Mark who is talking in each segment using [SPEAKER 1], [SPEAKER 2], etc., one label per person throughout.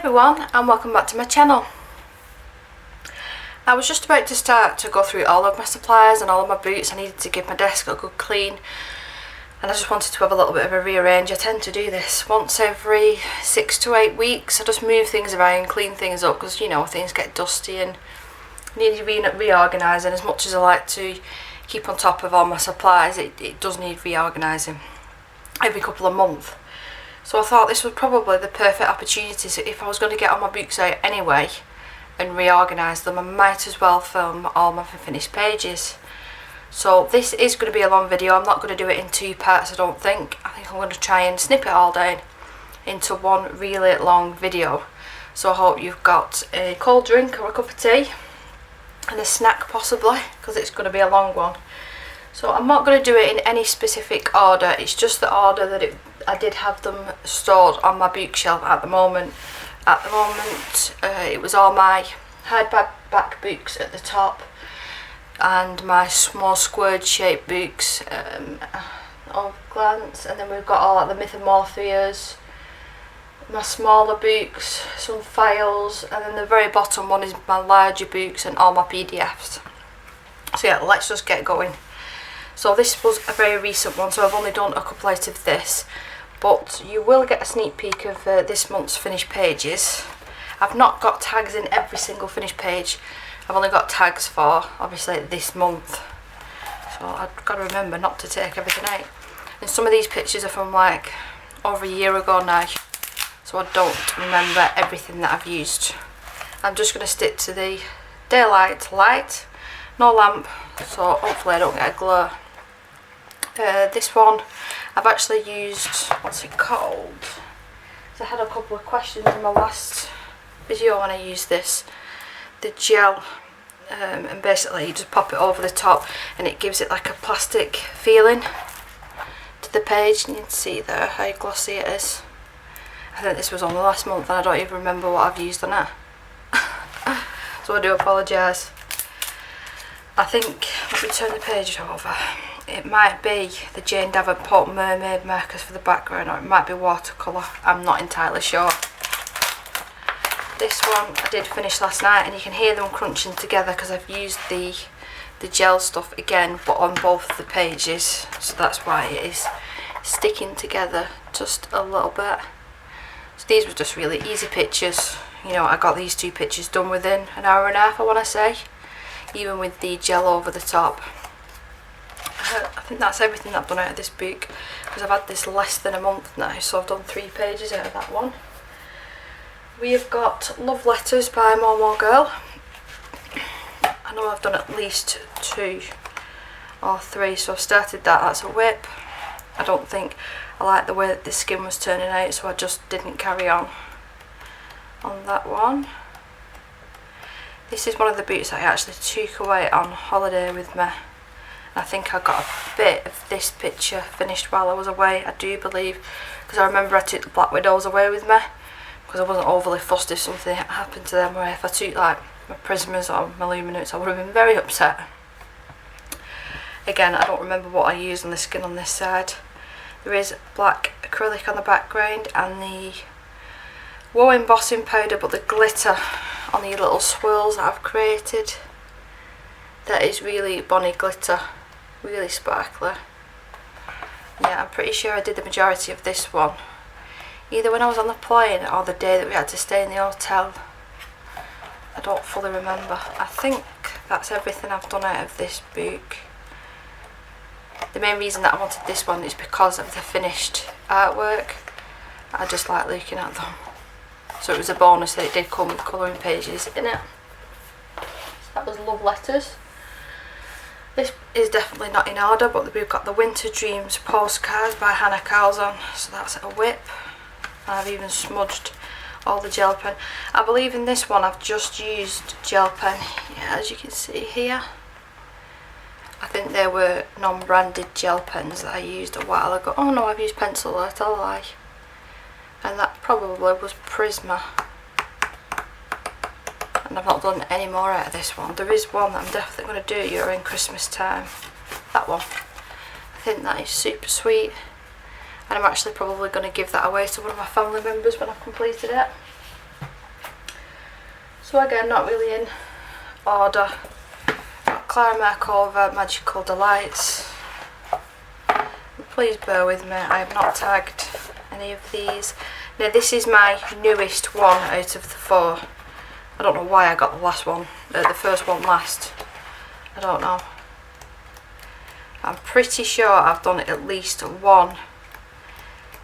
[SPEAKER 1] everyone, and welcome back to my channel. I was just about to start to go through all of my supplies and all of my boots. I needed to give my desk a good clean, and I just wanted to have a little bit of a rearrange. I tend to do this once every 6 to 8 weeks. I just move things around, clean things up, because you know, things get dusty and need reorganising. As much as I like to keep on top of all my supplies, it does need reorganising every couple of months. So I thought this was probably the perfect opportunity. So if I was going to get all my books out anyway and reorganise them, I might as well film all my finished pages. So this is going to be a long video. I'm not going to do it in 2 parts, I don't think. I think I'm going to try and snip it all down into one really long video. So I hope you've got a cold drink or a cup of tea and a snack possibly, because it's going to be a long one. So I'm not going to do it in any specific order. It's just the order that I did have them stored on my bookshelf at the moment. It was all my hardback books at the top and my small squared shaped books of glance, and then we've got all like the Mythomorphias, my smaller books, some files, and then the very bottom one is my larger books and all my PDFs. So yeah, let's just get going. So this was a very recent one, so I've only done a couple out of this, but you will get a sneak peek of this month's finished pages. I've not got tags in every single finished page. I've only got tags for obviously this month, so I've got to remember not to take everything out. And some of these pictures are from like over a year ago now, so I don't remember everything that I've used. I'm just going to stick to the daylight light, no lamp, so hopefully I don't get a glare. This one I've actually used, what's it called? So I had a couple of questions in my last video when I used this, the gel, and basically you just pop it over the top and it gives it like a plastic feeling to the page, and you can see there how glossy it is. I think this was only last month and I don't even remember what I've used on it. So I do apologise. I think, let me turn the page over. It might be the Jane Davenport Mermaid markers for the background, or it might be watercolour. I'm not entirely sure. This one I did finish last night, and you can hear them crunching together because I've used the gel stuff again, but on both the pages. So that's why it is sticking together just a little bit. So these were just really easy pictures. You know, I got these 2 pictures done within an hour and a half, I want to say, even with the gel over the top. I think that's everything that I've done out of this book, because I've had this less than a month now, so I've done 3 pages out of that one. We have got Love Letters by Momo Girl. I know I've done at least 2 or 3, so I've started that. That's a whip. I don't think I like the way that the skin was turning out, so I just didn't carry on that one. This is one of the boots I actually took away on holiday with me. I think I got a bit of this picture finished while I was away, I do believe, because I remember I took the Black Widows away with me, because I wasn't overly fussed if something happened to them, or if I took like my Prismas or my Luminutes, I would have been very upset. Again, I don't remember what I used on the skin on this side. There is black acrylic on the background and the Woe embossing powder, but the glitter on the little swirls that I've created, that is really bonny glitter, really sparkly. Yeah, I'm pretty sure I did the majority of this one either when I was on the plane or the day that we had to stay in the hotel. I don't fully remember. I think that's everything I've done out of this book. The main reason that I wanted this one is because of the finished artwork. I just like looking at them, so it was a bonus that it did come with colouring pages in it. That was Love Letters. This is definitely not in order, but we've got the Winter Dreams Postcards by Hannah Carlson, so that's a whip. I've even smudged all the gel pen. I believe in this one I've just used gel pen, yeah, as you can see here. I think they were non-branded gel pens that I used a while ago. Oh no, I've used pencil, I tell a lie. And that probably was Prisma. And I've not done any more out of this one. There is one that I'm definitely going to do during Christmas time. That one. I think that is super sweet. And I'm actually probably going to give that away to one of my family members when I've completed it. So again, not really in order. Clara Markova, Magical Delights. Please bear with me, I have not tagged any of these. Now this is my newest one out of the 4. I don't know why I got the first one last. I don't know. I'm pretty sure I've done at least one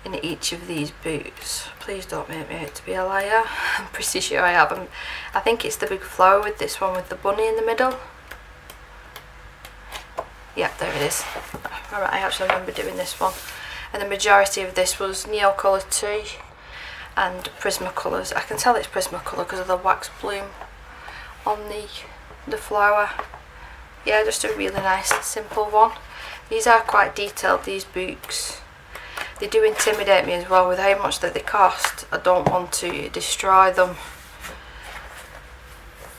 [SPEAKER 1] in each of these boots. Please don't make me out to be a liar. I'm pretty sure I have. I think it's the big flower with this one with the bunny in the middle. Yep, there it is. Alright, I actually remember doing this one. And the majority of this was Neocolour 2 and Prismacolors. I can tell it's Prismacolor because of the wax bloom on the flower. Yeah, just a really nice simple one. These are quite detailed, these books. They do intimidate me as well with how much that they cost. I don't want to destroy them.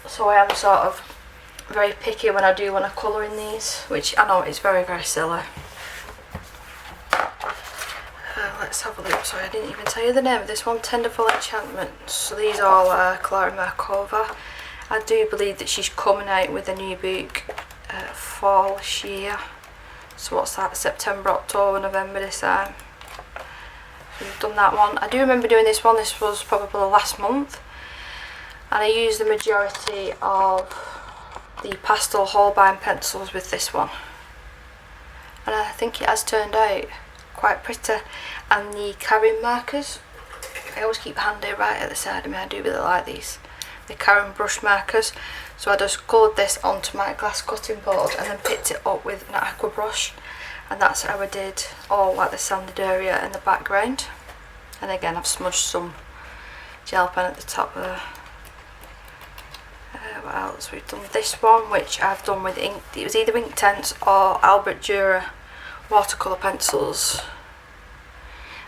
[SPEAKER 1] So I am sort of very picky when I do want to colour in these, which I know it's very, very silly. Let's have a look. Sorry, I didn't even tell you the name of this one. Tenderful Enchantments. So these all are Clara Markova. I do believe that she's coming out with a new book fall this year. So what's that? September, October, November this time. So we've done that one. I do remember doing this one. This was probably last month. And I used the majority of the pastel Holbein pencils with this one. And I think it has turned out quite pretty. And the Caron markers, I always keep handy right at the side of me, I do really like these. The Caron brush markers, so I just coloured this onto my glass cutting board and then picked it up with an aqua brush, and that's how I did all like the sanded area in the background. And again, I've smudged some gel pen at the top there. What else? We've done this one, which I've done with ink. It was either Inktense or Albert Dürer watercolour pencils.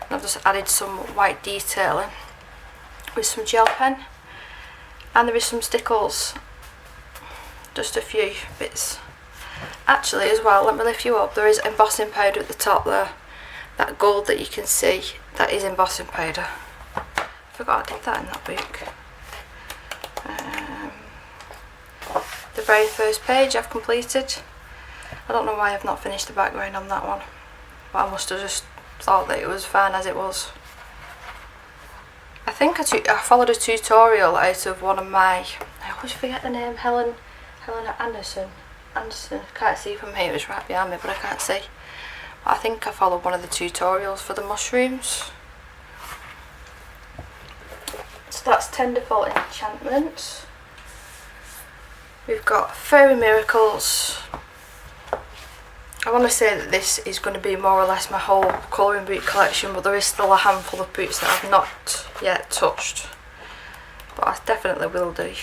[SPEAKER 1] And I've just added some white detailing with some gel pen, and there is some stickles, just a few bits. Actually as well, let me lift you up, there is embossing powder at the top there. That gold that you can see, that is embossing powder. I forgot I did that in that book. The very first page I've completed. I don't know why I've not finished the background on that one, but I must have just thought that it was fine as it was. I think I followed a tutorial out of one of my, I always forget the name, Helena Anderson, I can't see from here, it's right behind me but I can't see. But I think I followed one of the tutorials for the mushrooms. So that's Tenderful Enchantments. We've got Fairy Miracles. I want to say that this is going to be more or less my whole colouring book collection, but there is still a handful of books that I've not yet touched, but I definitely will do.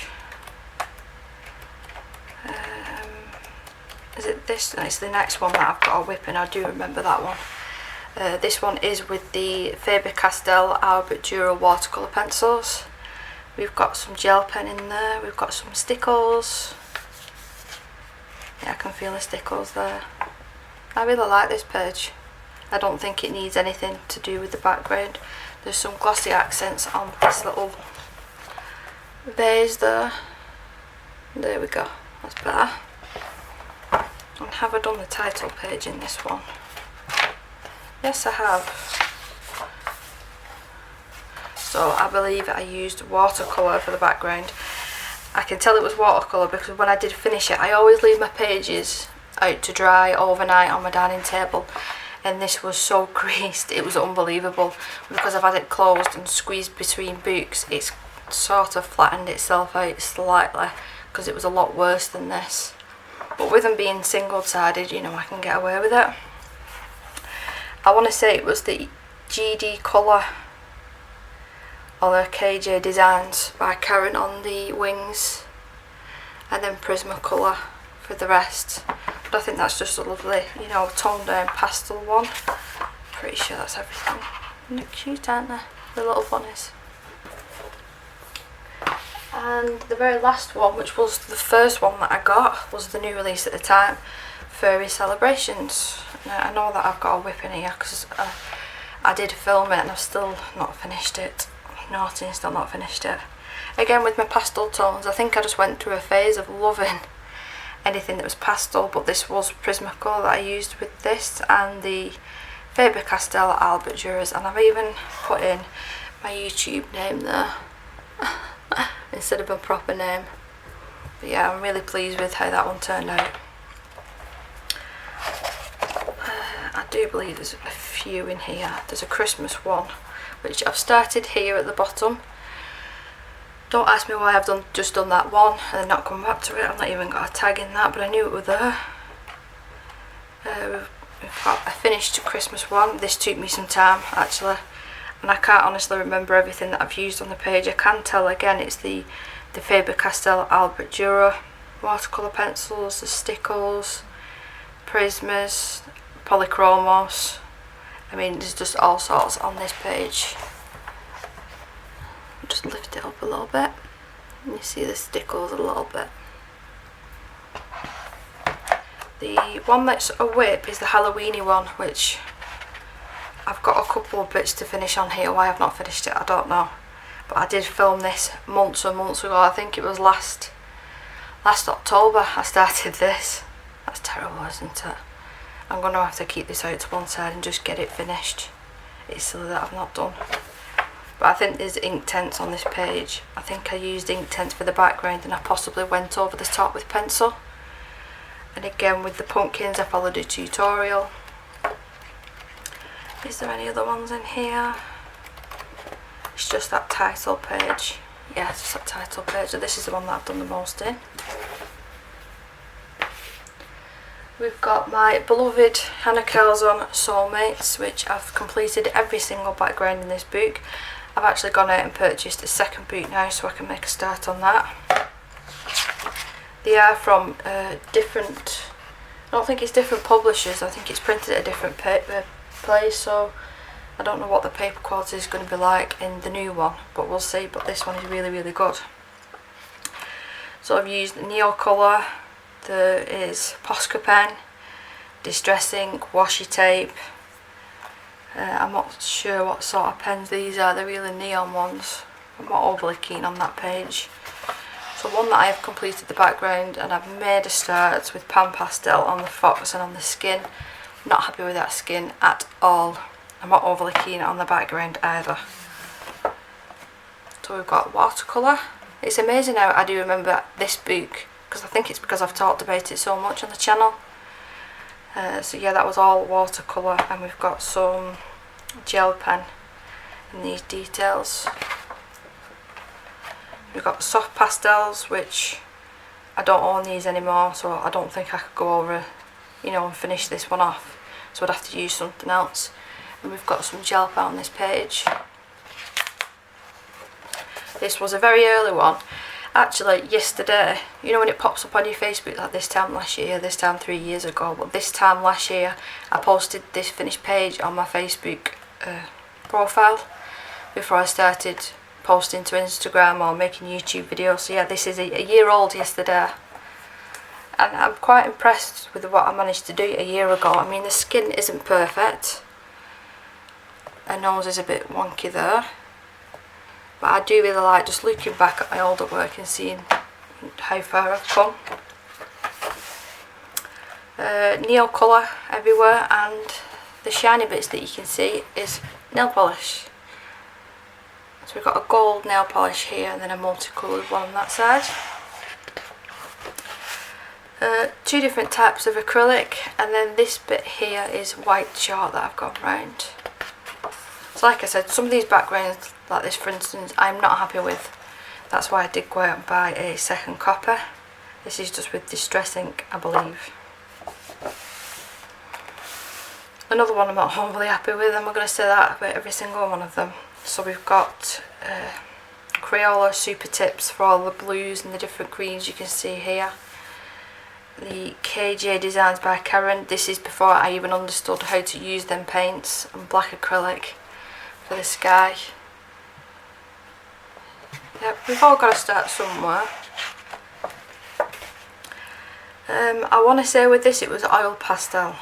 [SPEAKER 1] Is it this? No, it's the next one that I've got a whip in, I do remember that one. This one is with the Faber-Castell Albert Dürer watercolour pencils. We've got some gel pen in there, we've got some stickles. Yeah, I can feel the stickles there. I really like this page. I don't think it needs anything to do with the background. There's some glossy accents on this little vase there. There we go, that's better. And have I done the title page in this one? Yes, I have. So I believe I used watercolour for the background. I can tell it was watercolour because when I did finish it, I always leave my pages out to dry overnight on my dining table, and this was so creased, it was unbelievable. Because I've had it closed and squeezed between books, it's sort of flattened itself out slightly because it was a lot worse than this. But with them being single-sided, you know, I can get away with it. I want to say it was the GD colour or the KJ Designs by Karen on the wings, and then Prismacolor for the rest. But I think that's just a lovely, you know, toned down pastel one. Pretty sure that's everything. And they're cute, aren't they? The little bunnies. And the very last one, which was the first one that I got, was the new release at the time, Furry Celebrations. Now, I know that I've got a whip in here because I did film it and I've still not finished it. Naughty, still not finished it. Again with my pastel tones, I think I just went through a phase of loving anything that was pastel, but this was Prismacolor that I used with this and the Faber-Castell Albert Duras, and I've even put in my YouTube name there instead of a proper name. But yeah, I'm really pleased with how that one turned out. I do believe there's a few in here. There's a Christmas one, which I've started here at the bottom. Don't ask me why I've just done that one and then not come back to it. I've not even got a tag in that, but I knew it was there. We've got a finished Christmas one. This took me some time actually, and I can't honestly remember everything that I've used on the page. I can tell again it's the Faber-Castell Albert Dura watercolour pencils, the Stickles, Prismas, Polychromos. I mean, there's just all sorts on this page. Just lift it up a little bit and you see the Stickles a little bit. The one that's a whip is the Halloweeny one, which I've got a couple of bits to finish on here. Why I've not finished it, I don't know. But I did film this months and months ago. I think it was last October I started this. That's terrible, isn't it? I'm going to have to keep this out to one side and just get it finished. It's silly that I've not done. But I think there's Inktense on this page. I think I used Inktense for the background and I possibly went over the top with pencil. And again with the pumpkins I followed a tutorial. Is there any other ones in here? It's just that title page. Yeah, it's just that title page. So this is the one that I've done the most in. We've got my beloved Hannah Calzon Soulmates, which I've completed every single background in this book. I've actually gone out and purchased a second book now so I can make a start on that. They are from different, I don't think it's different publishers, I think it's printed at a different place, so I don't know what the paper quality is going to be like in the new one, but we'll see. But this one is really, really good. So I've used Neocolor, there is Posca pen, Distress ink, washi tape. I'm not sure what sort of pens these are, they're really neon ones. I'm not overly keen on that page. So one that I have completed the background and I've made a start with Pan Pastel on the fox and on the skin. I'm not happy with that skin at all. I'm not overly keen on the background either. So we've got watercolour. It's amazing how I do remember this book, because I think it's because I've talked about it so much on the channel. So yeah, that was all watercolour, and we've got some gel pen in these details. We've got soft pastels, which I don't own these anymore, so I don't think I could go over, and finish this one off. So I'd have to use something else. And we've got some gel pen on this page. This was a very early one. Actually, yesterday, when it pops up on your Facebook like this time last year, this time 3 years ago, but this time last year, I posted this finished page on my Facebook profile before I started posting to Instagram or making YouTube videos. So yeah, this is a year old yesterday. And I'm quite impressed with what I managed to do a year ago. I mean, the skin isn't perfect. Her nose is a bit wonky there. But I do really like just looking back at my older work and seeing how far I've come. Neocolor everywhere, and the shiny bits that you can see is nail polish. So we've got a gold nail polish here and then a multicoloured one on that side. Two different types of acrylic, and then this bit here is white chalk that I've gone round. So like I said, some of these backgrounds, like this for instance, I'm not happy with. That's why I did go out and buy a second copy. This is just with Distress ink, I believe. Another one I'm not overly happy with, and we're going to say that about every single one of them. So we've got Crayola Super Tips for all the blues and the different greens you can see here. The KJ Designs by Karen. This is before I even understood how to use them paints, and black acrylic for the sky. Yep, we've all got to start somewhere. I want to say with this it was oil pastel.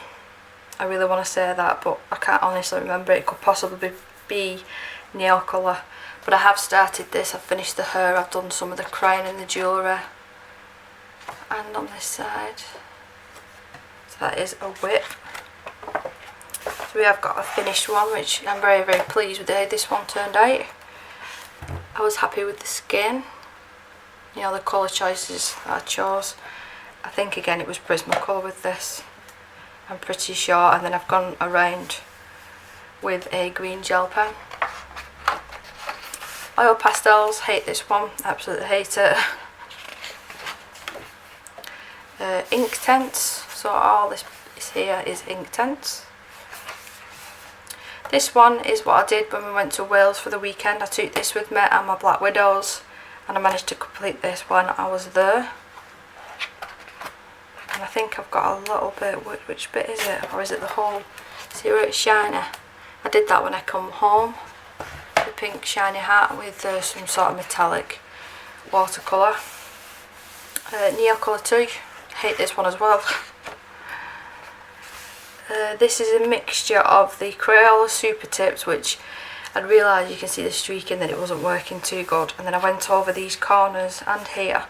[SPEAKER 1] I really want to say that, but I can't honestly remember. It could possibly be Neocolor, but But I have started this. I've finished the hair, I've done some of the crown and the jewellery. And on this side, so that is a whip. So we have got a finished one, which I'm very, very pleased with the way this one turned out. I was happy with the skin, you know, the colour choices that I chose. I think again it was Prismacolor with this, I'm pretty sure, and then I've gone around with a green gel pen. Oil Pastels, hate this one, absolutely hate it. Inktense, so all this here is Inktense. This one is what I did when we went to Wales for the weekend. I took this with me and my Black Widows, and I managed to complete this when I was there. And I think I've got a little bit, which bit is it? Or is it the whole, see where it's shiny? I did that when I come home. The pink shiny hat with some sort of metallic watercolour. Neocolour 2, hate this one as well. This is a mixture of the Crayola Super Tips, which I'd realised you can see the streak in that it wasn't working too good, and then I went over these corners and here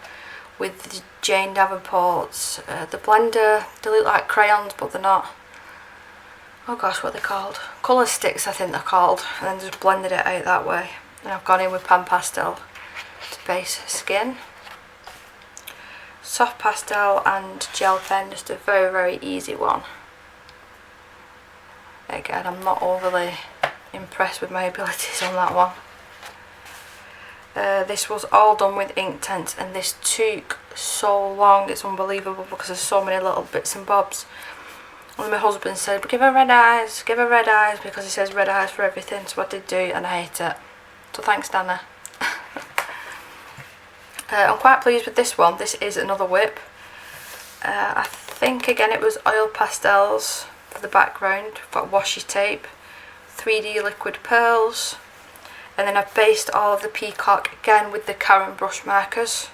[SPEAKER 1] with the Jane Davenport's, the blender. They look like crayons but they're not. Oh gosh, what are they called? Colour sticks I think they're called, and then just blended it out that way. And I've gone in with Pan Pastel to base skin. Soft pastel and gel pen, just a very, very easy one. Again, I'm not overly impressed with my abilities on that one. This was all done with Inktense, and this took so long, it's unbelievable because there's so many little bits and bobs. And my husband said, give her red eyes, because he says red eyes for everything, so I did do, and I hate it. So thanks, Dana. I'm quite pleased with this one. This is another whip. I think again it was Oil Pastels for the background. I've got washi tape, 3D liquid pearls, and then I've based all of the peacock again with the Karen brush markers.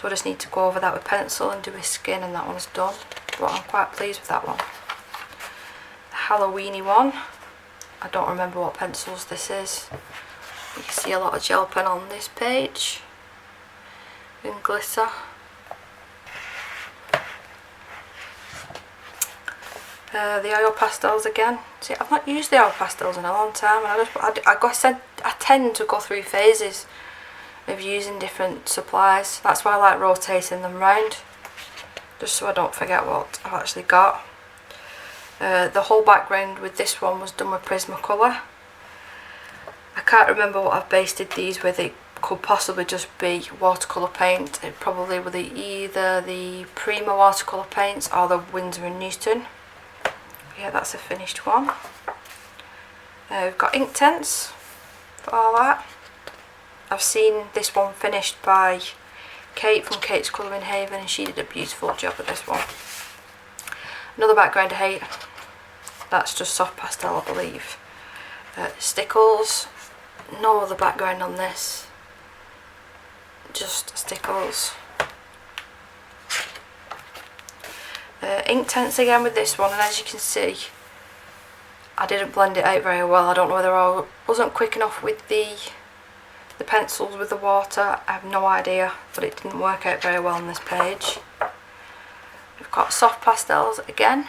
[SPEAKER 1] So I just need to go over that with pencil and do his skin, and that one's done. But I'm quite pleased with that one. The Halloweeny one, I don't remember what pencils this is. You can see a lot of gel pen on this page and glitter. The oil pastels again. See, I've not used the oil pastels in a long time, and I tend to go through phases of using different supplies. That's why I like rotating them round, just so I don't forget what I've actually got. The whole background with this one was done with Prismacolor. I can't remember what I've basted these with. It could possibly just be watercolour paint. It probably will be either the Prima watercolour paints or the Winsor & Newton. Yeah, that's a finished one. We've got Inktense for all that. I've seen this one finished by Kate from Kate's Colouring Haven, and she did a beautiful job with this one. Another background I hate, that's just soft pastel I believe. Stickles, no other background on this, just stickles. Inktense again with this one, and as you can see I didn't blend it out very well. I don't know whether I wasn't quick enough with the pencils with the water, I have no idea, but it didn't work out very well on this page. We've got soft pastels again.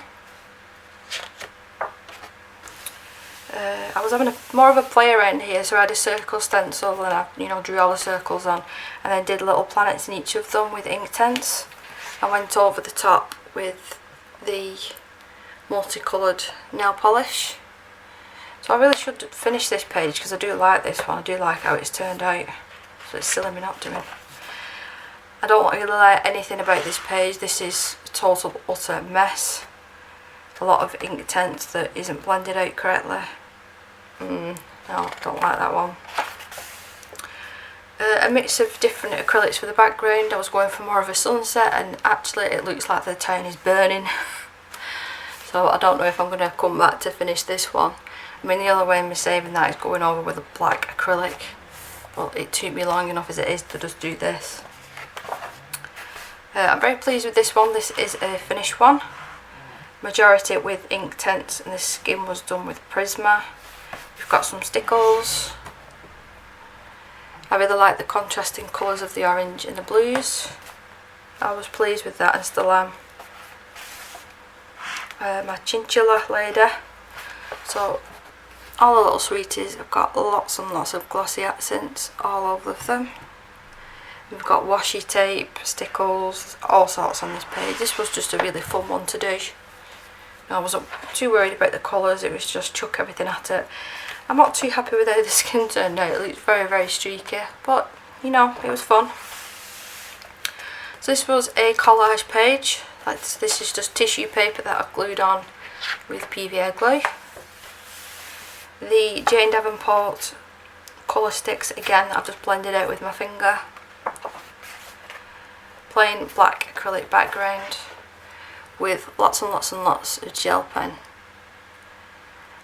[SPEAKER 1] I was having more of a play around here, so I had a circle stencil and I drew all the circles on, and then did little planets in each of them with Inktense. I went over the top with the multicoloured nail polish. So I really should finish this page because I do like this one. I do like how it's turned out, so it's silly me not doing. I don't really like anything about this page. This is a total utter mess. A lot of Inktense that isn't blended out correctly. No, don't like that one. A mix of different acrylics for the background. I was going for more of a sunset, and actually it looks like the town is burning. So I don't know if I'm going to come back to finish this one. I mean, the other way I'm saving that is going over with a black acrylic. Well, it took me long enough as it is to just do this. I'm very pleased with this one. This is a finished one. Majority with Inktense, and the skin was done with Prisma. We've got some stickles. I really like the contrasting colours of the orange and the blues. I was pleased with that and still am. My chinchilla lady. So all the little sweeties have got lots and lots of glossy accents all over them. We've got washi tape, stickles, all sorts on this page. This was just a really fun one to do. I wasn't too worried about the colours, it was just chuck everything at it. I'm not too happy with how the skin turned out. It looks very, very streaky, but you know, it was fun. So this was a collage page. This is just tissue paper that I've glued on with PVA glue. The Jane Davenport colour sticks, again, I've just blended out with my finger. Plain black acrylic background with lots and lots and lots of gel pen.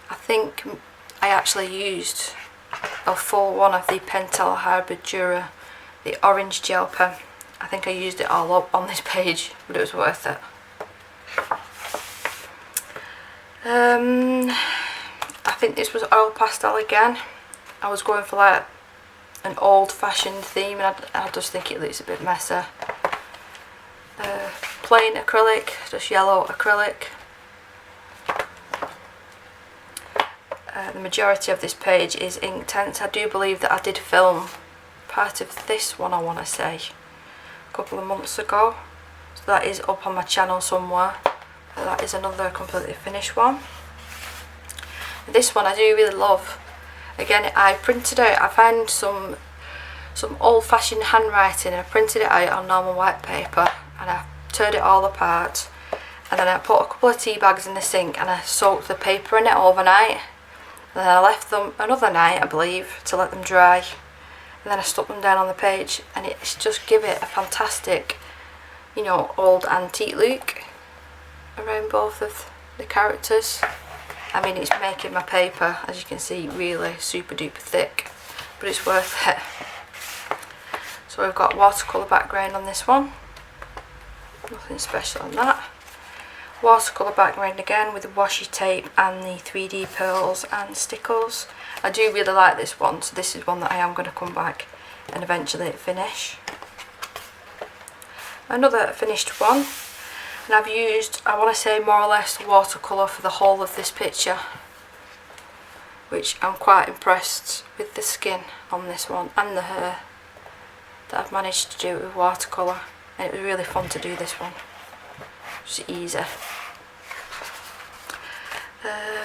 [SPEAKER 1] I think I actually used a full one of the Pentel Hybrid Dura, the orange gel pen. I think I used it all up on this page, but it was worth it. I think this was oil pastel again. I was going for like an old-fashioned theme, and I just think it looks a bit messy. Plain acrylic, just yellow acrylic. The majority of this page is Inktense. I do believe that I did film part of this one, I want to say, a couple of months ago. So that is up on my channel somewhere. That is another completely finished one. This one I do really love. Again, I printed out, I found some old-fashioned handwriting, and I printed it out on normal white paper, and I turned it all apart, and then I put a couple of tea bags in the sink and I soaked the paper in it overnight, and then I left them another night, I believe, to let them dry, and then I stuck them down on the page, and it's just give it a fantastic, you know, old antique look around both of the characters. I mean, it's making my paper, as you can see, really super duper thick, but it's worth it. So we've got watercolour background on this one. Nothing special on that. Watercolour background again with the washi tape and the 3D pearls and stickles. I do really like this one, so this is one that I am going to come back and eventually finish. Another finished one, and I've used, I want to say, more or less watercolour for the whole of this picture, which I'm quite impressed with the skin on this one and the hair that I've managed to do it with watercolour. And it was really fun to do this one. Just easy.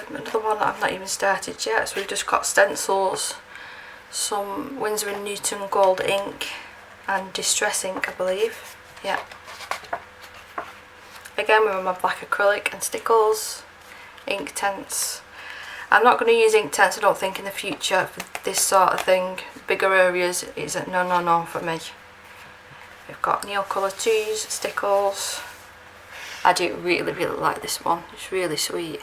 [SPEAKER 1] Another one that I've not even started yet. So we've just got stencils, some Winsor & Newton gold ink, and distress ink, I believe. Yeah. Again, with my black acrylic and stickles, Inktense. I'm not going to use Inktense, I don't think, in the future for this sort of thing. Bigger areas is a no for me. We've got Neocolor 2s, stickles. I do really like this one. It's really sweet.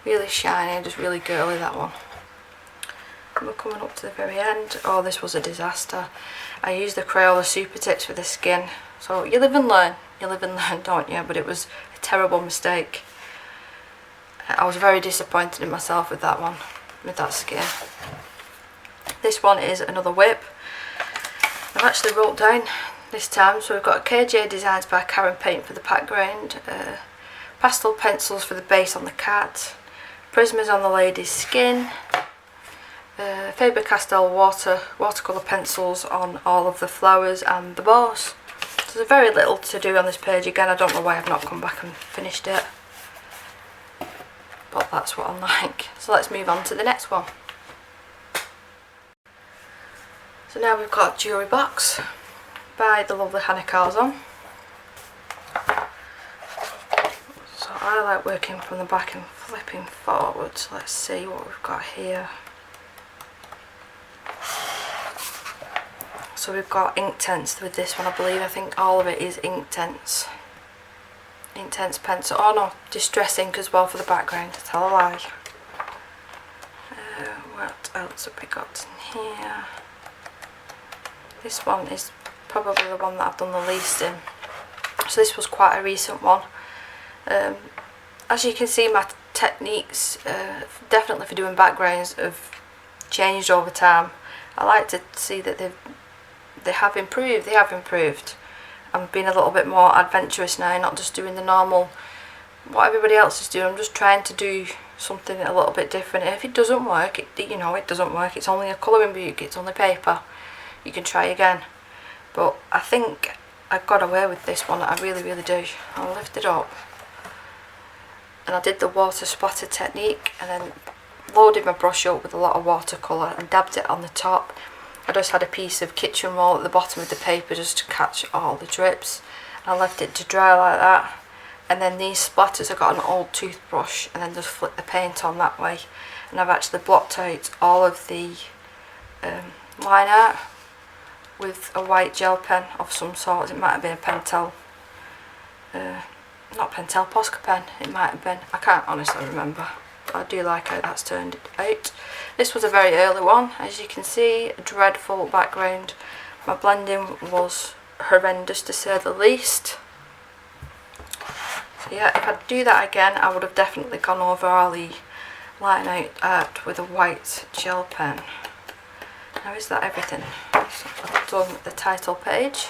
[SPEAKER 1] Really shiny, just really girly, that one. And we're coming up to the very end. Oh, this was a disaster. I used the Crayola Super Tips for the skin. So you live and learn. You live and learn, don't you? But it was a terrible mistake. I was very disappointed in myself with that one, with that skin. This one is another whip. I've actually wrote down this time, so we've got KJ Designs by Karen Paint for the background, pastel pencils for the base on the cat, Prismas on the lady's skin, Faber-Castell watercolour pencils on all of the flowers and the bows. So there's very little to do on this page. Again, I don't know why I've not come back and finished it, but that's what I'm like. So let's move on to the next one. So now we've got Jewellery Box by the lovely Hannah Carzon. So I like working from the back and flipping forwards. Let's see what we've got here. So we've got Inktense with this one, I believe. I think all of it is Inktense. Inktense pencil. Oh no, distress ink as well for the background, to tell a lie. What else have we got in here? This one is probably the one that I've done the least in. So this was quite a recent one. As you can see, my techniques, definitely for doing backgrounds, have changed over time. I like to see that they have improved. I'm being a little bit more adventurous now, not just doing the normal what everybody else is doing. I'm just trying to do something a little bit different. And if it doesn't work, it doesn't work. It's only a colouring book, it's only paper. You can try again. But I think I got away with this one, I really do. I'll lift it up. And I did the water splatter technique and then loaded my brush up with a lot of watercolour and dabbed it on the top. I just had a piece of kitchen roll at the bottom of the paper just to catch all the drips. I left it to dry like that. And then these splatters, I got an old toothbrush and then just flick the paint on that way. And I've actually blocked out all of the line art with a white gel pen of some sort. It might have been a Pentel, not Pentel, Posca pen, it might have been. I can't honestly remember. I do like how that's turned out. This was a very early one, as you can see, a dreadful background. My blending was horrendous to say the least. So yeah, if I'd do that again, I would have definitely gone over all the line out art with a white gel pen. Now is that everything? So I've done the title page.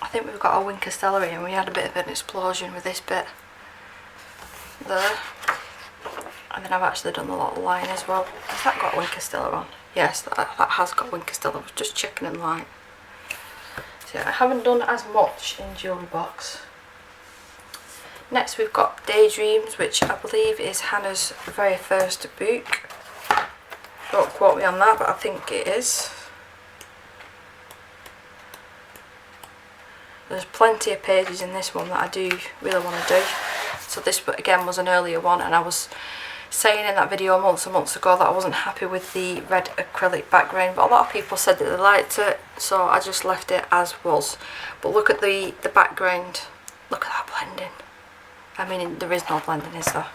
[SPEAKER 1] I think we've got a Wink Stellary and we had a bit of an explosion with this bit there. And then I've actually done the little line as well. Has that got Wink Stellar on? Yes, that has got Wink Stellar. I was just checking in line. So yeah, I haven't done as much in Jewellery Box. Next we've got Daydreams, which I believe is Hannah's very first book. Don't quote me on that, but I think it is. There's plenty of pages in this one that I do really want to do. So this again was an earlier one, and I was saying in that video months and months ago that I wasn't happy with the red acrylic background, but a lot of people said that they liked it, so I just left it as was. But look at the background, look at that blending. I mean, there is no blending, is there?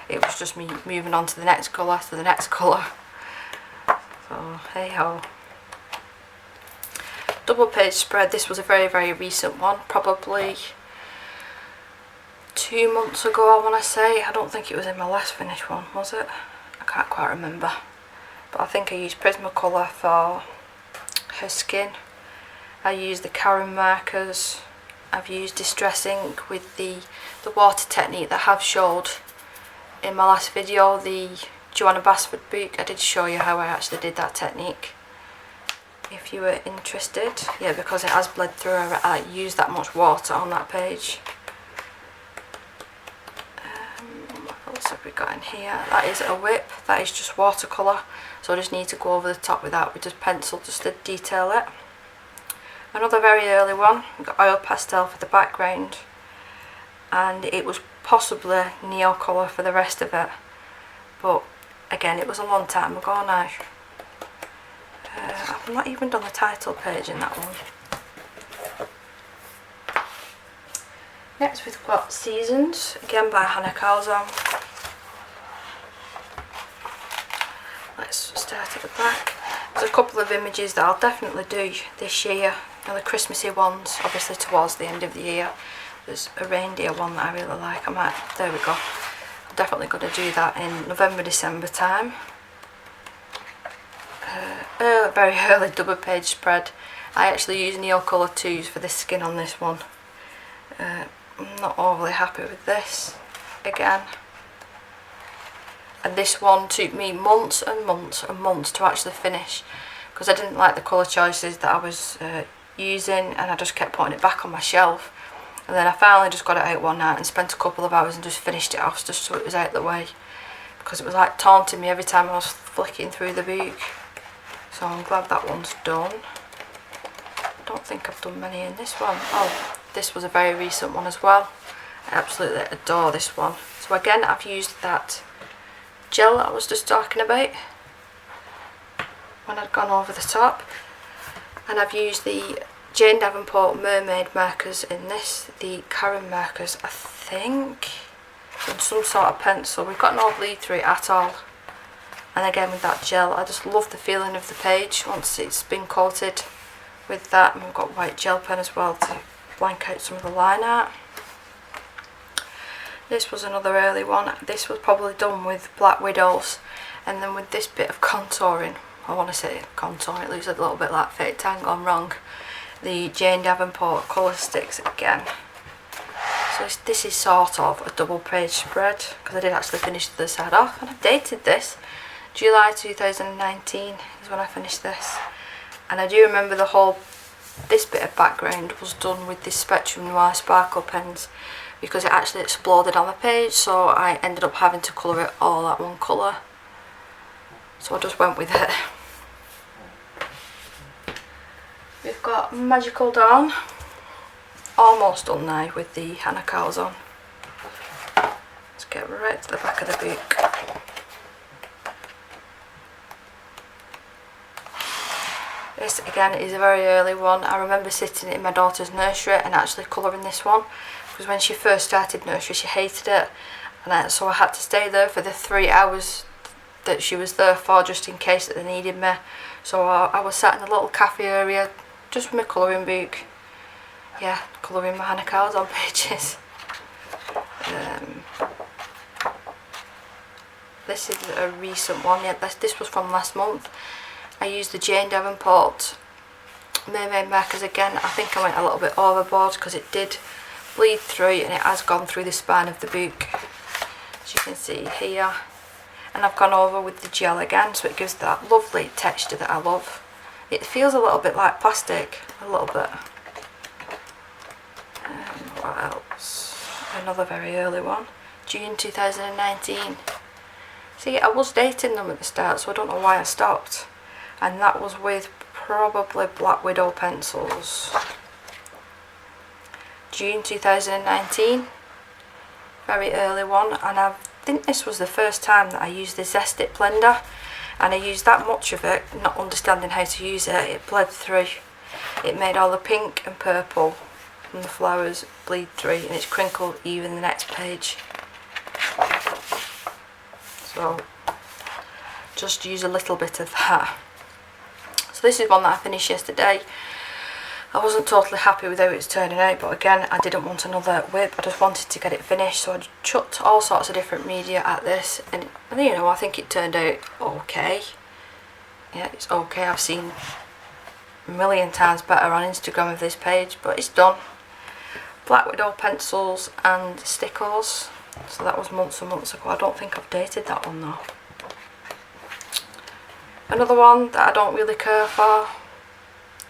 [SPEAKER 1] It was just me moving on to the next colour, to the next colour. So, hey ho. Double page spread, this was a very recent one, probably 2 months ago I want to say. I don't think it was in my last finished one, was it? I can't quite remember. But I think I used Prismacolor for her skin. I used the Karen markers. I've used Distress ink with the water technique that I have showed in my last video, the Joanna Basford book. I did show you how I actually did that technique, if you were interested. Yeah, because it has bled through, I used that much water on that page. What else have we got in here? That is a whip, that is just watercolour, so I just need to go over the top with that with just pencil just to detail it. Another very early one, we've got oil pastel for the background, and it was possibly neo colour for the rest of it, but again it was a long time ago now. I've not even done the title page in that one. Next we've got Seasons, again by Hannah Calzon. Let's start at the back. There's a couple of images that I'll definitely do this year. The Christmassy ones, obviously towards the end of the year. There's a reindeer one that I really like. There we go. I'm definitely going to do that in November, December time. Very early double page spread. I actually use Neo Colour 2s for the skin on this one. I'm not overly happy with this again. And this one took me months and months and months to actually finish, because I didn't like the colour choices that I was using, and I just kept putting it back on my shelf. And then I finally just got it out one night and spent a couple of hours and just finished it off just so it was out of the way, because it was like taunting me every time I was flicking through the book. So I'm glad that one's done. I don't think I've done many in this one. Oh, this was a very recent one as well. I absolutely adore this one. So again, I've used that gel that I was just talking about when I'd gone over the top, and I've used the Jane Davenport Mermaid markers in this, the Karen markers I think, and some sort of pencil. We've got no bleed through it at all, and again with that gel I just love the feeling of the page once it's been coated with that. And we've got white gel pen as well to blank out some of the line art. This was another early one. This was probably done with Black Widows, and then with this bit of contouring, I want to say contour, it looks a little bit like Fate Tan gone wrong, the Jane Davenport colour sticks again. So this is sort of a double page spread, because I did actually finish the other side off, and I've dated this. July 2019 is when I finished this, and I do remember this bit of background was done with this Spectrum Noir sparkle pens, because it actually exploded on the page, so I ended up having to colour it all that one colour. So I just went with it. We've got Magical Dawn, almost done now with the Hannah Cows on. Let's get right to the back of the book. This again is a very early one. I remember sitting in my daughter's nursery and actually colouring this one, because when she first started nursery she hated it, and so I had to stay there for the 3 hours that she was there for, just in case that they needed me. So I was sat in a little cafe area just with my colouring book, yeah, colouring my Hannah Cows on pages. This is a recent one, yeah, this was from last month. I used the Jane Davenport Mermaid markers again. I think I went a little bit overboard because it did bleed through, and it has gone through the spine of the book, as you can see here. And I've gone over with the gel again, so it gives that lovely texture that I love. It feels a little bit like plastic, a little bit. What else? Another very early one, June 2019. See, I was dating them at the start, so I don't know why I stopped. And that was with probably Black Widow pencils. June 2019, very early one, and I think this was the first time that I used the Zest-It blender, and I used that much of it, not understanding how to use it. It bled through. It made all the pink and purple from the flowers bleed through, and it's crinkled even the next page. So just use a little bit of that. So this is one that I finished yesterday. I wasn't totally happy with how it was turning out, but again, I didn't want another whip. I just wanted to get it finished, so I chucked all sorts of different media at this, and you know, I think it turned out okay. Yeah, it's okay. I've seen a million times better on Instagram of this page, but it's done. Black Widow pencils and stickers. So that was months and months ago. I don't think I've dated that one though. Another one that I don't really care for.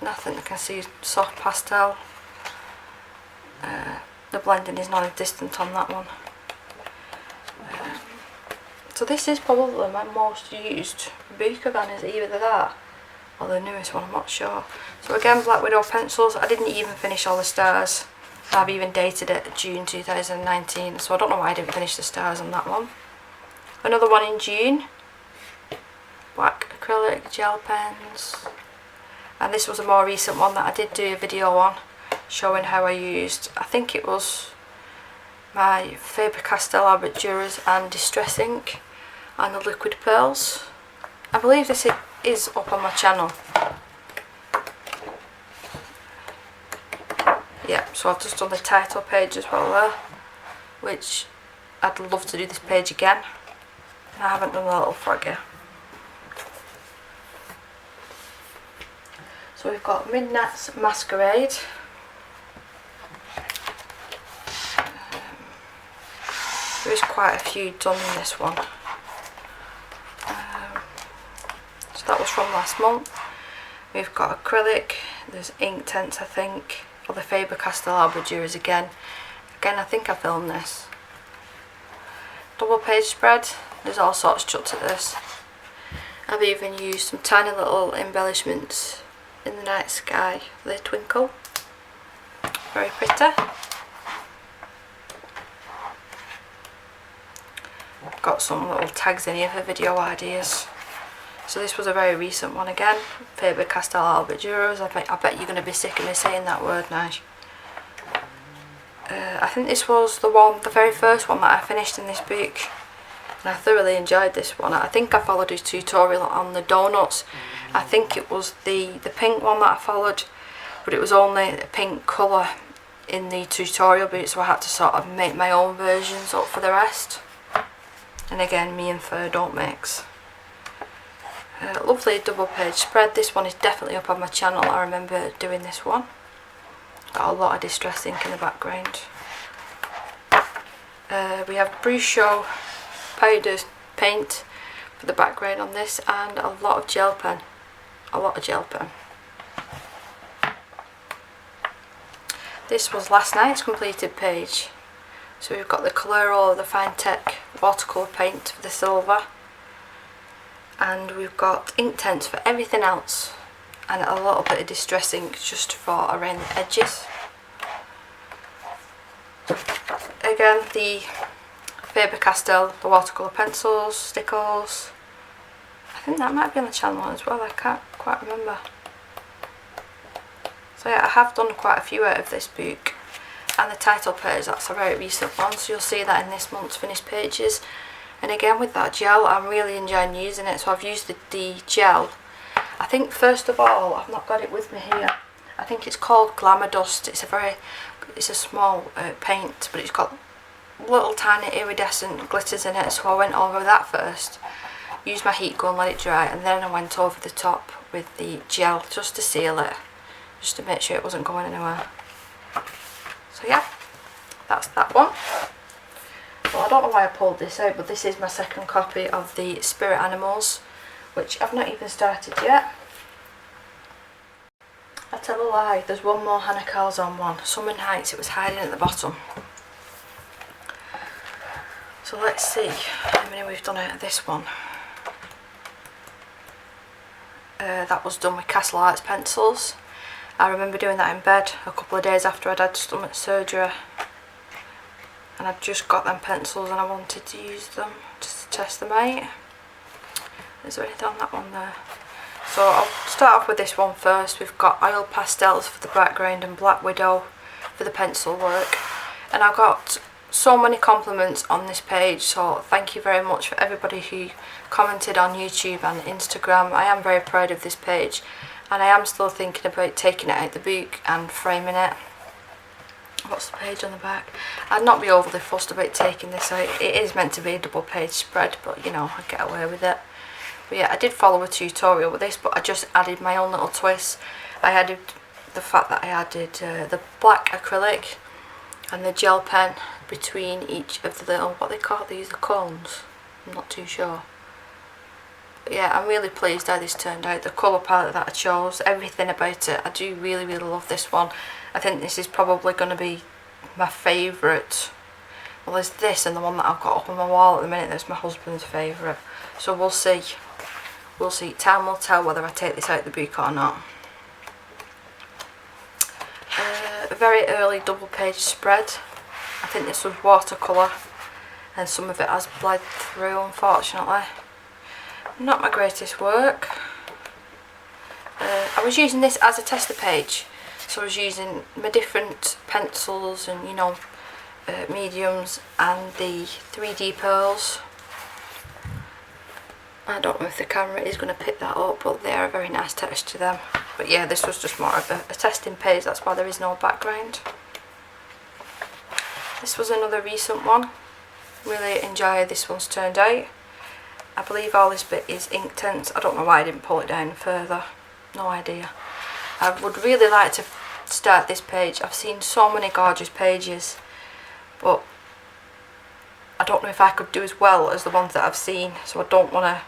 [SPEAKER 1] Nothing you can see, soft pastel. The blending is non-existent on that one. So this is probably my most used book of Anna's, either that or the newest one, I'm not sure. So again, Black Widow pencils. I didn't even finish all the stars. I've even dated it June 2019, so I don't know why I didn't finish the stars on that one. Another one in June. Black acrylic gel pens. And this was a more recent one that I did do a video on, showing how I used, I think it was my Faber-Castell Duras and Distress ink and the liquid pearls. I believe this is up on my channel. Yeah, so I've just done the title page as well there, which I'd love to do this page again. And I haven't done the little froggy. So we've got Midnight's Masquerade. There is quite a few done in this one. So that was from last month. We've got acrylic, there's Inktense I think, or the Faber-Castell Duras again. Again, I think I filmed this. Double page spread, there's all sorts chucked at this. I've even used some tiny little embellishments in the night sky, they twinkle. Very pretty. Got some little tags in here for video ideas. So this was a very recent one again, Faber-Castell Duras. I bet you're going to be sick of me saying that word now. I think this was the very first one that I finished in this book, and I thoroughly enjoyed this one. I think I followed his tutorial on the donuts. I think it was the pink one that I followed, but it was only a pink colour in the tutorial boot, so I had to sort of make my own versions up for the rest. And again, me and fur don't mix. Lovely double page spread. This one is definitely up on my channel. I remember doing this one. Got a lot of distress ink in the background. We have Bruchot powder paint for the background on this, and a lot of gel pen. This was last night's completed page. So we've got the Coloro, the Fine Tech watercolour paint for the silver, and we've got Inktense for everything else, and a little bit of distress ink just for around the edges. Again, the Faber-Castell, the watercolour pencils, stickles. I think that might be on the channel as well, I can't quite remember. So yeah, I have done quite a few out of this book. And the title page, that's a very recent one, so you'll see that in this month's finished pages. And again, with that gel, I'm really enjoying using it. So I've used the gel. I think first of all, I've not got it with me here. I think it's called Glamour Dust. It's a small paint, but it's got little tiny iridescent glitters in it. So I went over that first, used my heat gun, let it dry, and then I went over the top with the gel just to seal it, just to make sure it wasn't going anywhere. So yeah, that's that one. Well, I don't know why I pulled this out, but this is my second copy of the Spirit Animals, which I've not even started yet. I tell a lie, there's one more Hannah Calzone one. Summer Nights, it was hiding at the bottom. So let's see how many we've done out of this one. That was done with Castle Arts pencils. I remember doing that in bed a couple of days after I'd had stomach surgery, and I'd just got them pencils and I wanted to use them just to test them out. Is there anything on that one there? So I'll start off with this one first. We've got Oil Pastels for the background and Black Widow for the pencil work, and I got so many compliments on this page, so thank you very much for everybody who commented on YouTube and Instagram. I am very proud of this page, and I am still thinking about taking it out the book and framing it. What's the page on the back? I'd not be overly fussed about taking this out. It is meant to be a double page spread, but you know, I get away with it. But yeah, I did follow a tutorial with this, but I just added my own little twist. I added the fact that I added the black acrylic and the gel pen between each of the little, what they call these, the cones. I'm not too sure. Yeah, I'm really pleased how this turned out. The colour palette that I chose, everything about it. I do really love this one. I think this is probably going to be my favourite. Well, there's this and the one that I've got up on my wall at the minute that's my husband's favourite. So we'll see. We'll see. Time will tell whether I take this out the book or not. A very early double page spread. I think this was watercolour, and some of it has bled through, unfortunately. Not my greatest work. I was using this as a tester page, so I was using my different pencils and, you know, mediums and the 3D pearls. I don't know if the camera is going to pick that up, but they are a very nice texture to them. But yeah, this was just more of a testing page, that's why there is no background. This was another recent one. Really enjoy how this one's turned out. I believe all this bit is Inktense. I don't know why I didn't pull it down further. No idea. I would really like to start this page. I've seen so many gorgeous pages, but I don't know if I could do as well as the ones that I've seen, so I don't want to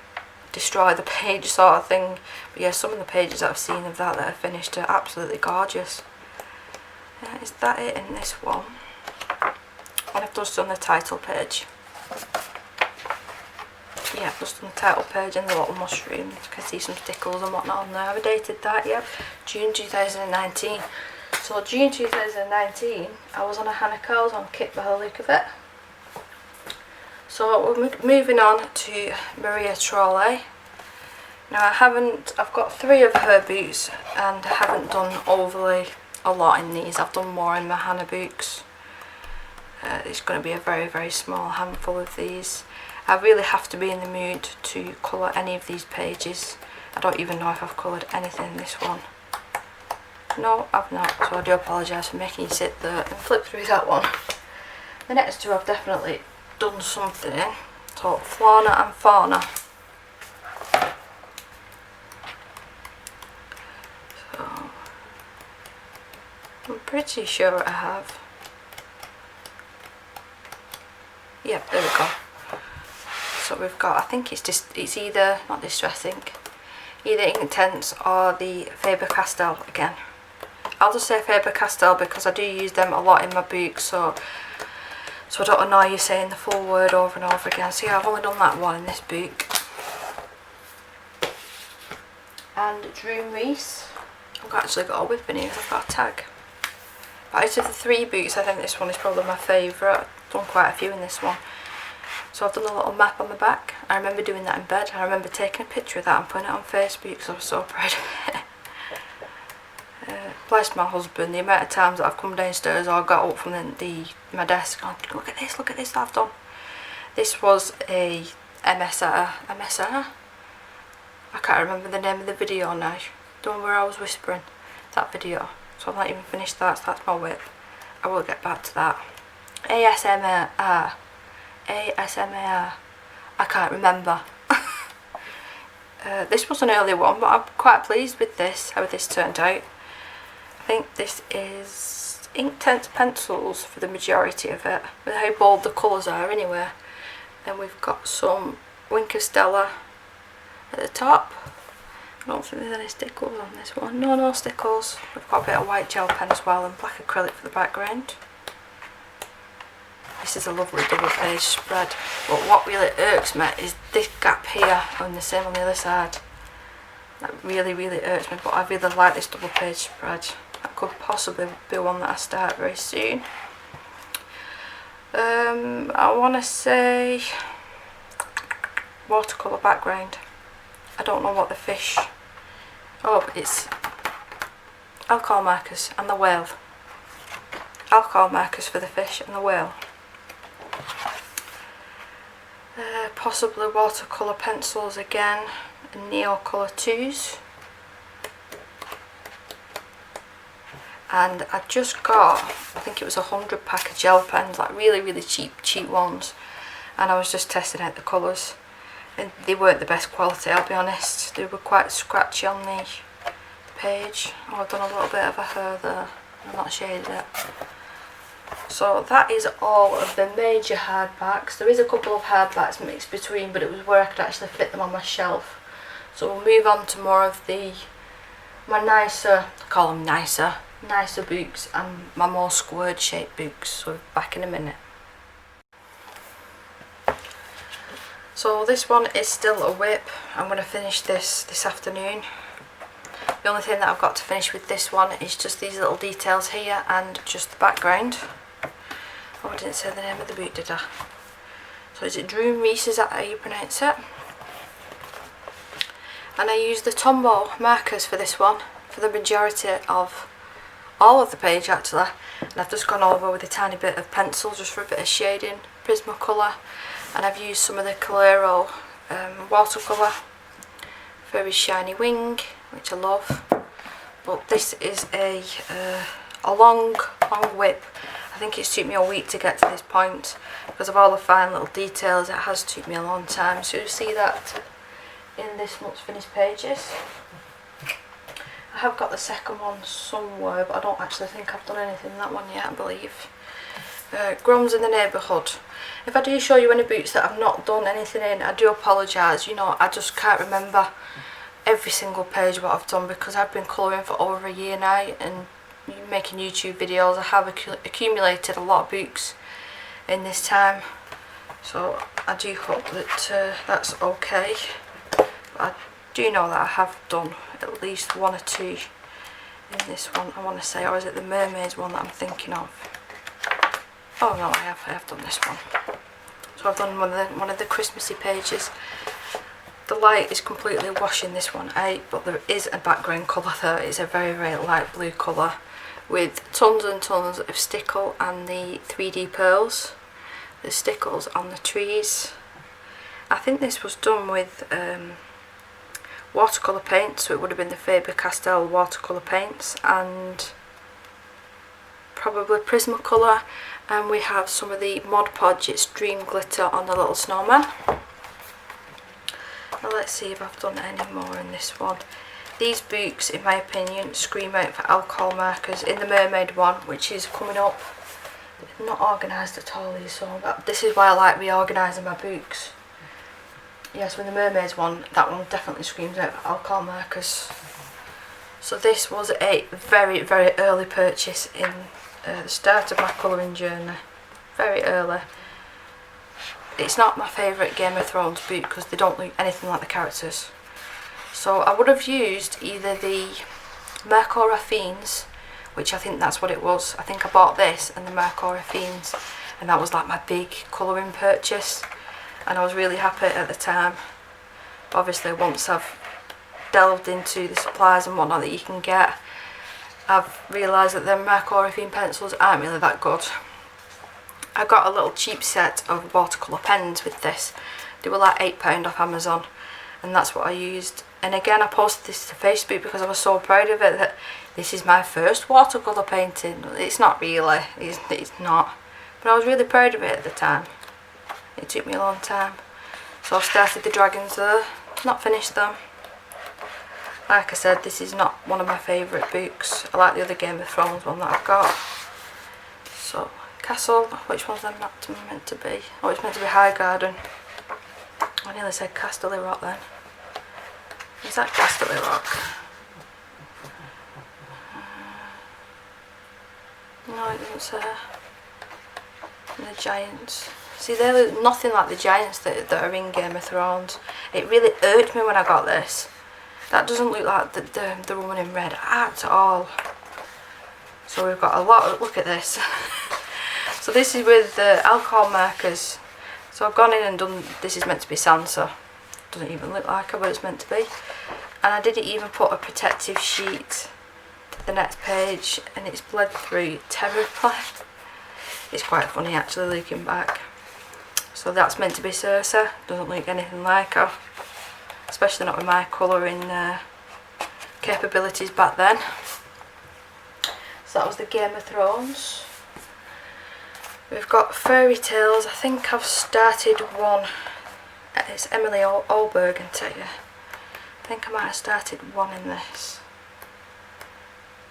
[SPEAKER 1] destroy the page sort of thing. But yeah, some of the pages that I've seen of that are finished are absolutely gorgeous. Is that it in this one? And I've just done the title page. Yeah, I've just done the title page and the little mushroom. You can see some stickles and whatnot on there. Have I dated that? Yep, June 2019. So June 2019, I was on a Hannah Calzone kit by the look of it. So we're moving on to Maria Trolle. Now I've got 3 of her books, and I haven't done overly a lot in these. I've done more in my Hannah books. It's going to be a very small handful of these. I really have to be in the mood to colour any of these pages. I don't even know if I've coloured anything in this one. No, I've not, so I do apologise for making you sit there and flip through that one. The next two I've definitely done something in. So Fauna and Fauna. So I'm pretty sure I have. Yep, there we go. So we've got, I think it's either, not distressing, either Inktense or the Faber-Castell again. I'll just say Faber-Castell because I do use them a lot in my books, so I don't annoy you saying the full word over and over again. So yeah, I've only done that one in this book. And Dream Reese. I've actually got a whip in here because I've got a tag. But out of the 3 books, I think this one is probably my favourite. I've done quite a few in this one. So I've done a little map on the back. I remember doing that in bed. I remember taking a picture of that and putting it on Facebook because I was so proud of it. Bless my husband, the amount of times that I've come downstairs or got up from my desk and gone, look at this that I've done. This was a MSR. I can't remember the name of the video now. The one where I was whispering. That video. So I've not even finished that, so that's my whip. I will get back to that. ASMR. I can't remember. This was an early one, but I'm quite pleased with this, how this turned out. I think this is Inktense pencils for the majority of it, with how bold the colours are anyway. Then we've got some Winker Stella at the top. I don't think there's any stickles on this one. No stickles. We've got a bit of white gel pen as well and black acrylic for the background. This is a lovely double page spread, but what really irks me is this gap here and the same on the other side. That really irks me, but I really like this double page spread. That could possibly be one that I start very soon. I want to say watercolour background. I don't know what the fish... Oh, it's alcohol markers and the whale. Alcohol markers for the fish and the whale. Possibly watercolour pencils again, and Neocolour 2s. And I just got, I think it was 100 pack of gel pens, like really cheap ones. And I was just testing out the colours. And they weren't the best quality, I'll be honest. They were quite scratchy on the page. Oh, I've done a little bit of a hair there. I've not shaded it. So that is all of the major hardbacks. There is a couple of hardbacks mixed between, but it was where I could actually fit them on my shelf. So we'll move on to more of my nicer, I call them nicer books and my more squared shaped books. So back in a minute. So this one is still a whip. I'm going to finish this afternoon. The only thing that I've got to finish with this one is just these little details here and just the background. Oh, I didn't say the name of the book, did I? So is it Dream Reese, is that how you pronounce it? And I used the Tombow markers for this one, for the majority of all of the page actually. And I've just gone over with a tiny bit of pencil just for a bit of shading, Prismacolor. And I've used some of the Colero watercolour for his shiny wing, which I love. But this is a long whip. I think it's took me a week to get to this point because of all the fine little details. It has took me a long time, so you'll see that in this month's finished pages. I have got the second one somewhere, but I don't actually think I've done anything in that one yet, I believe. Grums in the Neighbourhood. If I do show you any boots that I've not done anything in, I do apologise. You know, I just can't remember every single page what I've done because I've been colouring for over a year now and making YouTube videos. I have accumulated a lot of books in this time, so I do hope that that's okay. But I do know that I have done at least one or two in this one, I want to say, or is it the Mermaids one that I'm thinking of? Oh no, I have done this one. So I've done one of the Christmassy pages. The light is completely washing this one out, but there is a background colour there. It's a very light blue colour with tons and tons of stickle and the 3D pearls. The stickles on the trees. I think this was done with watercolour paints, so it would have been the Faber-Castell watercolour paints, and probably Prismacolor, and we have some of the Mod Podge, it's Dream Glitter on the little snowman. Now let's see if I've done any more in this one. These books, in my opinion, scream out for alcohol markers. In the Mermaid one, which is coming up, not organised at all, so this is why I like reorganising my books. Yes, with the Mermaids one, that one definitely screams out for alcohol markers. So this was a very, very early purchase in the start of my colouring journey. Very early. It's not my favourite Game of Thrones book because they don't look anything like the characters. So I would have used either the Mercor Affines, which I think that's what it was. I think I bought this and the Mercor Affines, and that was like my big colouring purchase, and I was really happy at the time. But obviously once I've delved into the supplies and whatnot that you can get, I've realised that the Mercor Affine pencils aren't really that good. I got a little cheap set of watercolour pens with this. They were like £8 off Amazon, and that's what I used. And again, I posted this to Facebook because I was so proud of it, that this is my first watercolour painting. It's not really, it's not. But I was really proud of it at the time. It took me a long time. So I started the dragons there, not finished them. Like I said, this is not one of my favourite books. I like the other Game of Thrones one that I've got. So, Castle, which one's that meant to be? Oh, it's meant to be High Garden. I nearly said Casterly Rock then. Is that Casterly Rock? No, it doesn't say. And the giants. See, they look nothing like the giants that are in Game of Thrones. It really irked me when I got this. That doesn't look like the woman in red at all. So we've got a lot of, look at this. So this is with the alcohol markers. So I've gone in and done, this is meant to be Sansa. Doesn't even look like her, but it's meant to be. And I didn't even put a protective sheet to the next page, and it's bled through terribly. It's quite funny actually looking back. So that's meant to be Cersei. Doesn't look anything like her, especially not with my colouring capabilities back then. So that was the Game of Thrones. We've got Fairy Tales. I think I've started one. It's Emily Olberg, and tell you, I think I might have started one in this.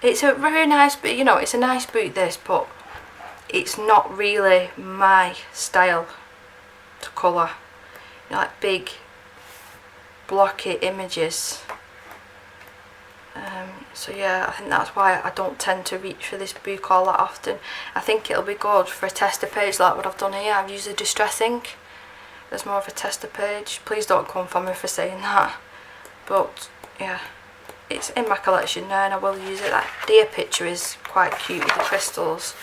[SPEAKER 1] It's a very nice book, you know, it's a nice book this, but it's not really my style to colour. You know, like big blocky images. So yeah, I think that's why I don't tend to reach for this book all that often. I think it'll be good for a tester page like what I've done here. I've used a distress ink. There's more of a tester page. Please don't come for me for saying that. But yeah, it's in my collection now and I will use it. That deer picture is quite cute with the crystals.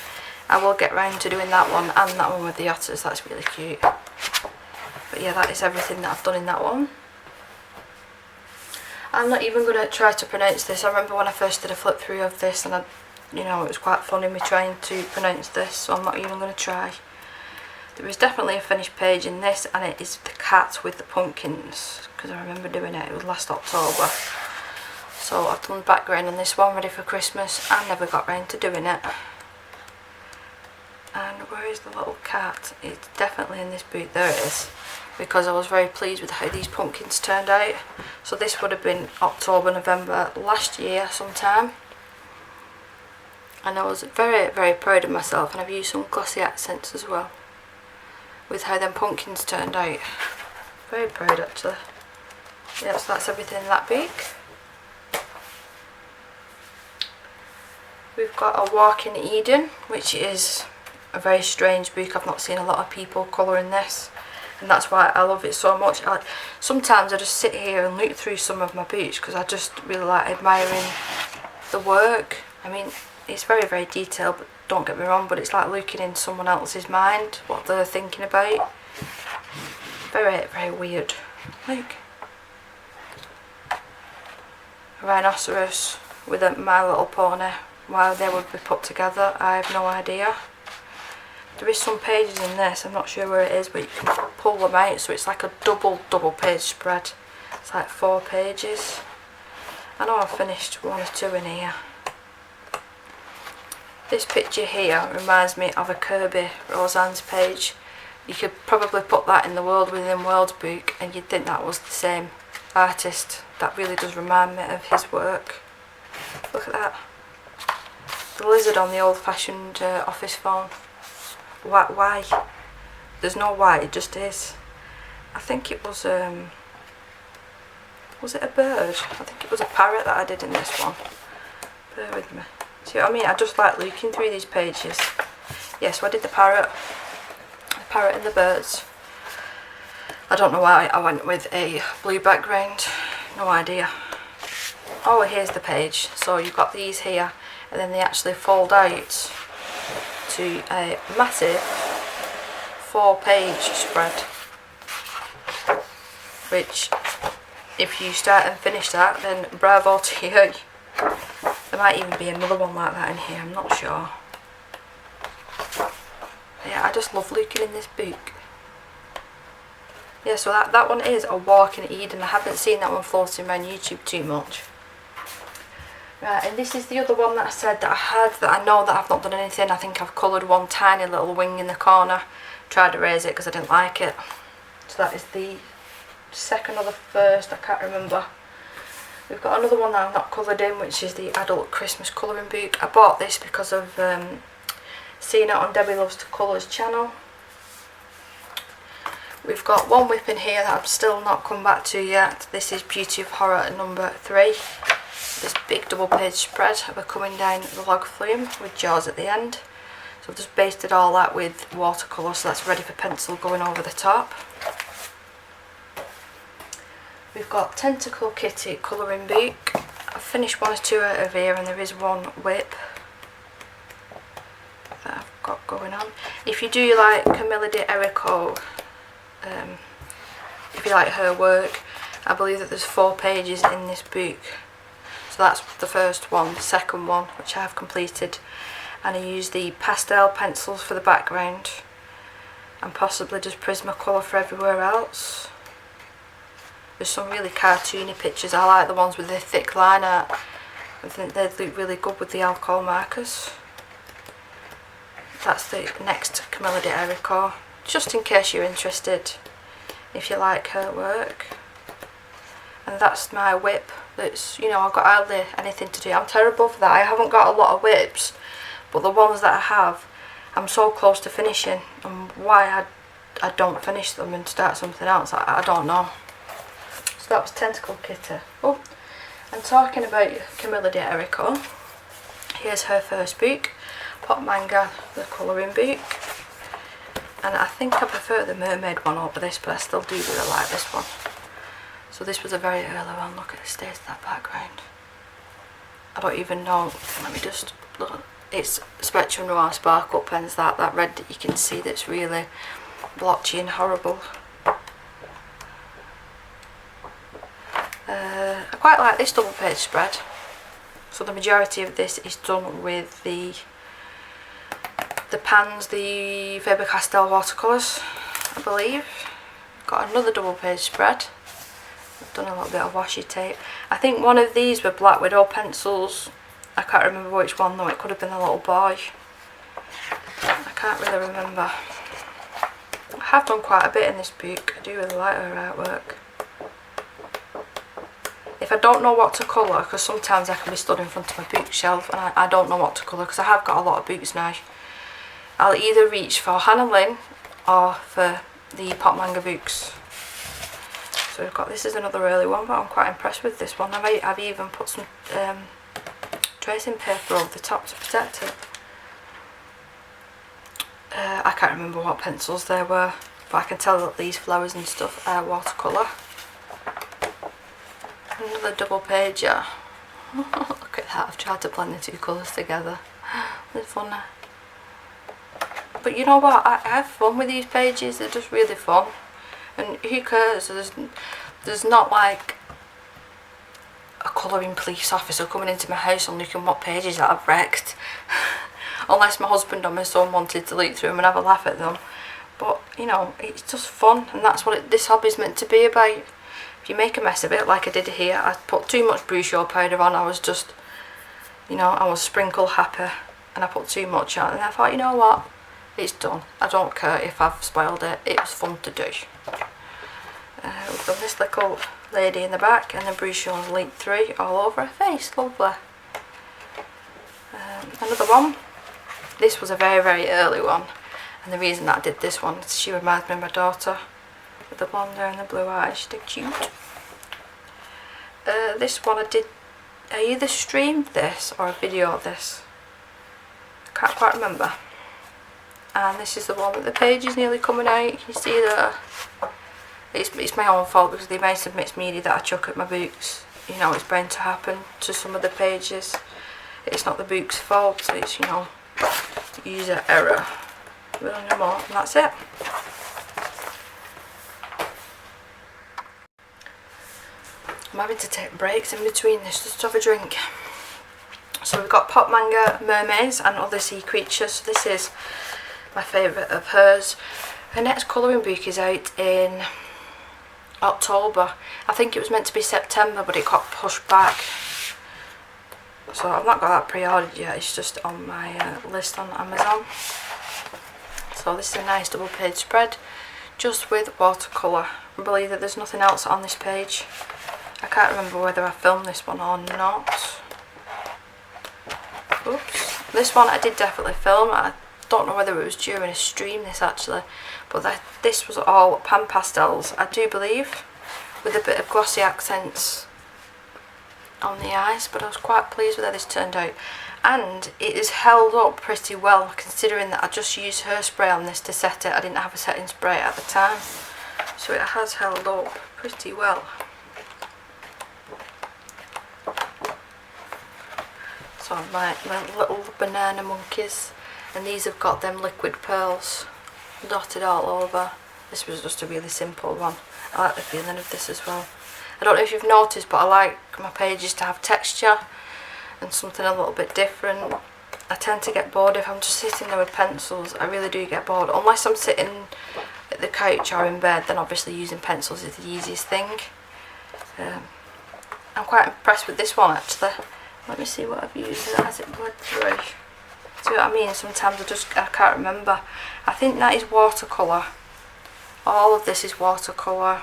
[SPEAKER 1] I will get round to doing that one and that one with the otters. That's really cute. But yeah, that is everything that I've done in that one. I'm not even going to try to pronounce this. I remember when I first did a flip through of this, and you know, it was quite funny me trying to pronounce this, so I'm not even going to try. There is definitely a finished page in this, and it is the cat with the pumpkins, because I remember doing it. It was last October. So I've done the background on this one, ready for Christmas. I never got round to doing it. And where is the little cat? It's definitely in this book. There it is. Because I was very pleased with how these pumpkins turned out. So this would have been October, November last year sometime. And I was very, very proud of myself, and I've used some glossy accents as well with how them pumpkins turned out. Very proud actually. Yeah, so that's everything in that book. We've got A Walk in Eden, which is a very strange book. I've not seen a lot of people colouring this. And that's why I love it so much. Sometimes I just sit here and look through some of my books because I just really like admiring the work. I mean, it's very, very detailed, but don't get me wrong, but it's like looking in someone else's mind, what they're thinking about. Very, very weird. Like a rhinoceros with a My Little Pony. Why they would be put together, I have no idea. There is some pages in this, I'm not sure where it is, but you can pull them out, so it's like a double page spread. It's like 4 pages. I know I've finished 1 or 2 in here. This picture here reminds me of a Kirby Roseanne's page. You could probably put that in the World Within Worlds book and you'd think that was the same artist. That really does remind me of his work. Look at that. The lizard on the old-fashioned office phone. Why? There's no why, it just is. I think it was it a bird? I think it was a parrot that I did in this one. Bear with me. See what I mean? I just like looking through these pages. Yeah, so I did the parrot and the birds. I don't know why I went with a blue background. No idea. Oh, here's the page. So you've got these here, and then they actually fold out to a massive 4-page spread. Which, if you start and finish that, then bravo to you. There might even be another one like that in here, I'm not sure. Yeah, I just love looking in this book. Yeah, so that one is A Walk in Eden. I haven't seen that one floating around YouTube too much. Right, and this is the other one that I said that I had, that I know that I've not done anything. I think I've coloured one tiny little wing in the corner. Tried to erase it because I didn't like it. So that is the second or the first, I can't remember. We've got another one that I've not coloured in, which is the Adult Christmas Colouring Book. I bought this because of seeing it on Debbie Loves to Colours channel. We've got one whip in here that I've still not come back to yet. This is Beauty of Horror number 3. This big double page spread. We're coming down the log flume with jaws at the end. So I've just basted all that with watercolour, so that's ready for pencil going over the top. We've got Tentacle Kitty Colouring Book. I've finished 1 or 2 out of here, and there is one whip that I've got going on. If you do like Camilla de Erico, if you like her work, I believe that there's 4 pages in this book. So that's the first one. The second one, which I have completed, and I use the pastel pencils for the background and possibly just Prismacolor for everywhere else. There's some really cartoony pictures. I like the ones with the thick line art. I think they look really good with the alcohol markers. That's the next Camilla de Erico, just in case you're interested, if you like her work. And that's my whip. That's, you know, I've got hardly anything to do. I'm terrible for that. I haven't got a lot of whips, but the ones that I have, I'm so close to finishing. And why I don't finish them and start something else, I don't know. So that was Tentacle Kitty. Oh, and talking about Camilla de Erico, here's her first book, Pop Manga, the colouring book. And I think I prefer the Mermaid one over this, but I still do really like this one. So this was a very early one. Look at the state of that background. I don't even know. Let me just look. It's Spectrum Noir Sparkle pens, that red that you can see that's really blotchy and horrible. I quite like this double page spread. So the majority of this is done with the pans, the Faber-Castell watercolours, I believe. Got another double page spread. I've done a little bit of washi tape. I think one of these were Black Widow pencils. I can't remember which one though. It could have been a little boy. I can't really remember. I have done quite a bit in this book. I do really like her artwork. If I don't know what to colour, because sometimes I can be stood in front of my bookshelf and I don't know what to colour, because I have got a lot of books now, I'll either reach for Hannah Lynn or for the Pop Manga books. So we've got, this is another early one, but I'm quite impressed with this one. I've even put some tracing paper over the top to protect it. I can't remember what pencils they were, but I can tell that these flowers and stuff are watercolour. Another double pager. Look at that, I've tried to blend the two colours together. It's funny. But you know what, I have fun with these pages, they're just really fun. And who cares, there's not like a colouring police officer coming into my house and looking what pages that I've wrecked. Unless my husband or my son wanted to look through them and have a laugh at them. But, you know, it's just fun, and that's what this hobby's meant to be about. if you make a mess of it like I did here, I put too much Bruchot powder on. I was just, you know, I was sprinkle happy and I put too much on, and I thought, you know what, it's done. I don't care if I've spoiled it. It was fun to do. We've got this little lady in the back and the Bruchot Elite 3 all over her face. Lovely. Another one. This was a very, very early one, and the reason that I did this one is she reminds me of my daughter with the blonde hair and the blue eyes. She's cute. This one I either streamed this or a video of this. I can't quite remember. And this is the one that the page is nearly coming out. Can you see that? It's my own fault because the amount of mixed media that I chuck at my books, you know, it's bound to happen to some of the pages. It's not the book's fault, it's, you know, user error. We'll know more, and that's it. I'm having to take breaks in between this just to have a drink. So we've got Pop Manga, Mermaids and Other Sea Creatures. So this is my favourite of hers. Her next colouring book is out in October. I think it was meant to be September, but it got pushed back. So I've not got that pre-ordered yet, it's just on my list on Amazon. So this is a nice double page spread, just with watercolour. I believe that there's nothing else on this page. I can't remember whether I filmed this one or not. Oops. This one I did definitely film. I don't know whether it was during a stream this actually, but this was all pan pastels, I do believe, with a bit of glossy accents on the eyes, but I was quite pleased with how this turned out, and it is held up pretty well considering that I just used hairspray on this to set it. I didn't have a setting spray at the time, so it has held up pretty well. So my little banana monkeys, and these have got them liquid pearls dotted all over. This was just a really simple one. I like the feeling of this as well. I don't know if you've noticed, but I like my pages to have texture and something a little bit different. I tend to get bored if I'm just sitting there with pencils. I really do get bored. Unless I'm sitting at the couch or in bed, then obviously using pencils is the easiest thing. I'm quite impressed with this one actually. Let me see what I've used as it bled through. See what I mean? Sometimes I can't remember. I think that is watercolour. All of this is watercolour.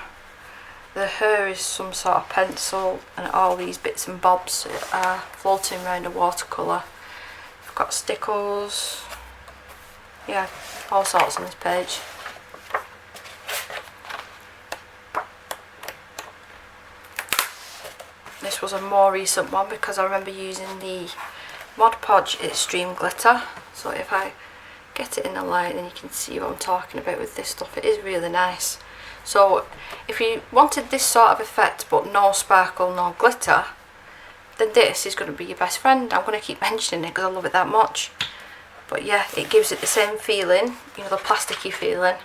[SPEAKER 1] The hair is some sort of pencil, and all these bits and bobs are floating around a watercolour. I've got stickles. Yeah, all sorts on this page. This was a more recent one because I remember using the Mod Podge Extreme Glitter. So if I get it in the light, then you can see what I'm talking about with this stuff. It is really nice. So if you wanted this sort of effect but no sparkle, no glitter, then this is going to be your best friend. I'm going to keep mentioning it because I love it that much. But yeah, it gives it the same feeling, you know, the plasticky feeling.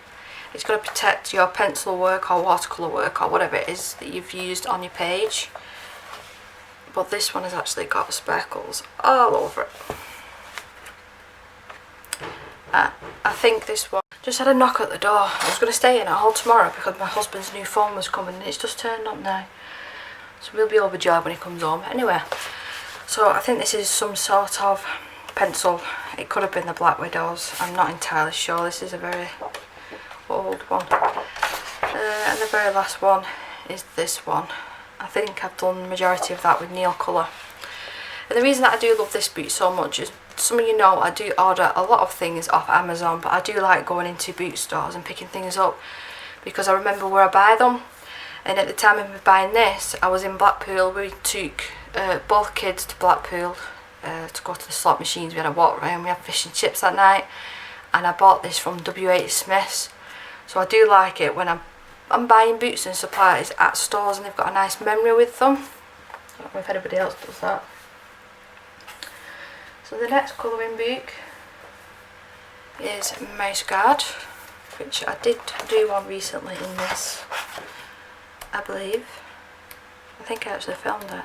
[SPEAKER 1] It's going to protect your pencil work or watercolour work or whatever it is that you've used on your page. But this one has actually got sparkles all over it. I think this one just had a knock at the door. I was going to stay in it all tomorrow because my husband's new phone was coming and it's just turned up now. So we'll be overjoyed when he comes home. Anyway, so I think this is some sort of pencil. It could have been the Black Widows. I'm not entirely sure. This is a very old one. And the very last one is this one. I think I've done the majority of that with nail colour. And the reason that I do love this boot so much is, some of you know I do order a lot of things off Amazon, but I do like going into boot stores and picking things up because I remember where I buy them. And at the time of me buying this, I was in Blackpool. We took both kids to Blackpool to go to the slot machines. We had a walk around, we had fish and chips that night, and I bought this from W.H. Smith's. So I do like it when I'm buying boots and supplies at stores and they've got a nice memory with them. I don't know if anybody else does that. So the next colouring book is Mouse Guard, which I did do one recently in this, I believe. I think I actually filmed it.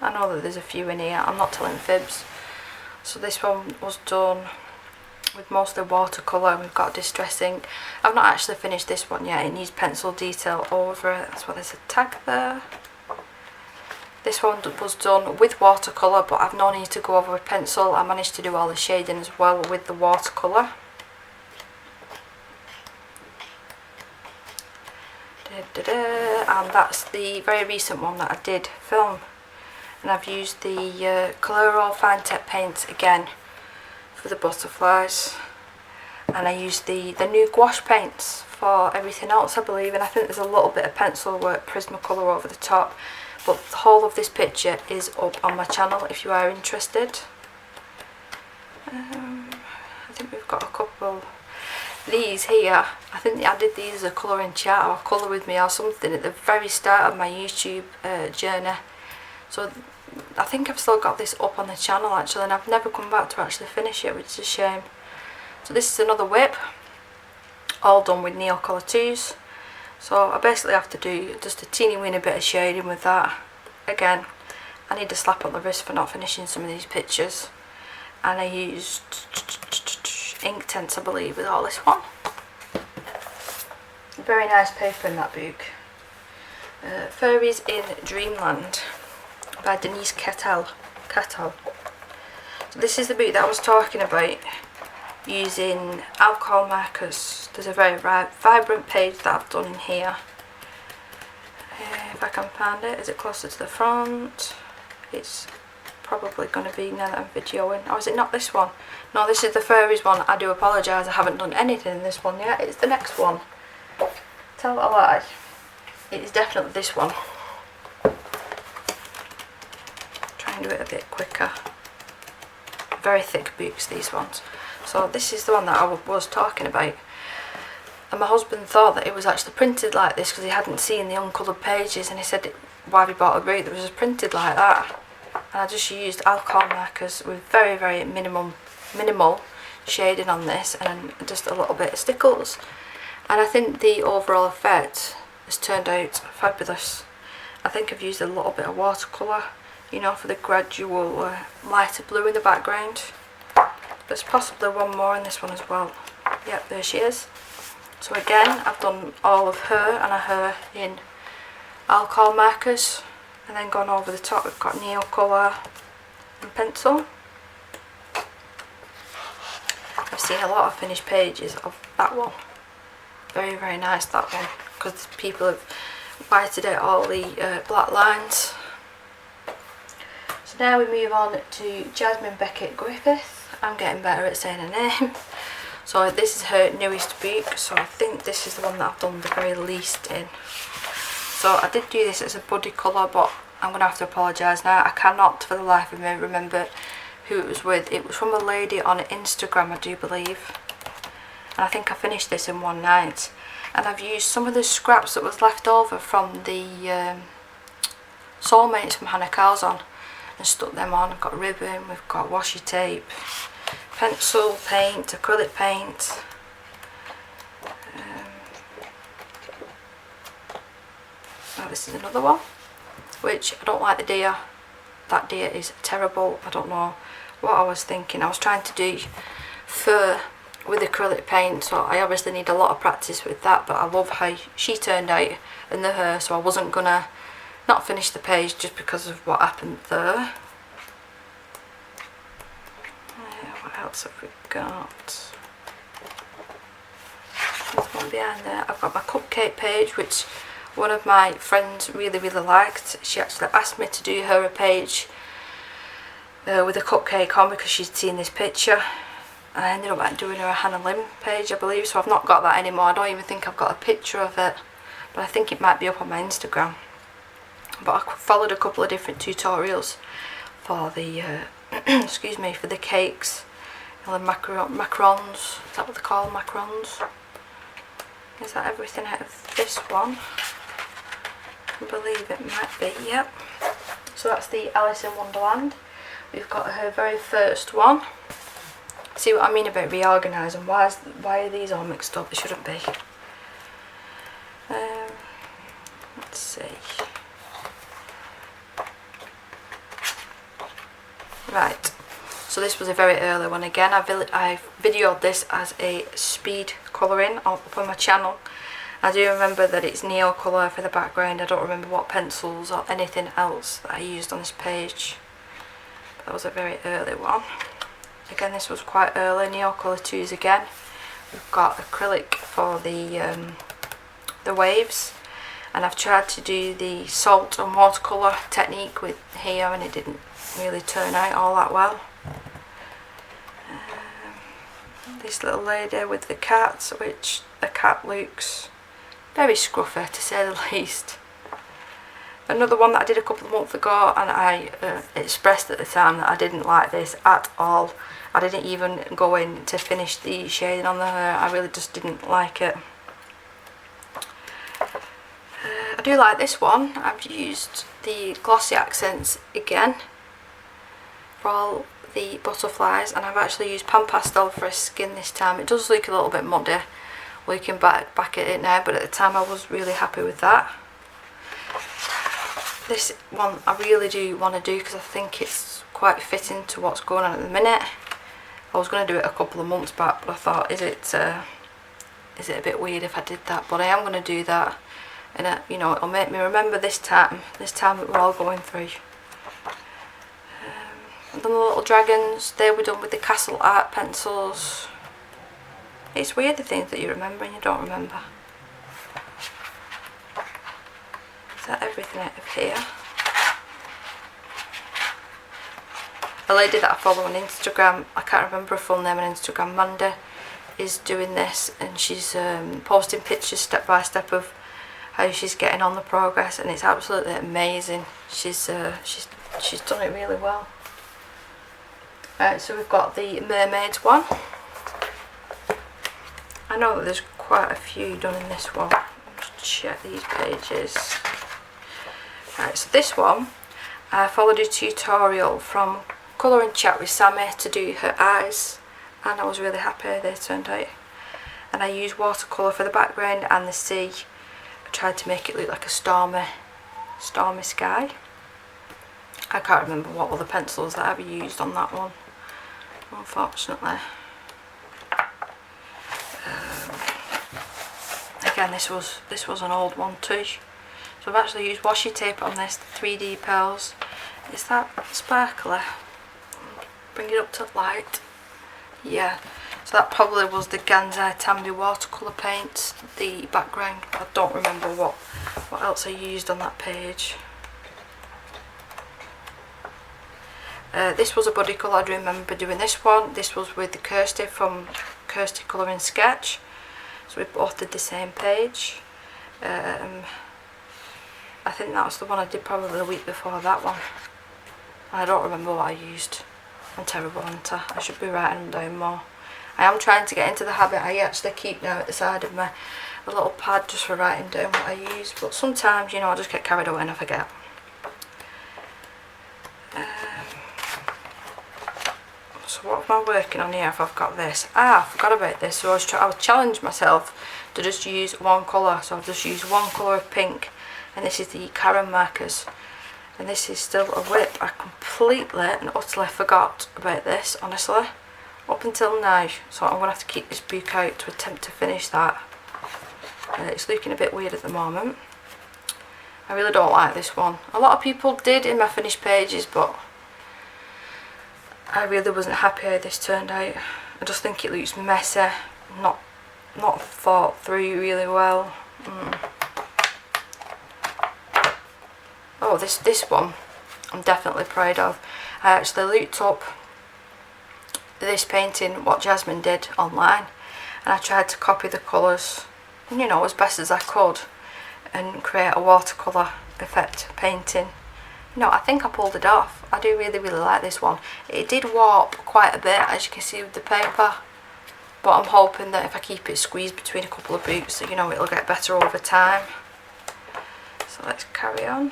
[SPEAKER 1] I know that there's a few in here, I'm not telling fibs. So this one was done with mostly watercolour, and we've got Distress ink. I've not actually finished this one yet, it needs pencil detail over it, that's why there's a tag there. This one was done with watercolour, but I've no need to go over with pencil. I managed to do all the shading as well with the watercolour. And that's the very recent one that I did film, and I've used the Coloro Fine Tip paint again for the butterflies, and I used the new gouache paints for everything else, I believe, and I think there's a little bit of pencil work Prismacolor over the top, but the whole of this picture is up on my channel if you are interested. I think we've got a couple. These here, I think I did these as a colouring chart or colour with me or something at the very start of my YouTube journey. So I think I've still got this up on the channel actually, and I've never come back to actually finish it, which is a shame. So this is another whip, all done with Neocolor 2s. So I basically have to do just a teeny weeny bit of shading with that. Again, I need a slap on the wrist for not finishing some of these pictures. And I used Inktense, I believe, with all this one. Very nice paper in that book. Fairies in Dreamland by Denise Kettle. So this is the book that I was talking about, using alcohol markers. There's a very vibrant page that I've done in here. If I can find it, is it closer to the front? It's probably going to be now that I'm videoing. Oh, is it not this one? No, this is the fairies one. I do apologise, I haven't done anything in this one yet. It's the next one. Tell a lie. It is definitely this one. Try and do it a bit quicker. Very thick books, these ones. So this is the one that I was talking about. And my husband thought that it was actually printed like this because he hadn't seen the uncoloured pages, and he said, why have you bought a book that was just printed like that? And I just used alcohol markers with very minimal shading on this, and just a little bit of stickles, and I think the overall effect has turned out fabulous. I think I've used a little bit of watercolour, you know, for the gradual lighter blue in the background. There's possibly one more in this one as well. Yep, there she is. So again, I've done all of her and her in alcohol markers, and then gone over the top we've got Neocolor and pencil. I've seen a lot of finished pages of that one. Very nice, that one, because people have whited out all the black lines. So now we move on to Jasmine Beckett Griffith. I'm getting better at saying her name. So this is her newest book, so I think this is the one that I've done the very least in. So I did do this as a buddy colour, but I'm going to have to apologise now. I cannot for the life of me remember who it was with. It was from a lady on Instagram, I do believe. And I think I finished this in one night. And I've used some of the scraps that was left over from the Soulmates from Hannah Calzon and stuck them on. I've got ribbon, we've got washi tape, pencil, paint, acrylic paint. Now this is another one, which I don't like the deer. That deer is terrible. I don't know what I was thinking. I was trying to do fur with acrylic paint, so I obviously need a lot of practice with that, but I love how she turned out in the hair, so I wasn't gonna not finish the page just because of what happened there. What else have we got? There's one behind there. I've got my Cupcake Page, which one of my friends really liked. She actually asked me to do her a page with a cupcake on because she'd seen this picture. I ended up doing her a Hannah Lim page, I believe, so I've not got that anymore. I don't even think I've got a picture of it, but I think it might be up on my Instagram. But I followed a couple of different tutorials for the excuse me, for the cakes, and the macarons. Is that what they call macarons? Is that everything out of this one? I believe it might be, yep. So that's the Alice in Wonderland. We've got her very first one. See what I mean about reorganising? Why are these all mixed up? They shouldn't be. Let's see. Right. So this was a very early one again. I videoed this as a speed colouring up on my channel. I do remember that it's Neo colour for the background. I don't remember what pencils or anything else that I used on this page. That was a very early one. Again, this was quite early. Neo colour 2s again. We've got acrylic for the waves, and I've tried to do the salt and watercolour technique with here, and it didn't really turn out all that well. This little lady with the cat, which the cat looks very scruffy to say the least. Another one that I did a couple of months ago, and I expressed at the time that I didn't like this at all. I didn't even go in to finish the shading on the hair. I really just didn't like it. I do like this one. I've used the glossy accents again for all the butterflies, and I've actually used Pastel for a skin this time. It does look a little bit muddy looking back at it now, but at the time I was really happy with that. This one I really do want to do because I think it's quite fitting to what's going on at the minute. I was going to do it a couple of months back, but I thought, is it a bit weird if I did that? But I am going to do that, and you know, it'll make me remember this time that we're all going through. And then the little dragons, they were done with the castle art pencils. It's weird the things that you remember and you don't remember. Is that everything out of here? A lady that I follow on Instagram, I can't remember her full name on Instagram, Manda, is doing this, and she's posting pictures step by step of how she's getting on the progress, and it's absolutely amazing. She's done it really well. Right, so we've got the Mermaids one. I know that there's quite a few done in this one. Just check these pages. Right, so this one, I followed a tutorial from Colouring Chat with Sammy to do her eyes, and I was really happy they turned out. And I used watercolour for the background and the sea. I tried to make it look like a stormy sky. I can't remember what other pencils that I've used on that one, unfortunately. Again, this was an old one too. So I've actually used washi tape on this, 3D pearls. Is that sparkly? Bring it up to light. Yeah, so that probably was the Gansai Tambi watercolour paint, the background. I don't remember what else I used on that page. This was a body colour. I do remember doing this one. This was with the Kirsty from Kirsty Colouring Sketch. So we both did the same page. I think that was the one I did probably the week before that one. I don't remember what I used. I'm terrible, aren't I? I should be writing them down more. I am trying to get into the habit. I actually keep now at the side of a little pad just for writing down what I use, but sometimes, you know, I just get carried away and I forget. So what am I working on here if I've got this? I forgot about this. So I was challenged myself to just use one colour. So I've just used one colour of pink, and this is the Karen markers. And this is still a whip. I completely and utterly forgot about this, honestly, up until now. So I'm going to have to keep this book out to attempt to finish that. It's looking a bit weird at the moment. I really don't like this one. A lot of people did in my finished pages, but I really wasn't happy how this turned out. I just think it looks messy, not thought through really well. Oh, this one I'm definitely proud of. I actually looked up this painting, what Jasmine did, online, and I tried to copy the colours, you know, as best as I could, and create a watercolour effect painting. You know, I think I pulled it off. I do really like this one. It did warp quite a bit, as you can see with the paper, but I'm hoping that if I keep it squeezed between a couple of boots, that, you know, it'll get better over time. So let's carry on.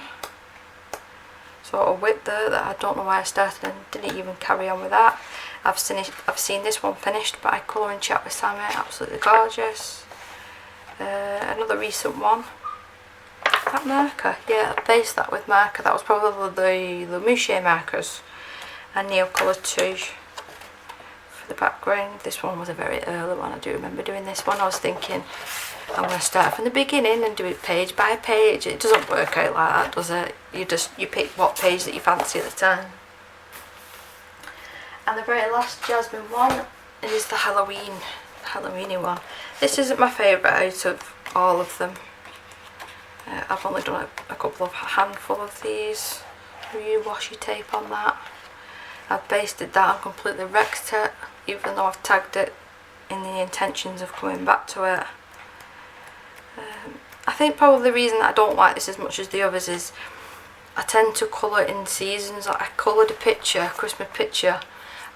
[SPEAKER 1] So a whip there that I don't know why I started and didn't even carry on with that. I've seen this one finished by Colouring Chat with Sammy, absolutely gorgeous. Another recent one. That marker, yeah, I based that with marker. That was probably the Mouche markers and Neo Colour 2. for the background. This one was a very early one. I do remember doing this one. I was thinking I'm going to start from the beginning and do it page by page. It doesn't work out like that, does it? You pick what page that you fancy at the time. And the very last Jasmine one is the Halloweeny one. This isn't my favourite out of all of them. I've only done a couple of handful of these. Washi tape on that. I've basted that and completely wrecked it, even though I've tagged it in the intentions of coming back to it. I think probably the reason that I don't like this as much as the others is I tend to colour in seasons. Like I coloured a Christmas picture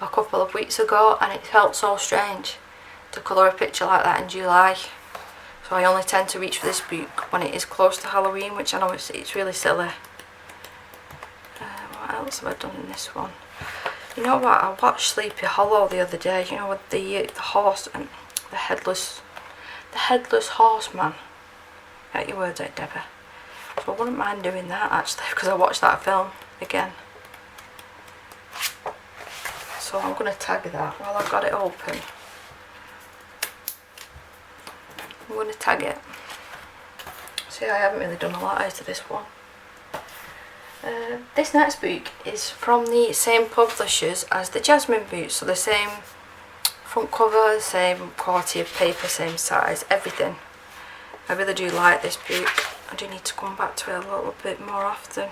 [SPEAKER 1] a couple of weeks ago, and it felt so strange to colour a picture like that in July. So I only tend to reach for this book when it is close to Halloween, which I know it's really silly. What else have I done in this one? You know what, I watched Sleepy Hollow the other day, you know, with the horse and the headless horseman. Get your words out, Deborah. So I wouldn't mind doing that actually, because I watched that film again. So I'm going to tag that while I've got it open. I'm going to tag it. See, I haven't really done a lot out of this one. This next book is from the same publishers as the Jasmine book, so the same front cover, the same quality of paper, same size, everything. I really do like this book. I do need to come back to it a little bit more often.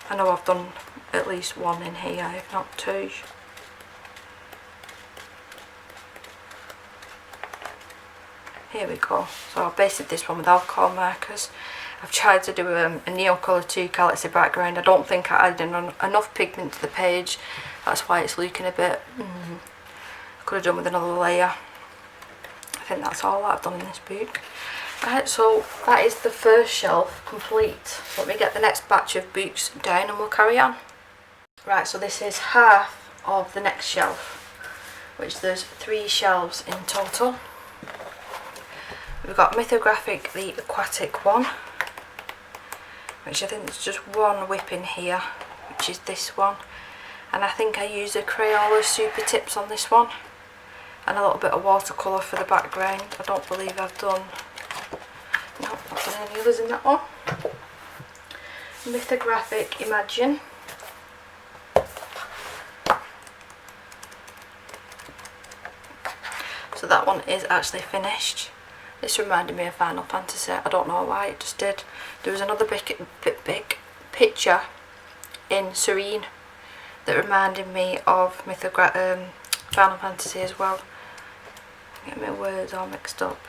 [SPEAKER 1] I know I've done at least one in here, if not two. Here we go. So I basted this one with alcohol markers. I've tried to do a Neocolour 2 Galaxy background. I don't think I added enough pigment to the page. That's why it's looking a bit... I could have done with another layer. I think that's all that I've done in this book. Right, so that is the first shelf complete. So let me get the next batch of books down and we'll carry on. Right, so this is half of the next shelf, which there's 3 shelves in total. We've got Mythographic, the aquatic one, which I think there's just one whip in here, which is this one. And I think I used a Crayola Super Tips on this one, and a little bit of watercolour for the background. I don't believe I've done, no, not done any others in that one. Mythographic Imagine. So that one is actually finished. This reminded me of Final Fantasy. I don't know why, it just did. There was another big picture in Serene that reminded me of Final Fantasy as well. Get my words all mixed up.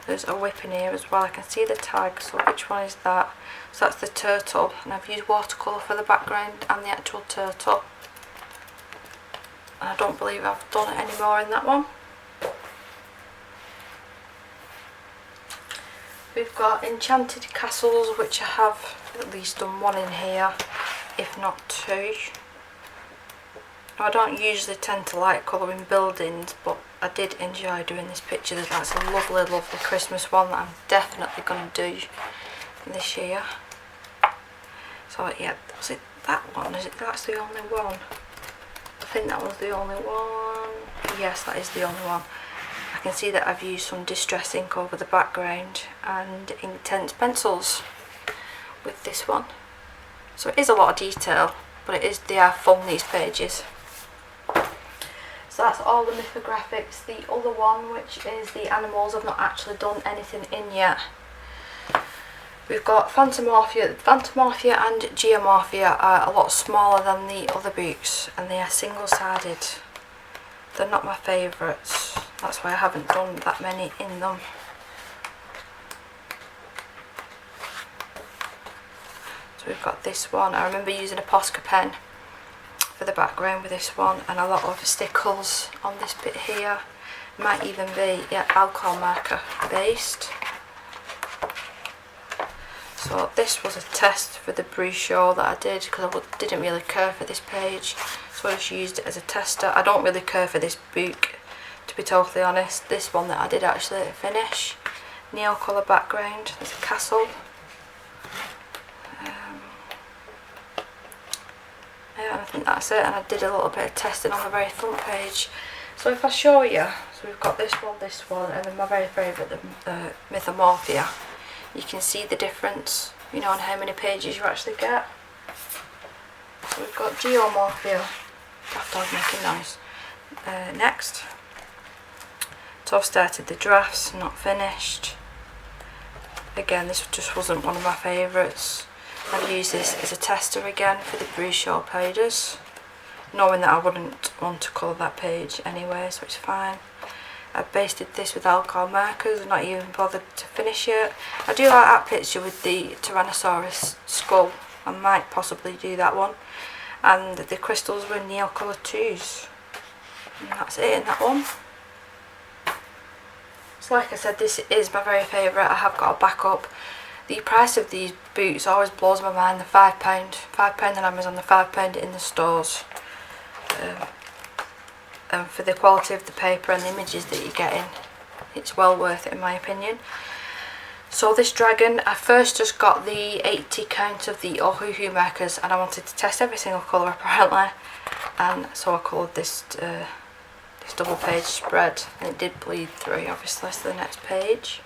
[SPEAKER 1] There's a whip in here as well. I can see the tag, so which one is that? So that's the turtle, and I've used watercolour for the background and the actual turtle. And I don't believe I've done it anymore in that one. We've got Enchanted Castles, which I have at least done one in here, if not 2. Now, I don't usually tend to like colouring buildings, but I did enjoy doing this picture. That's a lovely, lovely Christmas one that I'm definitely going to do this year. So yeah, was it that one? Is it that's the only one? I think that was the only one. Yes, that is the only one. I can see that I've used some distress ink over the background and Inktense pencils with this one. So it is a lot of detail, but they are fun, these pages. So that's all the mythographics. The other one, which is the animals, I've not actually done anything in yet. We've got Phantomorphia. Phantomorphia and Geomorphia are a lot smaller than the other books, and they are single-sided. They're not my favourites. That's why I haven't done that many in them. So we've got this one. I remember using a Posca pen for the background with this one, and a lot of stickles on this bit here. Might even be, yeah, alcohol marker based. So this was a test for the brochure that I did, because I didn't really care for this page. So I just used it as a tester. I don't really care for this book, to be totally honest. This one that I did actually finish. Neocolour background. There's a castle. Yeah, I think that's it, and I did a little bit of testing on the very front page. So if I show you, so we've got this one, and then my very favourite, the Mythomorphia. You can see the difference, you know, on how many pages you actually get. So we've got Geomorphia. That dog making noise. Next. So I've started the drafts, not finished. Again, this just wasn't one of my favourites. I've used this as a tester again for the brochure pages, knowing that I wouldn't want to colour that page anyway, so it's fine. I basted this with alcohol markers and not even bothered to finish it. I do like that picture with the Tyrannosaurus skull. I might possibly do that one. And the crystals were Neocolor 2s. And that's it in that one. So like I said, this is my very favourite. I have got a backup. The price of these boots always blows my mind. The £5 on Amazon, the £5 in the stores. And for the quality of the paper and the images that you're getting, it's well worth it in my opinion. So this dragon, I first just got the 80 count of the Ohuhu markers, and I wanted to test every single colour apparently, and so I coloured this double page spread, and it did bleed through obviously to the next page.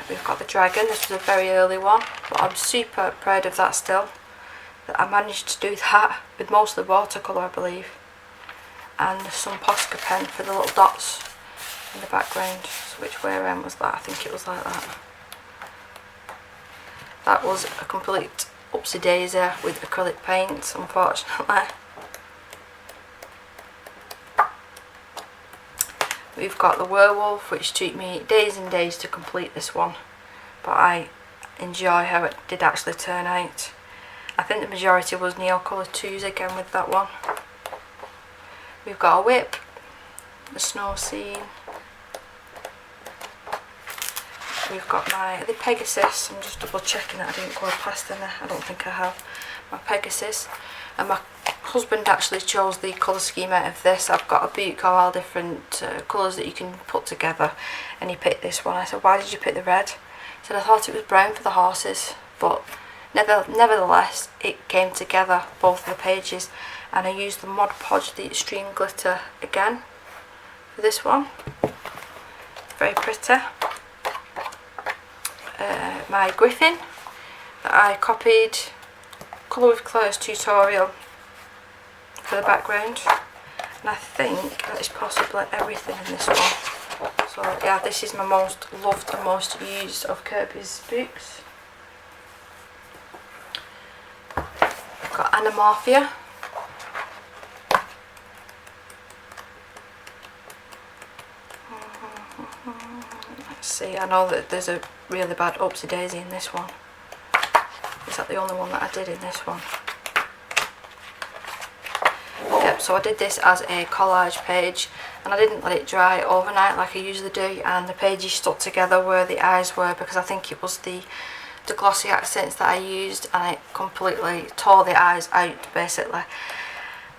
[SPEAKER 1] We've got the dragon. This was a very early one, but I'm super proud of that still, that I managed to do that with mostly watercolour I believe, and some Posca pen for the little dots in the background. So which way around was that? I think it was like that. That was a complete upsy daisy with acrylic paints, unfortunately. We've got the werewolf, which took me days and days to complete this one, but I enjoy how it did actually turn out. I think the majority was Neocolor 2s again with that one. We've got a whip, the snow scene. We've got the Pegasus. I'm just double checking that I didn't go past in there. I don't think I have. My Pegasus. And my husband actually chose the colour scheme out of this. I've got a book of all different colours that you can put together, and he picked this one. I said, why did you pick the red? He said, I thought it was brown for the horses, but nevertheless it came together, both of the pages, and I used the Mod Podge, the Extreme Glitter again for this one. Very pretty. My Griffin that I copied Colour with Claire's tutorial for the background, and I think that is possibly everything in this one. So yeah, this is my most loved and most used of Kirby's books. I've got Anamorphia. Let's see, I know that there's a really bad upsy daisy in this one. Is that the only one that I did in this one? Yep, so I did this as a collage page, and I didn't let it dry overnight like I usually do, and the pages stuck together where the eyes were, because I think it was the glossy accents that I used, and it completely tore the eyes out basically.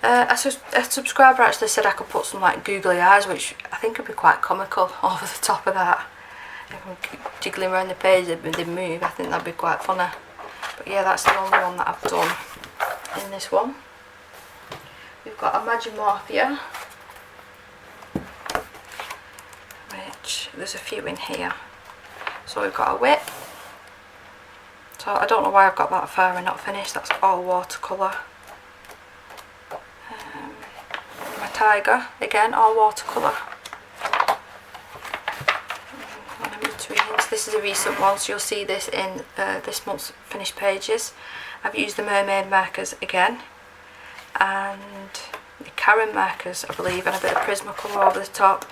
[SPEAKER 1] A subscriber actually said I could put some like googly eyes, which I think would be quite comical over the top of that. If I'm jiggling around the page they move, I think that'd be quite funny. But yeah, that's the only one that I've done in this one. We've got a Magimorphia, which there's a few in here. So we've got a whip. So I don't know why I've got that far and not finished. That's all watercolour. My tiger, again, all watercolour. One in between. So this is a recent one, so you'll see this in this month's finished pages. I've used the mermaid markers again, and the Karen markers I believe, and a bit of Prismacolor over the top,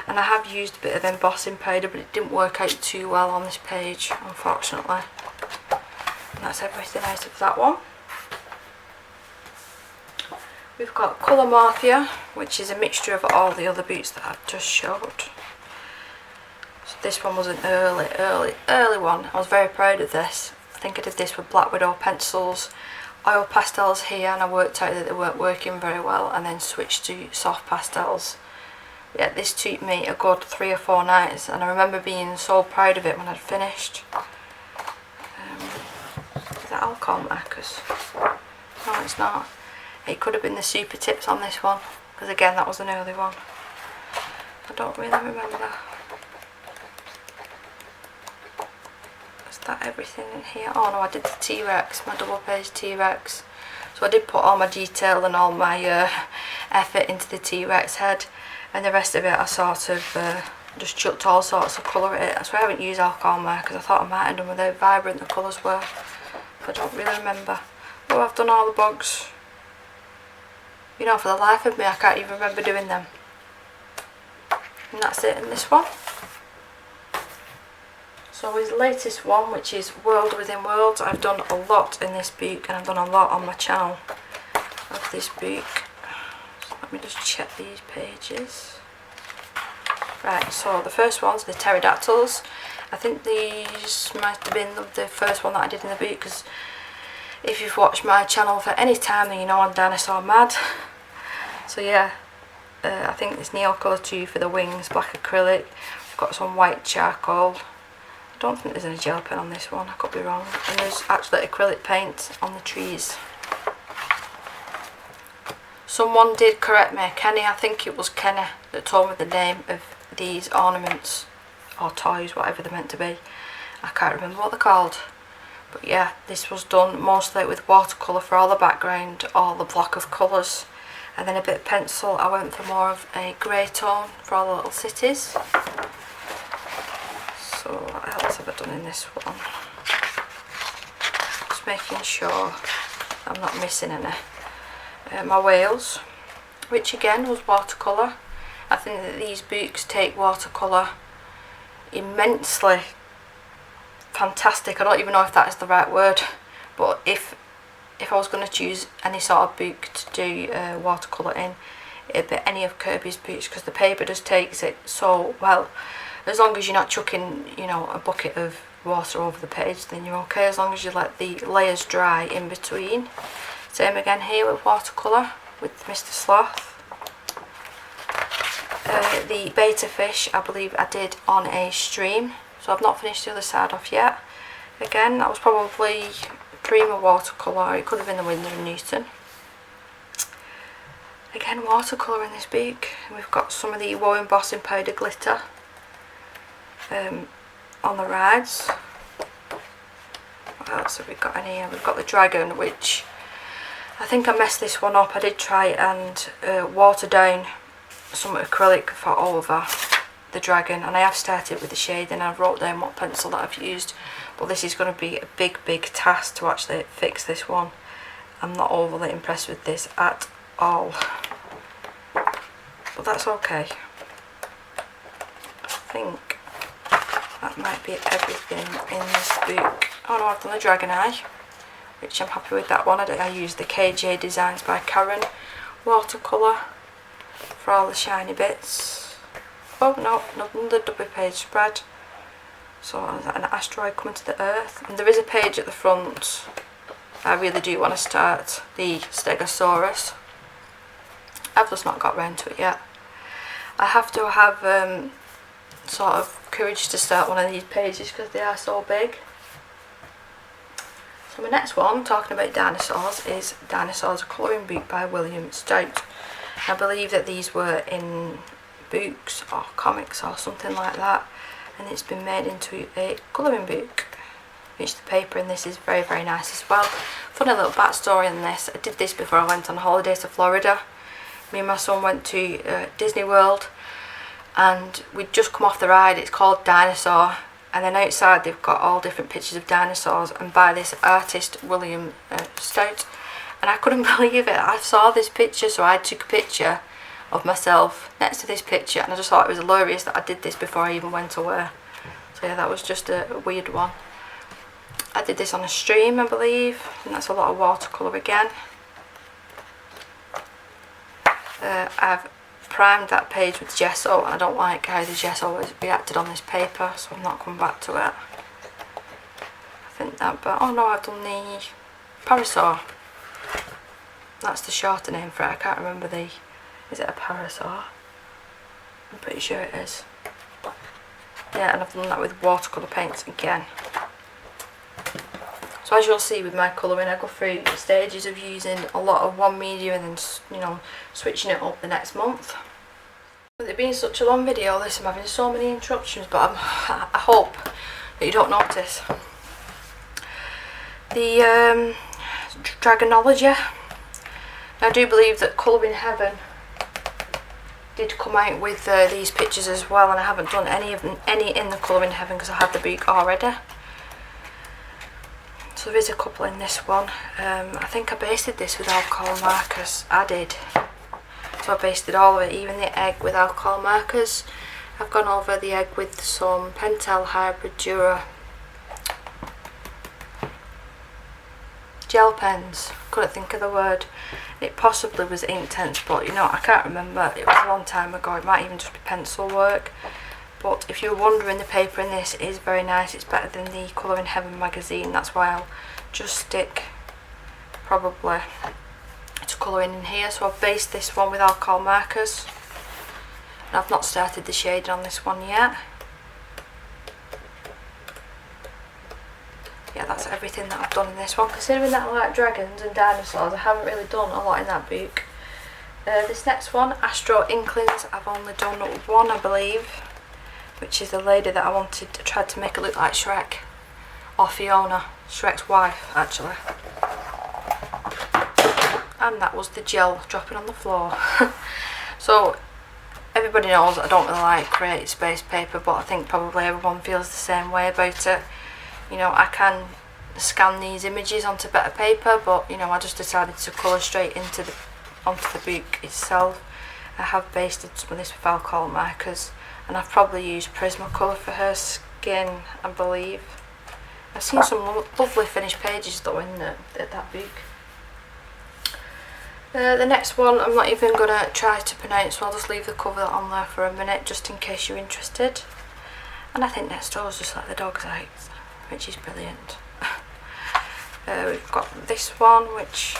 [SPEAKER 1] and I have used a bit of embossing powder, but it didn't work out too well on this page unfortunately. And that's everything out of that one. We've got Colormorphia, which is a mixture of all the other boots that I've just showed. So this one was an early one. I was very proud of this. I think I did this with Black Widow pencils, oil pastels here, and I worked out that they weren't working very well, and then switched to soft pastels. Yeah, this took me a good 3 or 4 nights, and I remember being so proud of it when I'd finished. that alcohol markers? No, it's not. It could have been the super tips on this one, because again that was an early one. I don't really remember. Is that everything in here? Oh no, I did the T-Rex, my double page T-Rex. So I did put all my detail and all my effort into the T-Rex head, and the rest of it I sort of just chucked all sorts of colour at it. That's why I haven't used alcohol markers. I thought I might have done with how vibrant the colours were, but I don't really remember. Oh, I've done all the bugs. You know, for the life of me I can't even remember doing them. And that's it in this one. So his latest one, which is World Within Worlds, I've done a lot in this book, and I've done a lot on my channel of this book. So let me just check these pages. Right, so the first one's the Pterodactyls. I think these might have been the first one that I did in the book, because if you've watched my channel for any time then you know I'm dinosaur mad. So yeah, I think it's Neo Colour 2 for the wings, black acrylic. We've got some white charcoal. I don't think there's any gel pen on this one, I could be wrong. And there's actually acrylic paint on the trees. Someone did correct me, Kenny, I think it was Kenny, that told me the name of these ornaments, or toys, whatever they're meant to be. I can't remember what they're called. But yeah, this was done mostly with watercolour for all the background, all the block of colours. And then a bit of pencil. I went for more of a grey tone for all the little cities. So what else have I done in this one? Just making sure I'm not missing any. My whales, which again was watercolour. I think that these books take watercolour immensely fantastic. I don't even know if that is the right word, but if I was going to choose any sort of book to do watercolour in, it'd be any of Kirby's books, because the paper just takes it so well. As long as you're not chucking, you know, a bucket of water over the page, then you're okay, as long as you let the layers dry in between. Same again here with watercolour with Mr. Sloth. The beta fish I believe I did on a stream, so I've not finished the other side off yet. Again, that was probably Prima watercolour, it could have been the Winsor & Newton. Again, watercolour in this book. We've got some of the Woe Embossing powder glitter on the rides. What else have we got in here? We've got the dragon, which I think I messed this one up. I did try and water down some acrylic for over the dragon, and I have started with the shade and I wrote down what pencil that I've used, but this is going to be a big task to actually fix this one. I'm not overly impressed with this at all, but that's okay. I think that might be everything in this book. Oh no, I've done the dragon eye, which I'm happy with that one. I used the KJ Designs by Karen watercolour for all the shiny bits. Oh no, another double page spread. So an asteroid coming to the Earth, and there is a page at the front. I really do want to start the Stegosaurus. I've just not got round to it yet. I have to have sort of courage to start one of these pages because they are so big. So my next one, talking about dinosaurs, is Dinosaurs, a colouring book by William Stout. I believe that these were in books or comics or something like that, and it's been made into a colouring book, which the paper in this is very nice as well. Funny little backstory on this, I did this before I went on holiday to Florida. Me and my son went to Disney World, and we'd just come off the ride. It's called Dinosaur, and then outside they've got all different pictures of dinosaurs, and by this artist William Stout. And I couldn't believe it. I saw this picture, so I took a picture of myself next to this picture, and I just thought it was hilarious that I did this before I even went away. So yeah, that was just a weird one. I did this on a stream, I believe, and that's a lot of watercolour again. I've primed that page with gesso, and I don't like how the gesso has reacted on this paper, so I'm not coming back to it. I think that, but oh no, I've done the parasaur. That's the shorter name for it. I can't remember the, is it a parasaur? I'm pretty sure it is. Yeah, and I've done that with watercolour paints again. So as you'll see with my colouring, I go through stages of using a lot of one medium and then, you know, switching it up the next month. With it being such a long video, I'm having so many interruptions, but I hope that you don't notice. The Dragonology. I do believe that Colouring Heaven did come out with these pictures as well, and I haven't done any in the Colouring Heaven because I had the book already. So there is a couple in this one. I think I basted this with alcohol markers. I did. So I basted all of it, even the egg, with alcohol markers. I've gone over the egg with some Pentel Hybrid Dura gel pens. Couldn't think of the word. It possibly was Inktense, but you know, I can't remember. It was a long time ago. It might even just be pencil work. But if you're wondering, the paper in this is very nice. It's better than the Colouring Heaven magazine. That's why I'll just stick probably to colouring in here. So I've based this one with alcohol markers. And I've not started the shading on this one yet. Yeah, that's everything that I've done in this one. Considering that I like dragons and dinosaurs, I haven't really done a lot in that book. This next one, Astro Inklings, I've only done one, I believe, which is the lady that I tried to make it look like Shrek, or Fiona, Shrek's wife actually. And that was the gel dropping on the floor. So everybody knows that I don't really like creative space paper, but I think probably everyone feels the same way about it. You know, I can scan these images onto better paper, but you know, I just decided to colour straight onto the book itself. I have basted some of this with alcohol markers, and I've probably used Prismacolor for her skin, I believe. I've seen some lovely finished pages though in that book. The next one I'm not even going to try to pronounce, so I'll just leave the cover on there for a minute just in case you're interested. And I think next door is just like the dog's eyes, which is brilliant. We've got this one, which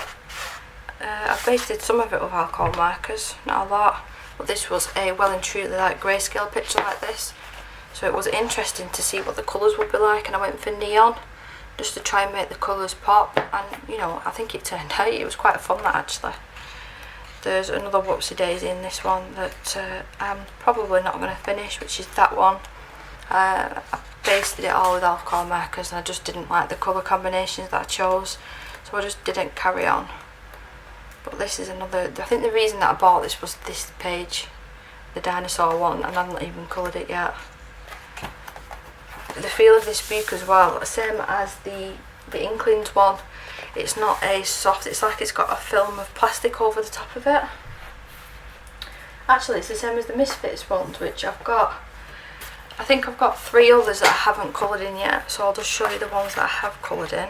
[SPEAKER 1] I've basted some of it with alcohol markers, not a lot, but this was a well and truly like grayscale picture like this, so it was interesting to see what the colours would be like, and I went for neon just to try and make the colours pop, and you know, I think it turned out. It was quite fun that actually. There's another whoopsie daisy in this one that I'm probably not going to finish, which is that one. I basted it all with alcohol markers and I just didn't like the colour combinations that I chose, so I just didn't carry on. But this is another, I think the reason that I bought this was this page, the dinosaur one, and I've not even coloured it yet. The feel of this book as well, same as the Inklings one, it's not a soft, it's like it's got a film of plastic over the top of it. Actually it's the same as the Misfits ones, which I've got, I think I've got 3 others that I haven't coloured in yet, so I'll just show you the ones that I have coloured in.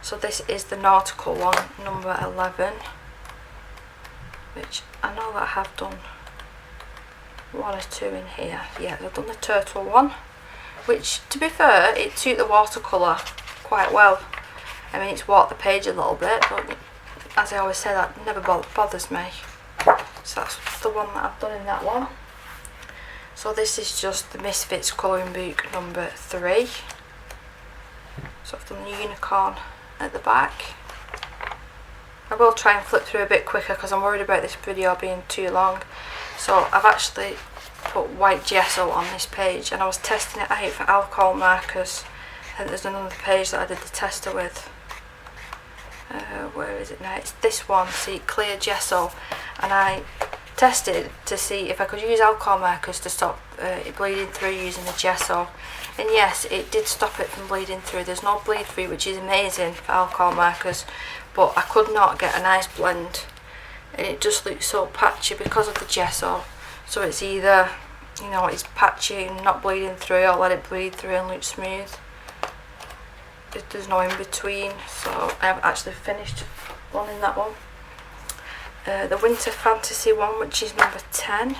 [SPEAKER 1] So this is the nautical one, number 11, which I know that I have done 1 or 2 in here. Yeah, I've done the turtle one, which to be fair, it suited the watercolour quite well. I mean, it's warped the page a little bit, but as I always say, that never bothers me. So that's the one that I've done in that one. So this is just the Misfits colouring book number 3. So I've done the unicorn at the back. I will try and flip through a bit quicker because I'm worried about this video being too long. So I've actually put white gesso on this page, and I was testing it out for alcohol markers. And there's another page that I did the tester with. Where is it now? It's this one, see, clear gesso, and I tested to see if I could use alcohol markers to stop it bleeding through using the gesso, and yes, it did stop it from bleeding through. There's no bleed through, which is amazing for alcohol markers, but I could not get a nice blend, and it just looks so patchy because of the gesso. So it's either, you know, it's patchy and not bleeding through, or let it bleed through and look smooth. There's no in between, so I have actually finished one in that one. The Winter Fantasy one, which is number 10.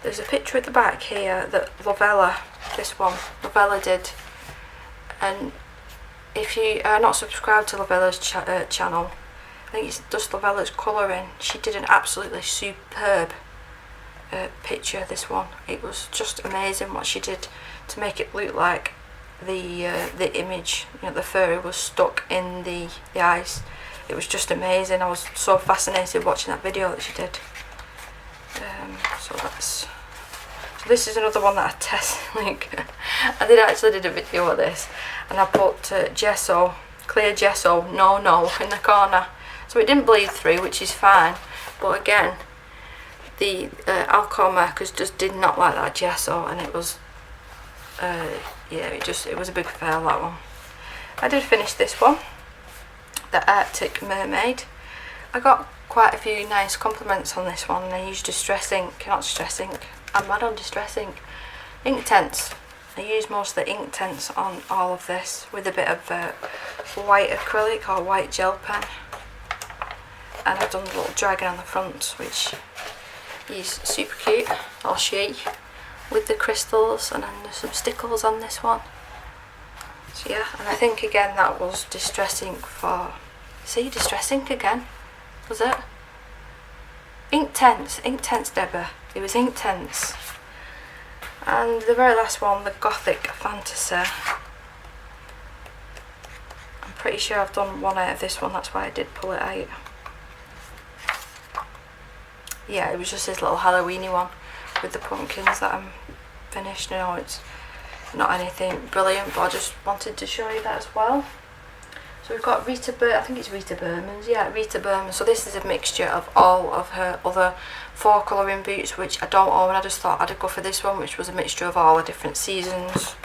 [SPEAKER 1] There's a picture at the back here that Lovella, this one, Lovella did. And if you are not subscribed to Lovella's channel, I think it's just Lovella's colouring. She did an absolutely superb picture of this one. It was just amazing what she did to make it look like the image, you know, the fairy was stuck in the ice. It was just amazing. I was so fascinated watching that video that she did. So this is another one that I tested. Like, I did a video of this, and I put gesso, clear gesso, no in the corner, so it didn't bleed through, which is fine. But again, the alcohol markers just did not like that gesso, and it was yeah, it was a big fail, that one. I did finish this one, the Arctic Mermaid. I got quite a few nice compliments on this one, and I used Distress ink, not Distress ink, I'm mad on Distress ink, Inktense. I used most of the Inktense on all of this with a bit of white acrylic or white gel pen, and I've done a little dragon on the front, which is super cute, or she, with the crystals, and then there's some stickles on this one. So yeah, and I think again that was Distress ink for, see, Distress ink again, was it? Inktense Deborah, it was Inktense. And the very last one, the Gothic Fantasy. I'm pretty sure I've done one out of this one, that's why I did pull it out. Yeah, it was just this little Halloweeny one with the pumpkins that I'm finished. You know, it's not anything brilliant, but I just wanted to show you that as well. So we've got Rita Burt, I think it's Rita Berman's, yeah, Rita Berman. So this is a mixture of all of her other 4 colouring boots, which I don't own. I just thought I'd go for this one, which was a mixture of all the different seasons.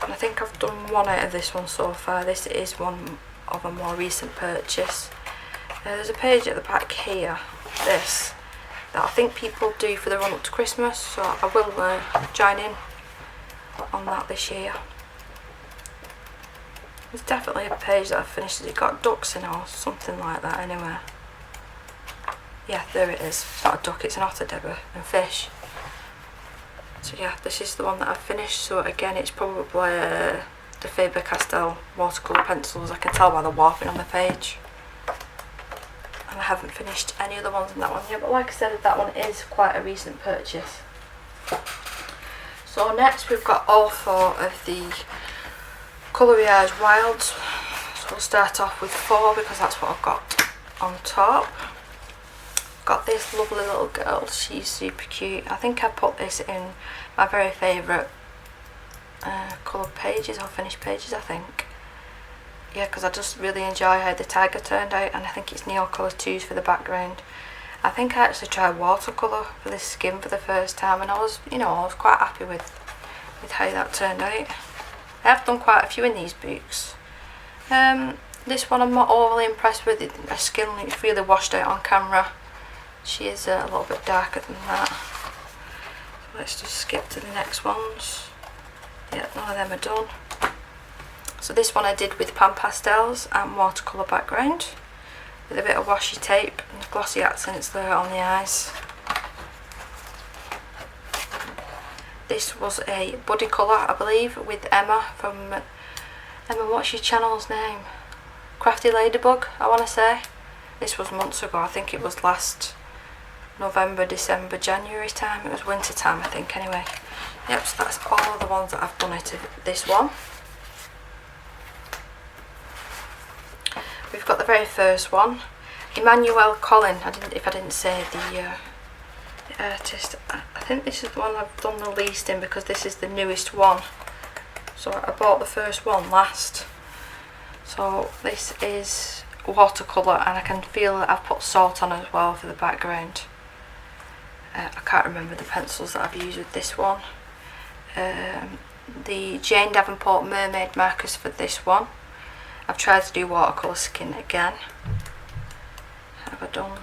[SPEAKER 1] And I think I've done one out of this one so far. This is one of a more recent purchase. There's a page at the back here, this, that I think people do for the run up to Christmas, so I will join in on that this year. There's definitely a page that I've finished. Has it got ducks in or something like that anyway? Yeah, there it is. It's not a duck, it's an otter, Deborah, and fish. So yeah, this is the one that I've finished. So again, it's probably the Faber-Castell watercolour pencils. I can tell by the warping on the page. And I haven't finished any other ones in that one yet, but like I said, that one is quite a recent purchase. So next we've got all 4 of the Collage Wilds. So we'll start off with 4 because that's what I've got on top. Got this lovely little girl, she's super cute. I think I put this in my very favourite coloured pages or finished pages, I think. Yeah, because I just really enjoy how the tiger turned out, and I think it's Neo Colour 2s for the background. I think I actually tried watercolour for this skin for the first time, and I was, you know, I was quite happy with how that turned out. I have done quite a few in these books. This one I'm not overly impressed with. Her skin looks really washed out on camera. She is a little bit darker than that. So let's just skip to the next ones. Yeah, none of them are done. So this one I did with Pastels and watercolour background, with a bit of washi tape and glossy accents there on the eyes. This was a buddy colour, I believe, with Emma from what's your channel's name? Crafty Ladybug, I want to say. This was months ago. I think it was last November, December, January time. It was winter time, I think, anyway. Yep, so that's all of the ones that I've done out of this one. We've got the very first one, Emmanuel Collin. If I didn't say the artist. I think this is the one I've done the least in because this is the newest one. So I bought the first one last. So this is watercolour, and I can feel that I've put salt on as well for the background. I can't remember the pencils that I've used with this one. The Jane Davenport Mermaid markers for this one. I've tried to do watercolour skin again. Have I done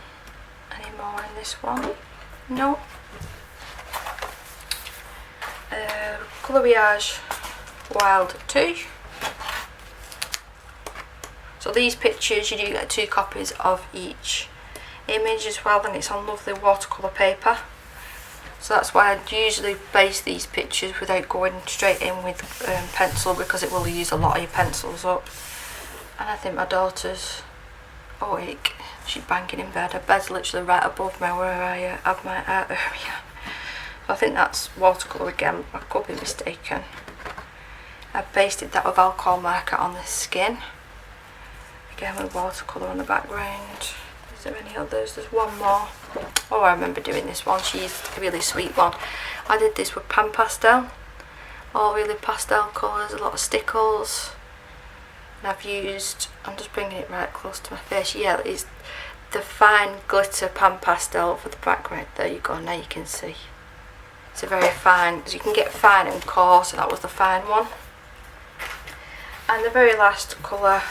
[SPEAKER 1] any more in this one? No. Collage Wild 2. So these pictures, you do get 2 copies of each image as well, and it's on lovely watercolour paper. So that's why I usually base these pictures without going straight in with pencil, because it will use a lot of your pencils up. And I think my daughter's awake. She's banging in bed. Her bed's literally right above me where I have my art area. So I think that's watercolour again. I could be mistaken. I've basted that with alcohol marker on the skin. Again with watercolour on the background. Is there any others? There's one more. Oh, I remember doing this one. She's a really sweet one. I did this with pan pastel. All really pastel colours, a lot of stickles. And I've used, I'm just bringing it right close to my face. Yeah, it's the fine glitter pan pastel for the background. There you go, now you can see. It's a very fine, so you can get fine and coarse, so that was the fine one. And the very last colour,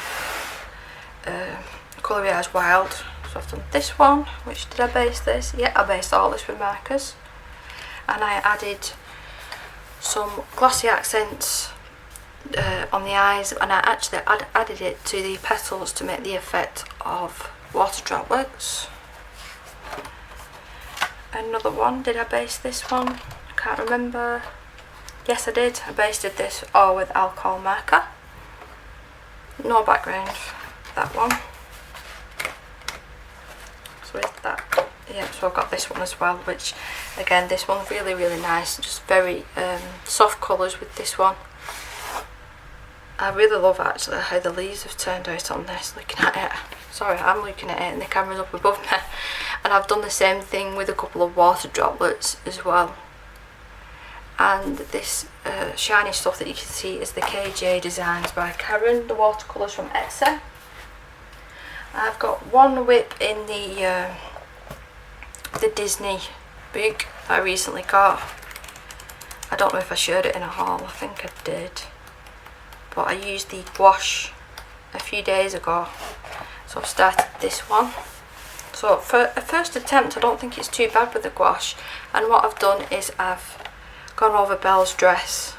[SPEAKER 1] Colour It As Wild. So I've done this one. Which did I base this? Yeah, I based all this with markers. And I added some glossy accents on the eyes, and I actually added it to the petals to make the effect of water droplets. Another one, did I base this one? I can't remember. Yes, I did. I basted this all with alcohol marker. No background, that one. So is that, yeah, so I've got this one as well, which again, this one's really nice, just very soft colours with this one. I really love actually how the leaves have turned out on this, looking at it. Sorry, I'm looking at it and the camera's up above me. And I've done the same thing with a couple of water droplets as well. And this shiny stuff that you can see is the KJ Designs by Karen, the watercolours from Esther. I've got one whip in the Disney book that I recently got. I don't know if I showed it in a haul, I think I did. But I used the gouache a few days ago, so I've started this one. So for a first attempt, I don't think it's too bad with the gouache. And what I've done is I've gone over Belle's dress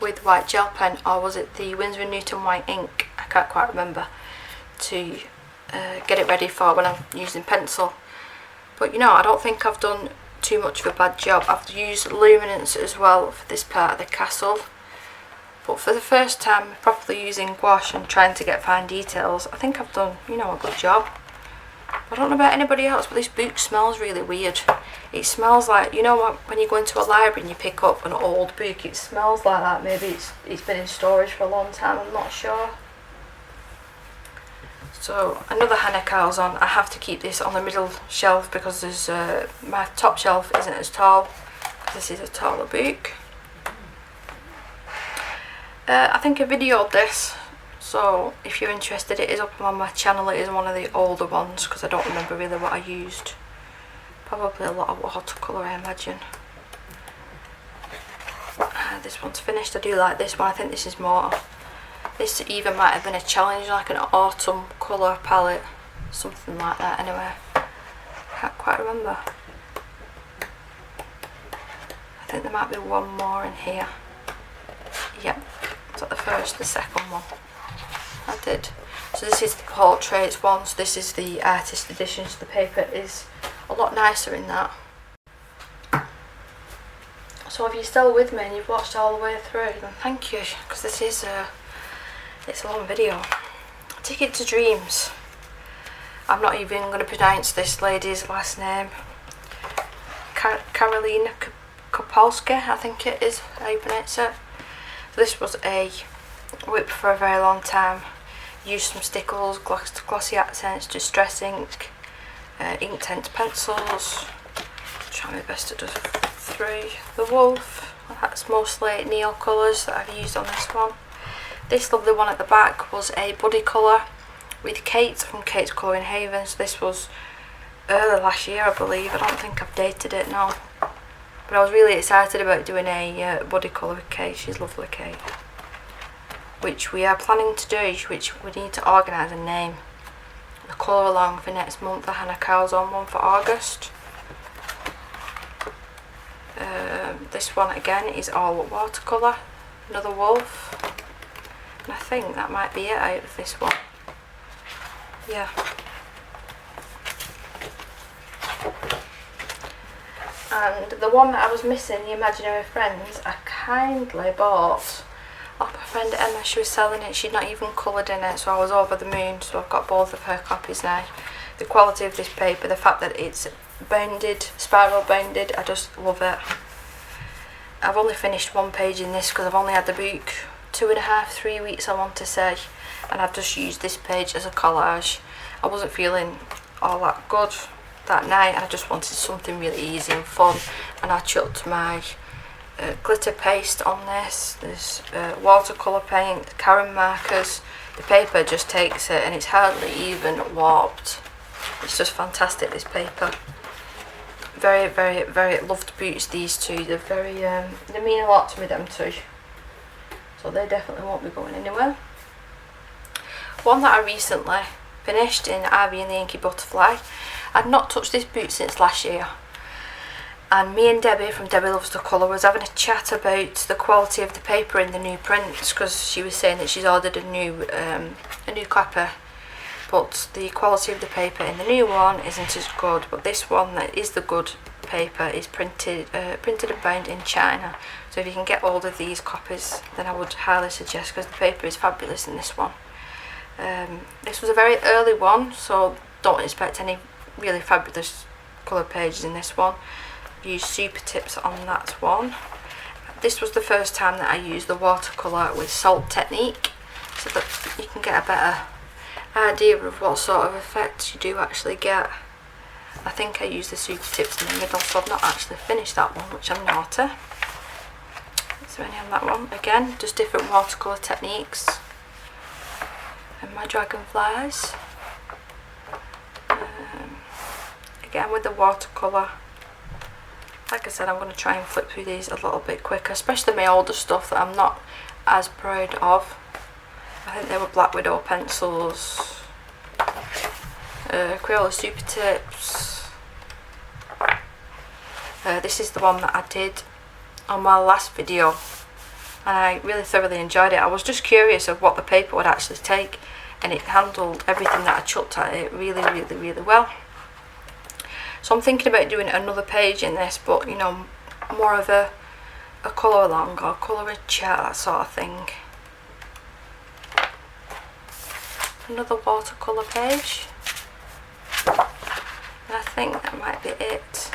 [SPEAKER 1] with white gel pen, or was it the Winsor & Newton white ink? I can't quite remember, to get it ready for when I'm using pencil. But you know, I don't think I've done too much of a bad job. I've used luminance as well for this part of the castle, but for the first time properly using gouache and trying to get fine details, I think I've done, you know, a good job. I don't know about anybody else, but this book smells really weird. It smells like, you know what, when you go into a library and you pick up an old book, it smells like that. Maybe it's been in storage for a long time, I'm not sure. So another Hannah Cowles on. I have to keep this on the middle shelf because there's my top shelf isn't as tall. This is a taller book. I think I videoed this, so if you're interested, it is up on my channel. It is one of the older ones because I don't remember really what I used. Probably a lot of watercolour, I imagine. This one's finished. I do like this one. I think this is more, this even might have been a challenge, like an autumn colour palette, something like that. Anyway, can't quite remember. I think there might be one more in here. Yep, is that the second one I did. So this is the portraits one, so this is the artist edition, so the paper is a lot nicer in that. So if you're still with me and you've watched all the way through, then thank you, because this is it's a long video. Ticket to Dreams. I'm not even going to pronounce this lady's last name. Karolina Kopolska, I think it is how you pronounce it. So this was a whip for a very long time. Used some stickles, glossy accents, distress ink, Inktense pencils. Try my best to do 3. The wolf, that's mostly Neil colours that I've used on this one. This lovely one at the back was a buddy colour with Kate from Kate's Colouring Haven. So this was early last year, I believe. I don't think I've dated it now. But I was really excited about doing a buddy colour with Kate. She's lovely, Kate. Which we are planning to do, which we need to organise and name. The colour along for next month, the Hannah Cowles on one for August. This one again is all watercolour. Another wolf. And I think that might be it out of this one. Yeah. And the one that I was missing, the Imaginary Friends, I kindly bought off my friend Emma. She was selling it, she'd not even coloured in it, so I was over the moon. So I've got both of her copies now. The quality of this paper, the fact that it's bounded, spiral bounded, I just love it. I've only finished one page in this because I've only had the book 2.5, 3 weeks, I want to say, and I've just used this page as a collage. I wasn't feeling all that good that night, and I just wanted something really easy and fun, and I chucked my glitter paste on this. There's watercolour paint, Karen markers. The paper just takes it, and it's hardly even warped. It's just fantastic, this paper. Very, very, very loved boots, these two. They're very, they mean a lot to me, them two. So they definitely won't be going anywhere. One that I recently finished in Ivy and the Inky Butterfly. I'd not touched this boot since last year. And me and Debbie from Debbie Loves to Colour was having a chat about the quality of the paper in the new prints, because she was saying that she's ordered a new clapper, but the quality of the paper in the new one isn't as good. But this one that is the good paper is printed and bound in China. So if you can get hold of these copies, then I would highly suggest, because the paper is fabulous in this one. This was a very early one, so don't expect any really fabulous colour pages in this one. Used super tips on that one. This was the first time that I used the watercolour with salt technique, so that you can get a better idea of what sort of effect you do actually get. I think I used the super tips in the middle, so I've not actually finished that one, which I'm naughty. Is there any on that one? Again, just different watercolour techniques. And my dragonflies. Again with the watercolour. Like I said, I'm going to try and flip through these a little bit quicker, especially my older stuff that I'm not as proud of. I think they were Black Widow pencils, Crayola Super Tips. This is the one that I did on my last video, and I really thoroughly enjoyed it. I was just curious of what the paper would actually take, and it handled everything that I chucked at it really, really, really well. So I'm thinking about doing another page in this, but you know, more of a colour along or colour a chat, that sort of thing. Another watercolour page. And I think that might be it.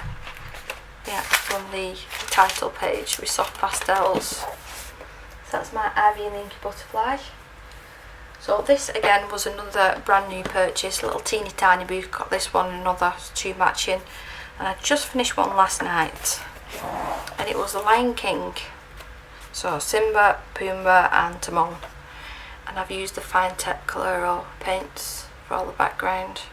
[SPEAKER 1] Yeah, from the title page with soft pastels. So that's my Ivy and the Inky Butterfly. So this again was another brand new purchase, little teeny tiny book. Got this one and another, two matching, and I just finished one last night, and it was The Lion King. So Simba, Pumbaa and Timon, and I've used the Fine Tech Coloro paints for all the background,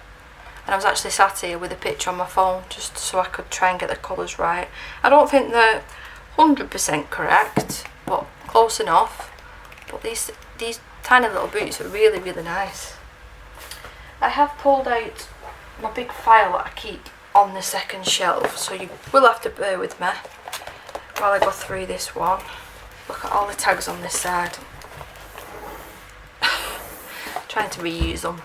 [SPEAKER 1] and I was actually sat here with a picture on my phone just so I could try and get the colours right. I don't think they're 100% correct, but close enough. But these tiny little boots are really, really nice. I have pulled out my big file that I keep on the second shelf, so you will have to bear with me while I go through this one. Look at all the tags on this side. Trying to reuse them.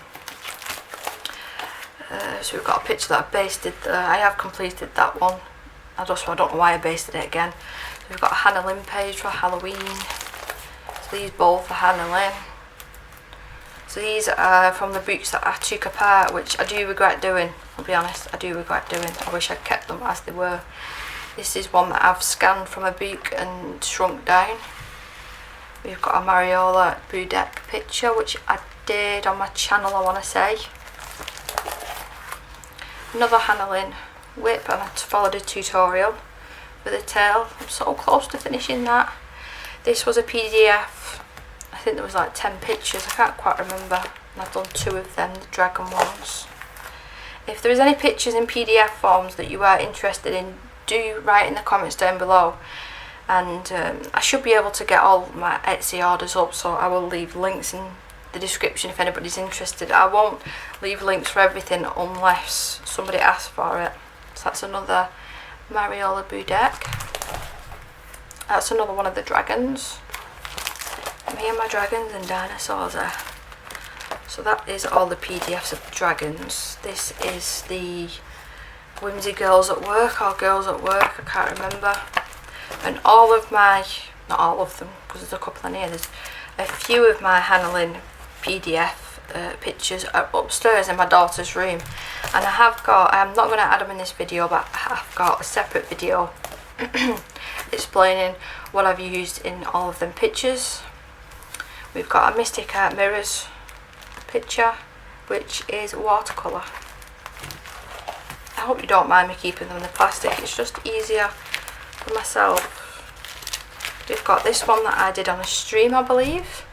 [SPEAKER 1] So we've got a picture that I basted there. I have completed that one. I don't know why I basted it again. So we've got a Hannah Lynn page for Halloween. So these both for Hannah Lynn. So these are from the books that I took apart, which I do regret doing. I'll be honest, I do regret doing. I wish I'd kept them as they were. This is one that I've scanned from a book and shrunk down. We've got a Mariola Budek picture, which I did on my channel, I want to say. Another Hannah Lynn whip, and I followed a tutorial for the tail. I'm so close to finishing that. This was a PDF. I think there was like 10 pictures, I can't quite remember, and I've done 2 of them, the dragon ones. If there is any pictures in PDF forms that you are interested in, do write in the comments down below, and I should be able to get all my Etsy orders up, so I will leave links in the description if anybody's interested. I won't leave links for everything unless somebody asks for it. So that's another Mariola Budek. That's another one of the dragons. Me and my dragons and dinosaurs are. So that is all the PDFs of the dragons. This is the Whimsy Girls at Work or Girls at Work, I can't remember. And all of my, not all of them, because there's a couple in here, there's a few of my Hannah Lynn PDF pictures are upstairs in my daughter's room. And I have got, I'm not going to add them in this video, but I have got a separate video explaining what I've used in all of them pictures. We've got a Mystic Art Mirrors picture, which is watercolour. I hope you don't mind me keeping them in the plastic, it's just easier for myself. We've got this one that I did on a stream, I believe.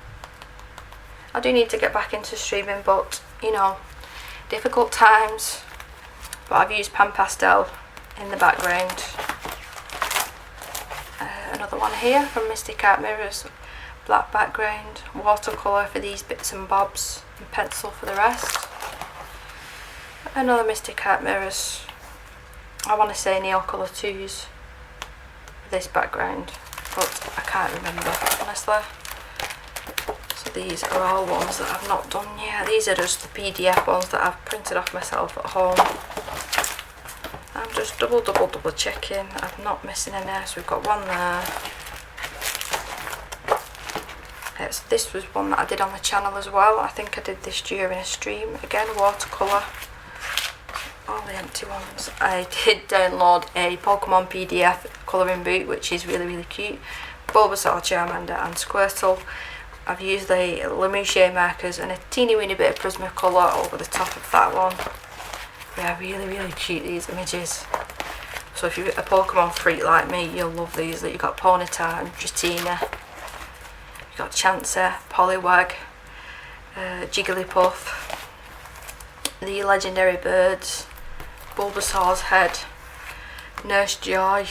[SPEAKER 1] I do need to get back into streaming, but you know, difficult times. But I've used pan pastel in the background. Another one here from Mystic Art Mirrors, black background, watercolour for these bits and bobs, and pencil for the rest. Another Mystic Art Mirrors, I want to say Neocolor 2s for this background, but I can't remember honestly. So these are all ones that I've not done yet. These are just the PDF ones that I've printed off myself at home. I'm just double checking I'm not missing any. So we've got one there. So this was one that I did on the channel as well. I think I did this during a stream. Again, watercolour. All the empty ones. I did download a Pokemon PDF colouring book, which is really cute. Bulbasaur, Charmander and Squirtle. I've used the Lemouche markers and a teeny weeny bit of Prismacolor over the top of that one. Yeah, really cute, these images. So if you're a Pokemon freak like me, you'll love these. You've got Ponyta and Dratini. You've got Chancer, Poliwag, Jigglypuff, the legendary birds, Bulbasaur's head, Nurse Joy,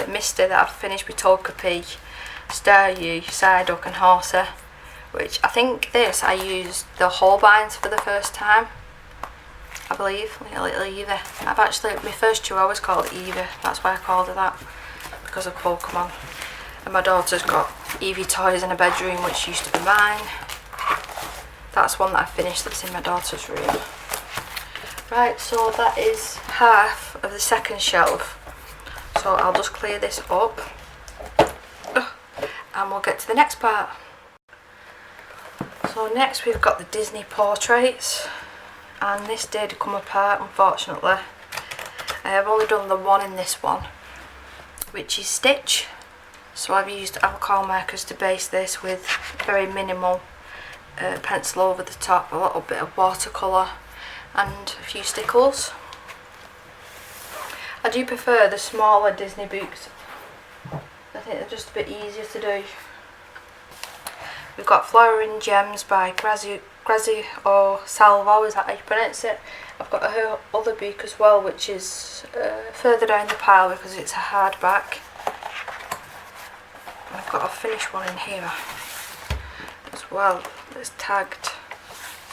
[SPEAKER 1] Misty that I've finished with Togepi, Staryu, Psyduck and Horsea, which I think this I used the Holbeins for the first time, I believe, little Eevee. I've actually, my first two I always called Eevee, that's why I called her that, because of Pokemon. And my daughter's got Eevee toys in her bedroom, which used to be mine. That's one that I finished, that's in my daughter's room. Right, so that is half of the second shelf. So I'll just clear this up and we'll get to the next part. So next we've got the Disney portraits, and this did come apart unfortunately. I have only done the one in this one, which is Stitch. So I've used alcohol markers to base this with very minimal pencil over the top, a little bit of watercolour and a few stickles. I do prefer the smaller Disney books. I think they're just a bit easier to do. We've got Flowering Gems by Grazi or Salvo, is that how you pronounce it? I've got her other book as well, which is further down the pile because it's a hardback. I've got a finished one in here as well that's tagged.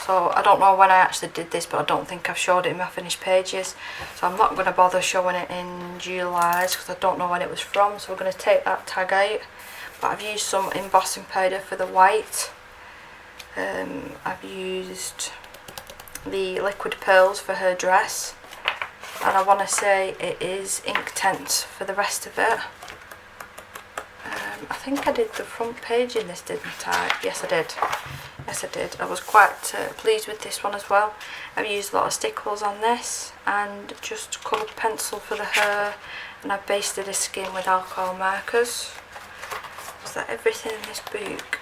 [SPEAKER 1] So I don't know when I actually did this, but I don't think I've showed it in my finished pages. So I'm not going to bother showing it in July because I don't know when it was from. So we're going to take that tag out. But I've used some embossing powder for the white. I've used the liquid pearls for her dress. And I want to say it is Inktense for the rest of it. I think I did the front page in this, didn't I? Yes I did. Yes I did. I was quite pleased with this one as well. I've used a lot of stickles on this and just coloured pencil for the hair, and I've basted the skin with alcohol markers. So that everything in this book,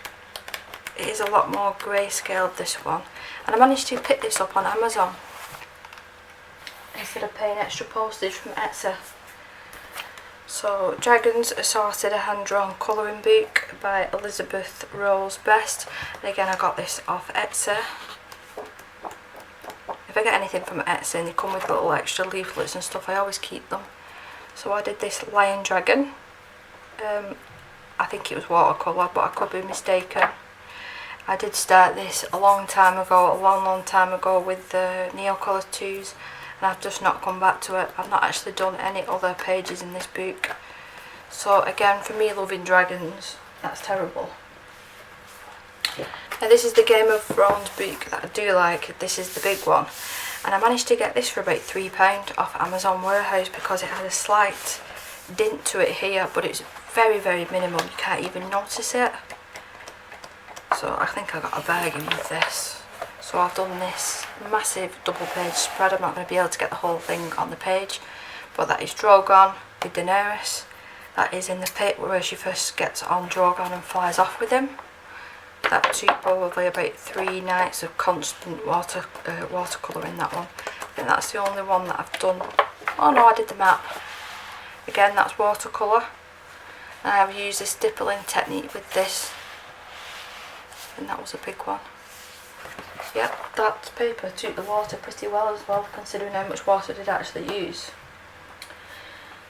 [SPEAKER 1] it is a lot more grayscale, this one. And I managed to pick this up on Amazon instead of paying extra postage from Esther. So, Dragons Assorted, a hand-drawn colouring book by Elizabeth Rose Best. And again, I got this off Etsy. If I get anything from Etsy and they come with little extra leaflets and stuff, I always keep them. So I did this Lion Dragon. I think it was watercolour, but I could be mistaken. I did start this a long time ago, a long time ago with the Neocolor 2s. And I've just not come back to it. I've not actually done any other pages in this book. So again, for me loving dragons, that's terrible. Now this is the Game of Thrones book that I do like. This is the big one. And I managed to get this for about £3 off Amazon Warehouse because it had a slight dint to it here, but it's very minimal. You can't even notice it. So I think I got a bargain with this. So I've done this massive double page spread. I'm not going to be able to get the whole thing on the page, but that is Drogon with Daenerys. That is in the pit where she first gets on Drogon and flies off with him. That took probably about 3 nights of constant watercolour in that one. I think that's the only one that I've done. Oh no, I did the map. Again, that's watercolour. And I've used this stippling technique with this. And that was a big one. Yep, that paper took the water pretty well as well, considering how much water I did actually use.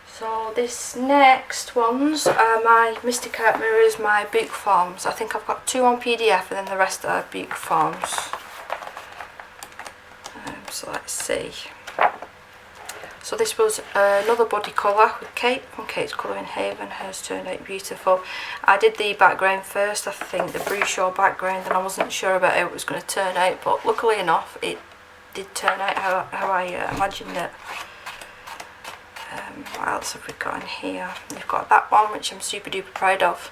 [SPEAKER 1] So this next ones are my Mystic Art Mirrors, my book forms. I think I've got 2 on PDF and then the rest are book forms. So let's see. So this was another body colour with Kate from Kate's Colouring Haven. Hers turned out beautiful. I did the background first, I think the brochure background, and I wasn't sure about how it was going to turn out, but luckily enough it did turn out how I imagined it. What else have we got in here? We've got that one, which I'm super duper proud of.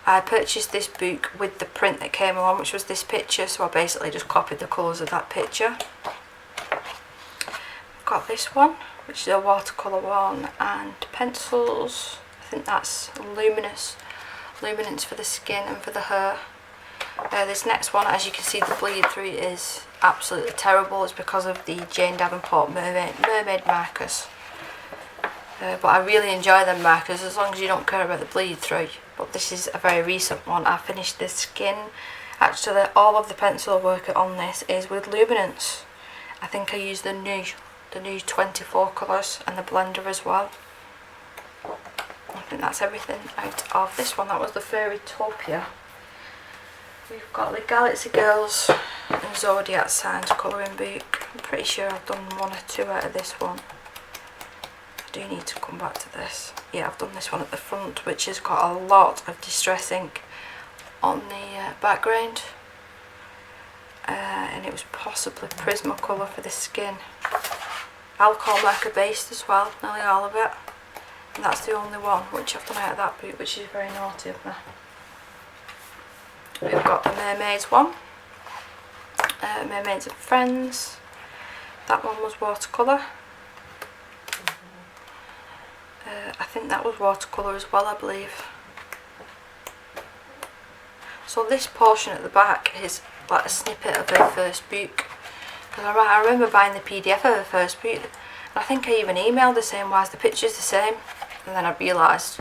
[SPEAKER 1] I purchased this book with the print that came along, which was this picture, so I basically just copied the colours of that picture. I've got this one, which is a watercolour one, and pencils. I think that's luminance for the skin and for the hair. This next one, as you can see, the bleed through is absolutely terrible. It's because of the Jane Davenport Mermaid markers. But I really enjoy them markers as long as you don't care about the bleed through. But this is a very recent one. I finished the skin. Actually, all of the pencil work on this is with luminance. I think I used the new 24 colours and the blender as well. I think that's everything out of this one. That was the Fairytopia. We've got the Galaxy Girls and Zodiac Signs colouring book. I'm pretty sure I've done 1 or 2 out of this one. I do need to come back to this. Yeah, I've done this one at the front, which has got a lot of distress ink on the background. And it was possibly Prismacolor for the skin. Alcohol marker based as well, nearly all of it. And that's the only one which I've done out of that book, which is very naughty of me. We've got the Mermaids one. Mermaids and Friends. That one was watercolour. I think that was watercolour as well, I believe. So this portion at the back is like a snippet of her first book. Because I remember buying the PDF of her first book, and I think I even emailed her saying, why is the pictures the same? And then I realised.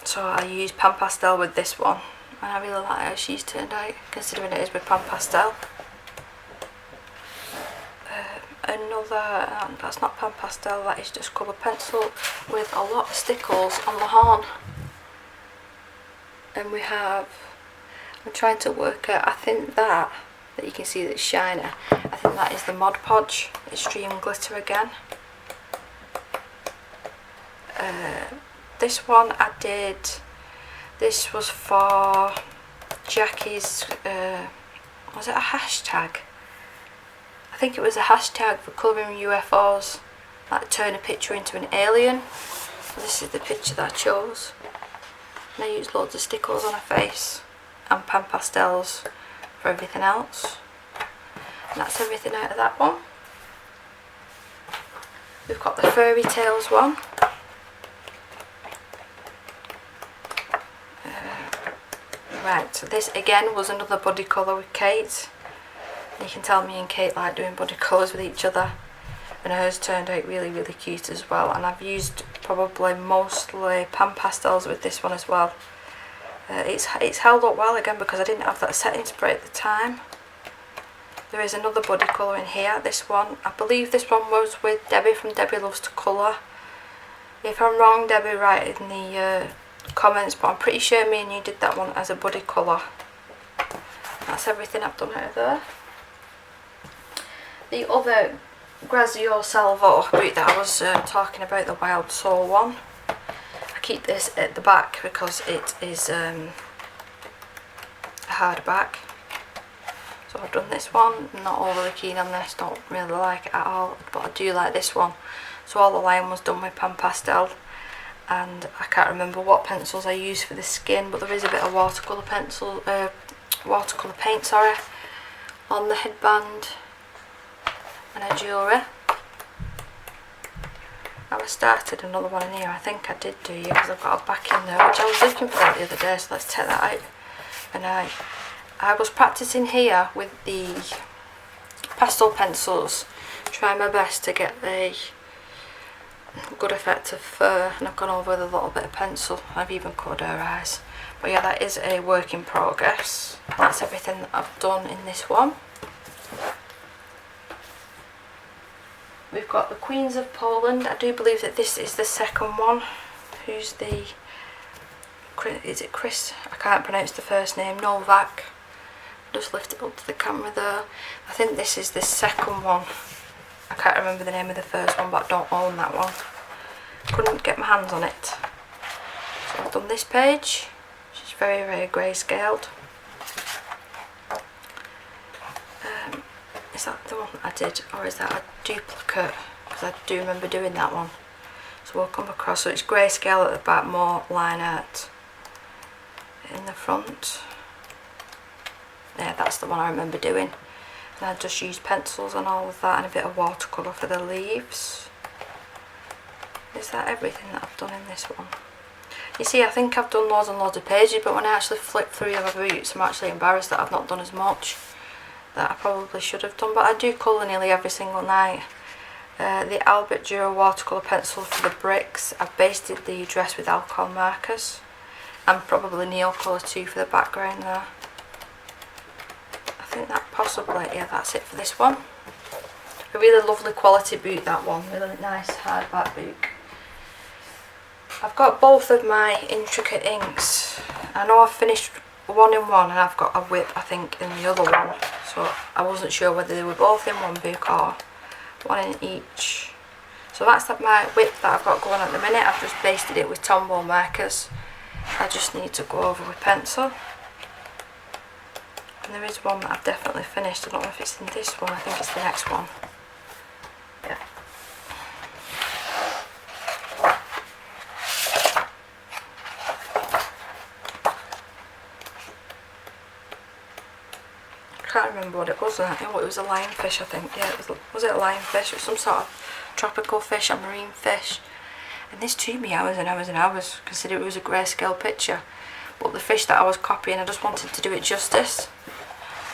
[SPEAKER 1] So I used Pan Pastel with this one, and I really like how she's turned out, considering it is with Pan Pastel. Another, that's not Pan Pastel, that is just colour pencil with a lot of stickles on the horn. And we have, I'm trying to work out, I think that you can see that's shiny, I think that is the Mod Podge Extreme Glitter again. This one I did, this was for Jackie's, was it a hashtag? I think it was a hashtag for colouring UFOs, like turn a picture into an alien. So this is the picture that I chose. And I used loads of stickles on her face and Pan Pastels for everything else. And that's everything out of that one. We've got the Fairy Tales one. Right, so this again was another body colour with Kate. You can tell me and Kate like doing body colours with each other, and hers turned out really really cute as well. And I've used probably mostly Pan Pastels with this one as well. It's held up well again because I didn't have that setting spray at the time. There is another body colour in here. This one, I believe this one was with Debbie from Debbie Loves to Colour. If I'm wrong, Debbie, write it in the comments, but I'm pretty sure me and you did that one as a body colour. That's everything I've done out of there. The other Grazio Salvo book that I was talking about, the Wild Soul one, I keep this at the back because it is a hardback. So I've done this one, not overly keen on this, don't really like it at all, but I do like this one. So all the line was done with Pan Pastel, and I can't remember what pencils I used for the skin, but there is a bit of watercolour pencil, watercolour paint, sorry, on the headband and her jewellery. Now I started another one in here. I think I did do you because I've got a back in there, which I was looking for that the other day, so let's take that out. And I was practicing here with the pastel pencils, trying my best to get a good effect of fur, and I've gone over with a little bit of pencil. I've even coloured her eyes. But yeah, that is a work in progress. That's everything that I've done in this one. We've got the Queens of Poland. I do believe that this is the second one. Who's the... is it Chris? I can't pronounce the first name. Novak. Just lift it up to the camera there. I think this is the second one. I can't remember the name of the first one, but I don't own that one. Couldn't get my hands on it. So I've done this page, which is very, very grayscaled. Is that the one that I did, or is that a duplicate? Because I do remember doing that one. So we'll come across, so it's grayscale at the back, more line art in the front. Yeah, that's the one I remember doing. And I just used pencils and all of that, and a bit of watercolour for the leaves. Is that everything that I've done in this one? You see, I think I've done loads and loads of pages, but when I actually flip through my boots, I'm actually embarrassed that I've not done as much that I probably should have done. But I do colour nearly every single night. The Albert Dürer watercolour pencil for the bricks. I've basted the dress with alcohol markers, and probably Neil colour too for the background there. I think that possibly, yeah, that's it for this one. A really lovely quality book, that one, really nice hardback book. I've got both of my intricate inks. I know I've finished one in one, and I've got a whip, I think, in the other one, so I wasn't sure whether they were both in one book or one in each. So that's my whip that I've got going at the minute. I've just basted it with Tombow markers. I just need to go over with pencil. And there is one that I've definitely finished. I don't know if it's in this one, I think it's the next one. Yeah. I can't remember what it was. Oh, it was a lionfish, I think. Yeah, was it a lionfish? It was some sort of tropical fish, a marine fish. And this took me hours and hours and hours, considering it was a grayscale picture. But the fish that I was copying, I just wanted to do it justice.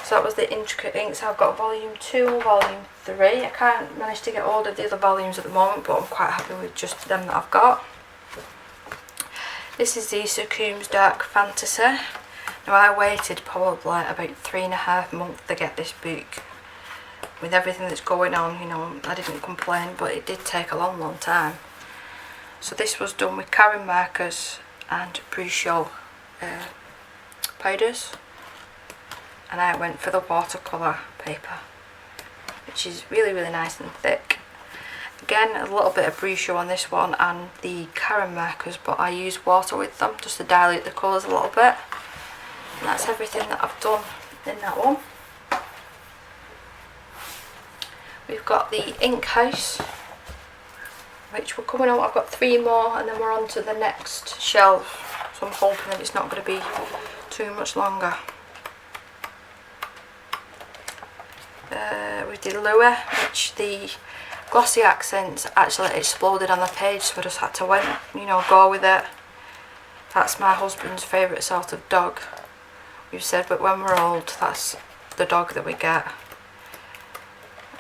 [SPEAKER 1] So that was the intricate inks. I've got volume 2 and volume 3. I can't manage to get hold of the other volumes at the moment, but I'm quite happy with just them that I've got. This is the Sir Combs Dark Fantasy. Now I waited probably about 3.5 months to get this book. With everything that's going on, you know, I didn't complain, but it did take a long, long time. So this was done with Karen markers and Bruchot powders. And I went for the watercolour paper, which is really, really nice and thick. Again, a little bit of Bruchot on this one and the Karen markers, but I use water with them just to dilute the colours a little bit. And that's everything that I've done in that one. We've got the Ink House, which we're coming on. I've got 3 more, and then we're on to the next shelf. So I'm hoping that it's not going to be too much longer. We did Lua, which the glossy accents actually exploded on the page, so I just had to go with it. That's my husband's favourite sort of dog. We've said, but when we're old, that's the dog that we get.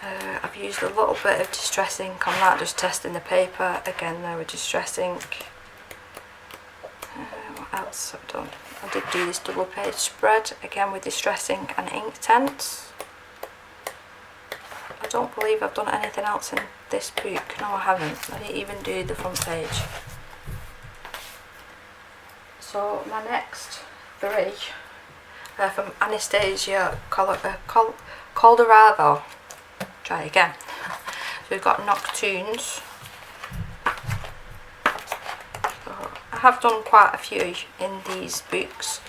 [SPEAKER 1] I've used a little bit of distress ink on that, just testing the paper. Again, there with distress ink. What else have I done? I did do this double page spread, again with distress ink and Inktense. I don't believe I've done anything else in this book. No, I haven't. I didn't even do the front page. So my next 3 from Anastasia Colorado. Try again. So we've got Nocturnes. So I have done quite a few in these books.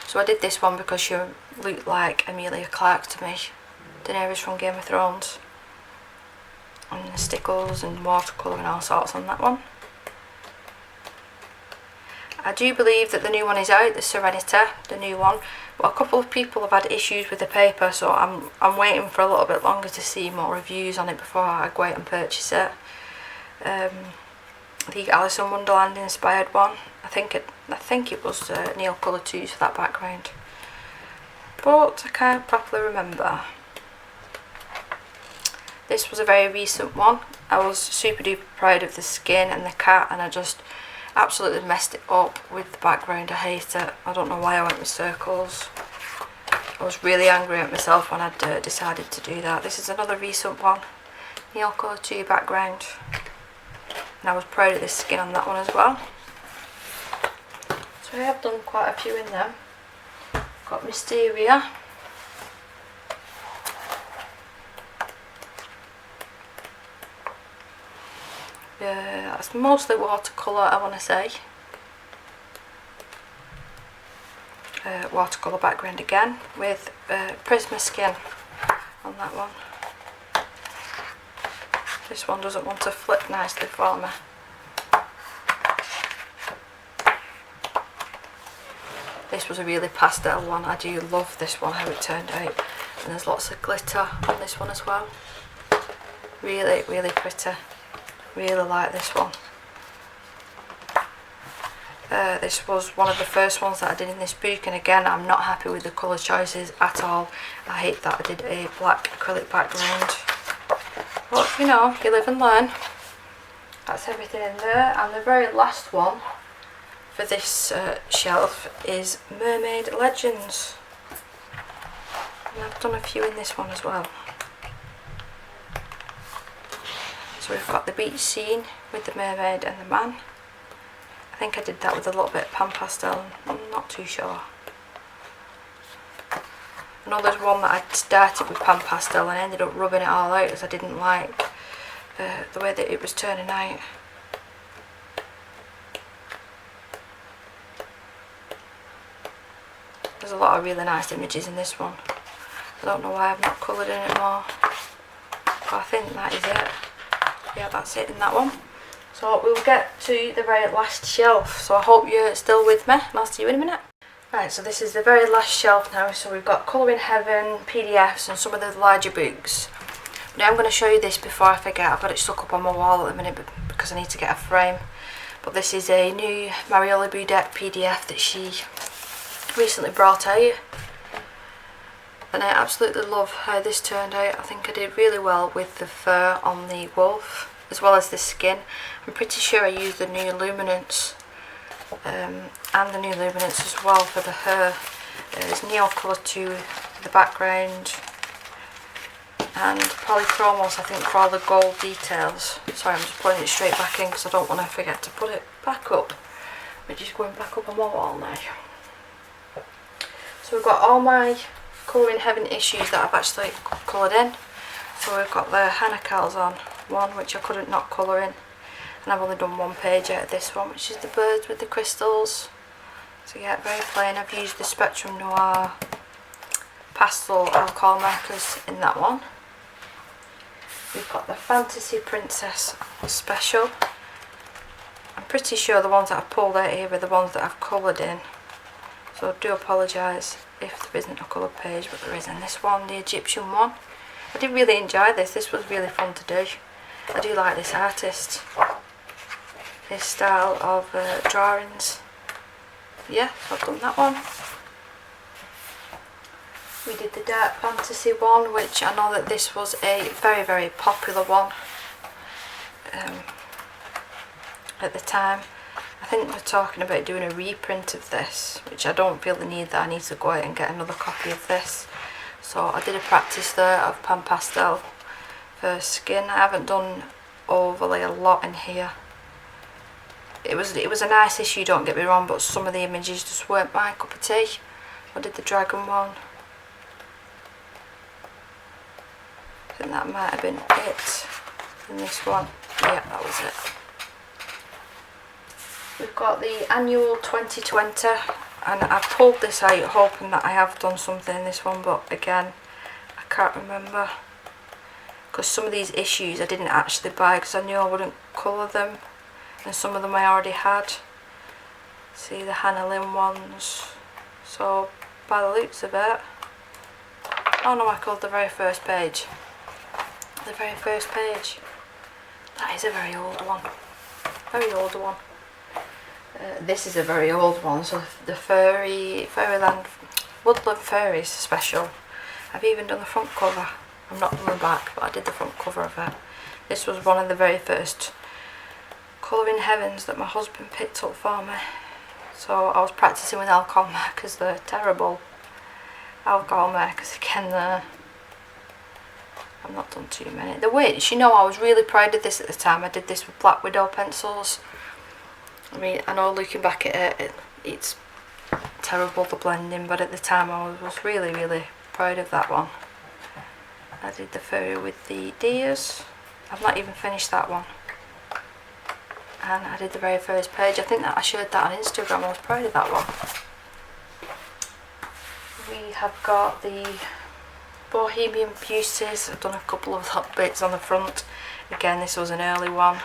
[SPEAKER 1] So I did this one because she looked like Emilia Clarke to me. Daenerys from Game of Thrones. And the stickles and watercolour and all sorts on that one. I do believe that the new one is out, the Serenity, the new one. But a couple of people have had issues with the paper, so I'm waiting for a little bit longer to see more reviews on it before I go out and purchase it. the Alice in Wonderland inspired one. I think it was Neil Colour 2s for that background, but I can't properly remember. This was a very recent one. I was super duper proud of the skin and the cat, and I just absolutely messed it up with the background. I hate it. I don't know why I went with circles. I was really angry at myself when I'd decided to do that. This is another recent one, Neil Colour 2 background, and I was proud of this skin on that one as well. So I have done quite a few in them. Got Mysteria. That's mostly watercolour, I want to say. Watercolour background again with Prisma skin on that one. This one doesn't want to flip nicely for me. This was a really pastel one. I do love this one, how it turned out. And there's lots of glitter on this one as well. Really, really pretty. Really like this one. This was one of the first ones that I did in this book, and again I'm not happy with the colour choices at all. I hate that I did a black acrylic background, but you know, you live and learn. That's everything in there. And the very last one for this shelf is Mermaid Legends, and I've done a few in this one as well. So we've got the beach scene with the mermaid and the man. I think I did that with a little bit of pan pastel, I'm not too sure. I know there's one that I started with pan pastel and I ended up rubbing it all out as I didn't like the way that it was turning out. There's a lot of really nice images in this one. I don't know why I've not coloured in it more, but I think that is it. Yeah, that's it in that one. So we'll get to the very last shelf, so I hope you're still with me, and I'll see you in a minute. Right, so this is the very last shelf now. So we've got Colour in Heaven, PDFs and some of the larger books. Now I'm going to show you this before I forget. I've got it stuck up on my wall at the minute because I need to get a frame. But this is a new Mariola Budek PDF that she recently brought out. And I absolutely love how this turned out. I think I did really well with the fur on the wolf, as well as the skin. I'm pretty sure I used the new luminance and the new luminance as well for the hair. There's Neil Colour 2 for the background, and Polychromos I think for all the gold details. Sorry, I'm just putting it straight back in because I don't want to forget to put it back up. We're just going back up on my wall now. So we've got all my Colour in Heaven issues that I've actually coloured in. So we've got the Hanacals on one, which I couldn't not colour in, and I've only done one page out of this one, which is the birds with the crystals. So yeah, very plain. I've used the Spectrum Noir pastel alcohol markers in that one. We've got the Fantasy Princess Special. I'm pretty sure the ones that I've pulled out here are the ones that I've coloured in, so I do apologise if there isn't a colour page, but there is in this one, the Egyptian one. I did really enjoy this. This was really fun to do. I do like this artist, his style of drawings. Yeah, so I've done that one. We did the Dark Fantasy one, which I know that this was a very, very popular one at the time. I think they're talking about doing a reprint of this, which I don't feel the need that I need to go out and get another copy of this. So I did a practice there of pan pastel for skin. I haven't done overly a lot in here. It was a nice issue, don't get me wrong, but some of the images just weren't my cup of tea. I did the dragon one. I think that might have been it in this one. Yeah, that was it. We've got the annual 2020, and I pulled this out hoping that I have done something in this one, but again I can't remember, because some of these issues I didn't actually buy because I knew I wouldn't colour them, and some of them I already had. See the Hannah Lynn ones. So by the looks of it, oh no, I called the very first page. The very first page. That is a very old one. very old one. This is a very old one, so the Fairyland Woodland Fairies special. I've even done the front cover. I'm not done the back, but I did the front cover of it. This was one of the very first colouring heavens that my husband picked up for me. So I was practising with alcohol markers. They're terrible alcohol markers again there. I've not done too many. The which, you know, I was really proud of this at the time. I did this with Black Widow pencils. I mean, I know looking back at it, it's terrible the blending, but at the time I was really, really proud of that one. I did the fairy with the deers. I've not even finished that one. And I did the very first page. I think that I shared that on Instagram. I was proud of that one. We have got the Bohemian Beauties. I've done a couple of hot bits on the front. Again, this was an early one.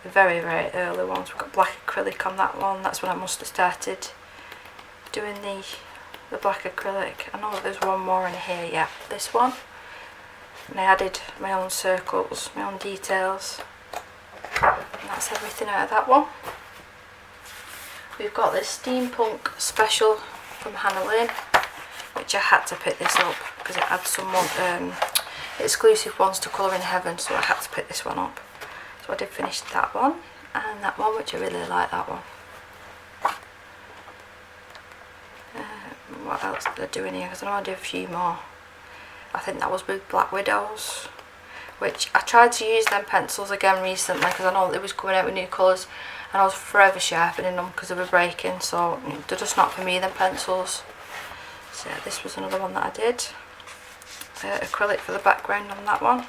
[SPEAKER 1] The very, very early ones. We've got black acrylic on that one. That's when I must have started doing the black acrylic. I know there's one more in here. Yeah, this one. And I added my own circles, my own details. And that's everything out of that one. We've got this steampunk special from Hannah Lynn, which I had to pick this up because it had some exclusive ones to Colour in Heaven, so I had to pick this one up. So I did finish that one and that one, which I really like that one. What else did I do in here? Because I know I did a few more. I think that was with Black Widows, which I tried to use them pencils again recently because I know it was coming out with new colours and I was forever sharpening them because they were breaking, so they're just not for me, them pencils. So yeah, this was another one that I did. Acrylic for the background on that one.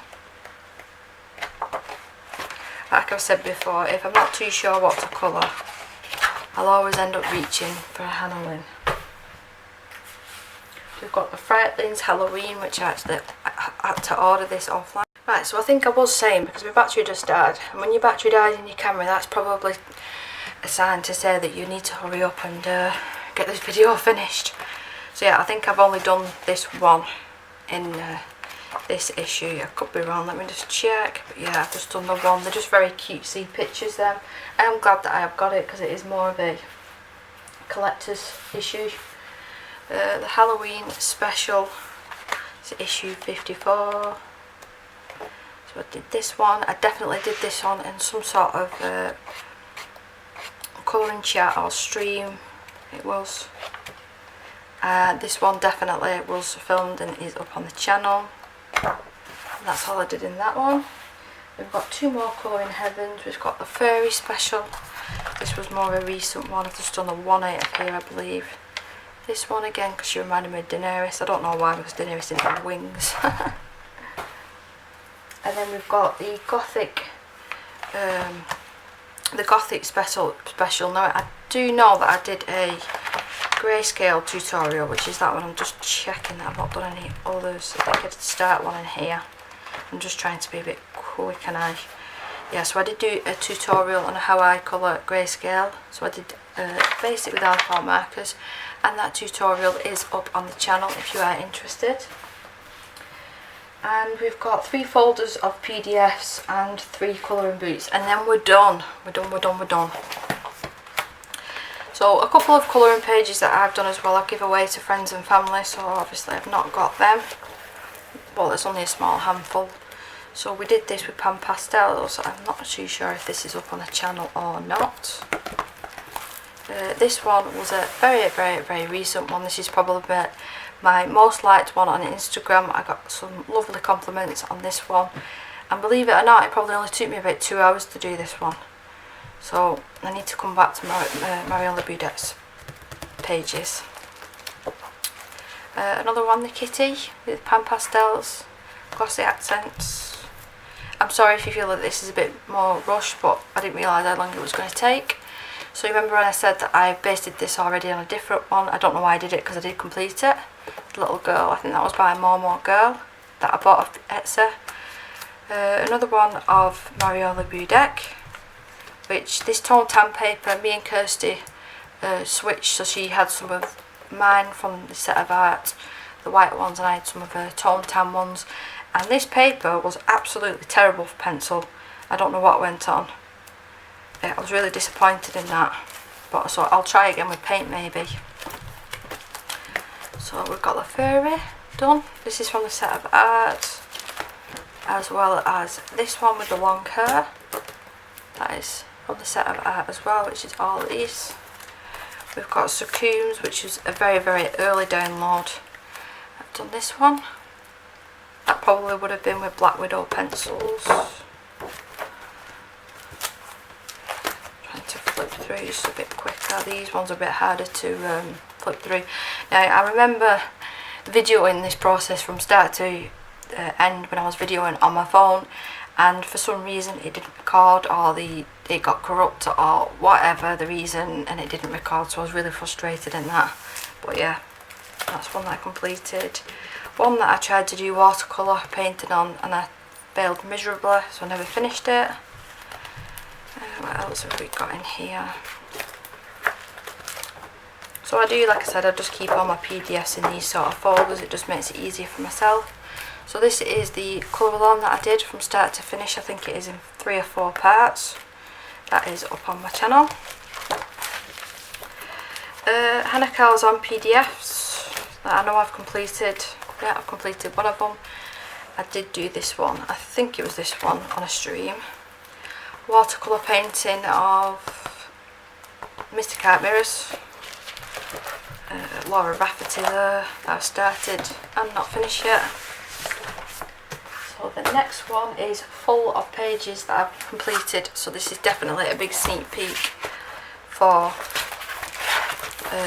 [SPEAKER 1] Like I've said before, if I'm not too sure what to colour, I'll always end up reaching for a Hannah Lynn. We've got the Frightlings Halloween, which I had to order this offline. Right, so I think I was saying, because my battery just died, and when your battery dies in your camera, that's probably a sign to say that you need to hurry up and get this video finished. So yeah, I think I've only done this one in this issue. I could be wrong, let me just check. But yeah, I've just done the one. They're just very cutesy pictures there. I am glad that I have got it because it is more of a collector's issue. The Halloween special is issue 54. So I did this one. I definitely did this one in some sort of colouring chat or stream. It was. This one definitely was filmed and is up on the channel. And that's all I did in that one. We've got two more Colouring Heavens. We've got the Fairy special. This was more a recent one. I've just done a 1/8 of here, I believe. This one again because she reminded me of Daenerys. I don't know why, because Daenerys didn't have wings. And then we've got the Gothic special. Now I do know that I did a grayscale tutorial, which is that one. I'm just checking that I've not done any others. I think I did start one in here. I'm just trying to be a bit quick, and yeah, so I did do a tutorial on how I colour grayscale. So I did base it with alcohol markers, and that tutorial is up on the channel if you are interested. And we've got 3 folders of PDFs and 3 colouring books, and then we're done. We're done. So a couple of colouring pages that I've done as well, I've given away to friends and family, so obviously I've not got them. Well, there's only a small handful. So we did this with Pastels. I'm not too sure if this is up on the channel or not. This one was a very recent one. This is probably my most liked one on Instagram. I got some lovely compliments on this one, and believe it or not, it probably only took me about 2 hours to do this one. So I need to come back to Mariola Budet's pages. Another one, the Kitty with Pan Pastels, glossy accents. I'm sorry if you feel that this is a bit more rushed, but I didn't realise how long it was going to take. So you remember when I said that I basted this already on a different one? I don't know why I did it, because I did complete it. The little girl, I think that was by More Girl, that I bought off Esther. Another one of Mariola Budet, which this tone tan paper, me and Kirsty switched, so she had some of mine from the set of art, the white ones, and I had some of her tone tan ones. And this paper was absolutely terrible for pencil. I don't know what went on. I was really disappointed in that, but so I'll try again with paint maybe. So we've got the fairy done. This is from the set of art, as well as this one with the long hair. That is from the set of art as well, which is all these. We've got Succumbs, which is a very, very early download. I've done this one. That probably would have been with Black Widow pencils. Trying to flip through just a bit quicker. These ones are a bit harder to flip through. Now, I remember videoing this process from start to end when I was videoing on my phone, and for some reason it didn't record, or it got corrupt, or whatever the reason, and it didn't record, so I was really frustrated in that. But yeah, that's one that I completed. One that I tried to do watercolour painting on and I failed miserably, so I never finished it. What else have we got in here? So I do, like I said, I just keep all my PDFs in these sort of folders. It just makes it easier for myself. So this is the colour along that I did from start to finish. I think it is in 3 or 4 parts. That is up on my channel. Hanakals on PDFs that I know I've completed. Yeah, I've completed one of them. I did do this one. I think it was this one on a stream. Watercolour painting of Mr. Cart Mirrors. Laura Rafferty there that I've started and not finished yet. So the next one is full of pages that I've completed, so this is definitely a big sneak peek for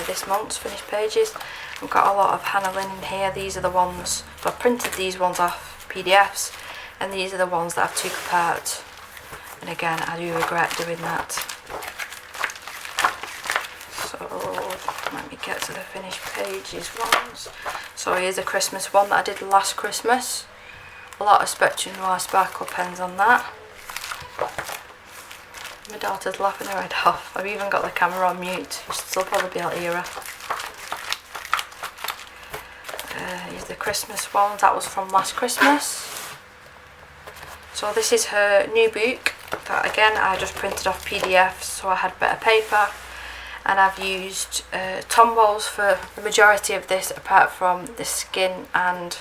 [SPEAKER 1] this month's finished pages. I've got a lot of Hannah Lynn in here. These are the ones, so I've printed these ones off PDFs, and these are the ones that I've took apart, and again I do regret doing that. So let me get to the finished pages ones. So here's a Christmas one that I did last Christmas. A lot of Spectrum Noir sparkle pens on that. My daughter's laughing her head off. I've even got the camera on mute. You should still probably be able to hear her. Here's the Christmas one. That was from last Christmas. So this is her new book. That again I just printed off PDFs so I had better paper. And I've used Tombows for the majority of this, apart from the skin and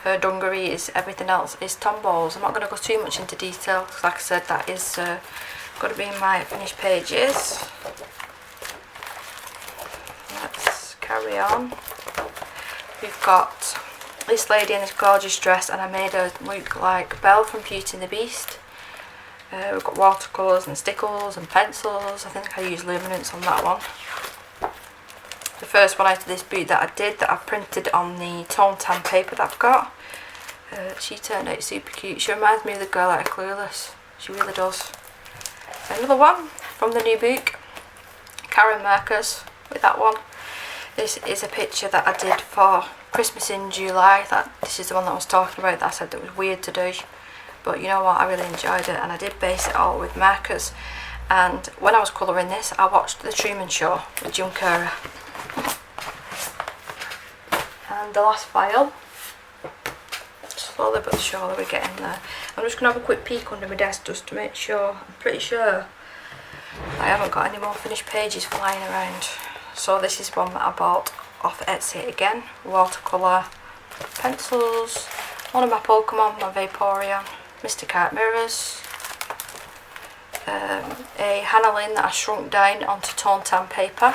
[SPEAKER 1] her dungarees. Everything else is Tombows. I'm not going to go too much into detail because, like I said, that is going to be in my finished pages. Let's carry on. We've got this lady in this gorgeous dress, and I made her look like Belle from Beauty and the Beast. We've got watercolours and stickles and pencils. I think I used luminance on that one. The first one out of this boot that I did, that I've printed on the tone tan paper that I've got. She turned out super cute. She reminds me of the girl out of Clueless. She really does. Another one from the new book, Karen markers with that one. This is a picture that I did for Christmas in July. This is the one that I was talking about that I said that was weird to do. But you know what, I really enjoyed it, and I did base it all with markers. And when I was colouring this, I watched The Truman Show with Jim Carrey. And the last file, slowly but surely we're getting there. I'm just going to have a quick peek under my desk just to make sure. I'm pretty sure I haven't got any more finished pages flying around. So this is one that I bought off Etsy again. Watercolour pencils, one of my Pokemon, my Vaporeon, Mr. Cart Mirrors, a Hannah Lynn that I shrunk down onto tone tan paper,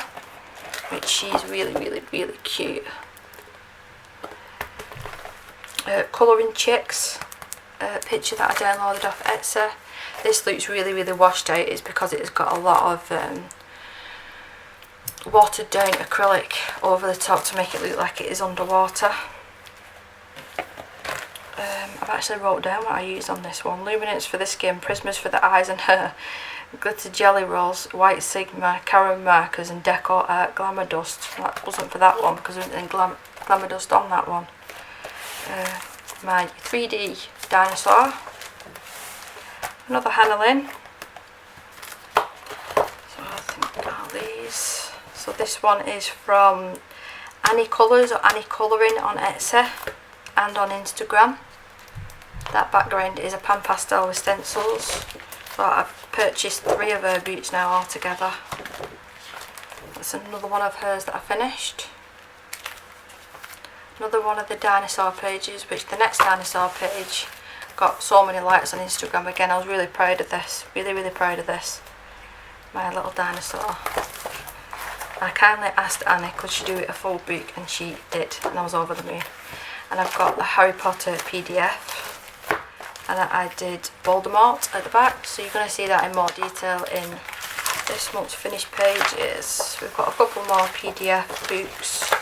[SPEAKER 1] which she's really, really, really cute. Colouring Chicks picture that I downloaded off Esther. This looks really, really washed out. It's because it's got a lot of watered down acrylic over the top to make it look like it is underwater. I've actually wrote down what I used on this one. Luminance for the skin, Prismas for the eyes and hair, Glitter Jelly Rolls, White Sigma, Karen markers and Deco Art Glamour Dust. That wasn't for that one because there wasn't any Glamour Dust on that one. My 3D dinosaur. Another Hannah Lynn. So I think all these. So this one is from Annie Colours or Annie Colouring on Etsy and on Instagram. That background is a pan pastel with stencils. So I've purchased 3 of her boots now altogether. That's another one of hers that I finished. Another one of the dinosaur pages, which the next dinosaur page got so many likes on Instagram. Again, I was really proud of this, really proud of this. My little dinosaur. I kindly asked Annie could she do it a full book, and she did, and I was over the moon. And I've got the Harry Potter PDF, and I did Voldemort at the back, so you're going to see that in more detail in this month's finished pages. We've got a couple more PDF books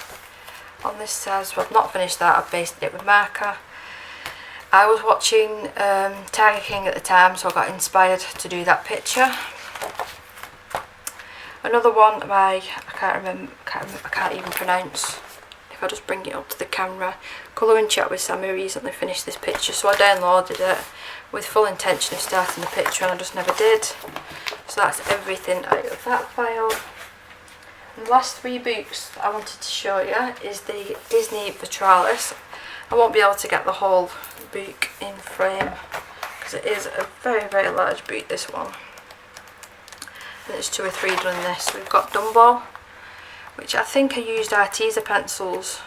[SPEAKER 1] on this side, so I've not finished that. I've basted it with marker. I was watching Tiger King at the time, so I got inspired to do that picture. Another one by, I can't even pronounce. If I just bring it up to the camera, Colouring Chat with Sammy recently finished this picture, so I downloaded it with full intention of starting the picture, and I just never did. So that's everything out of that file. And the last 3 books that I wanted to show you is the Disney Pterodactyls. I won't be able to get the whole book in frame because it is a very large book, this one. And there's 2 or 3 done in this. We've got Dumbo, which I think I used Arteza pencils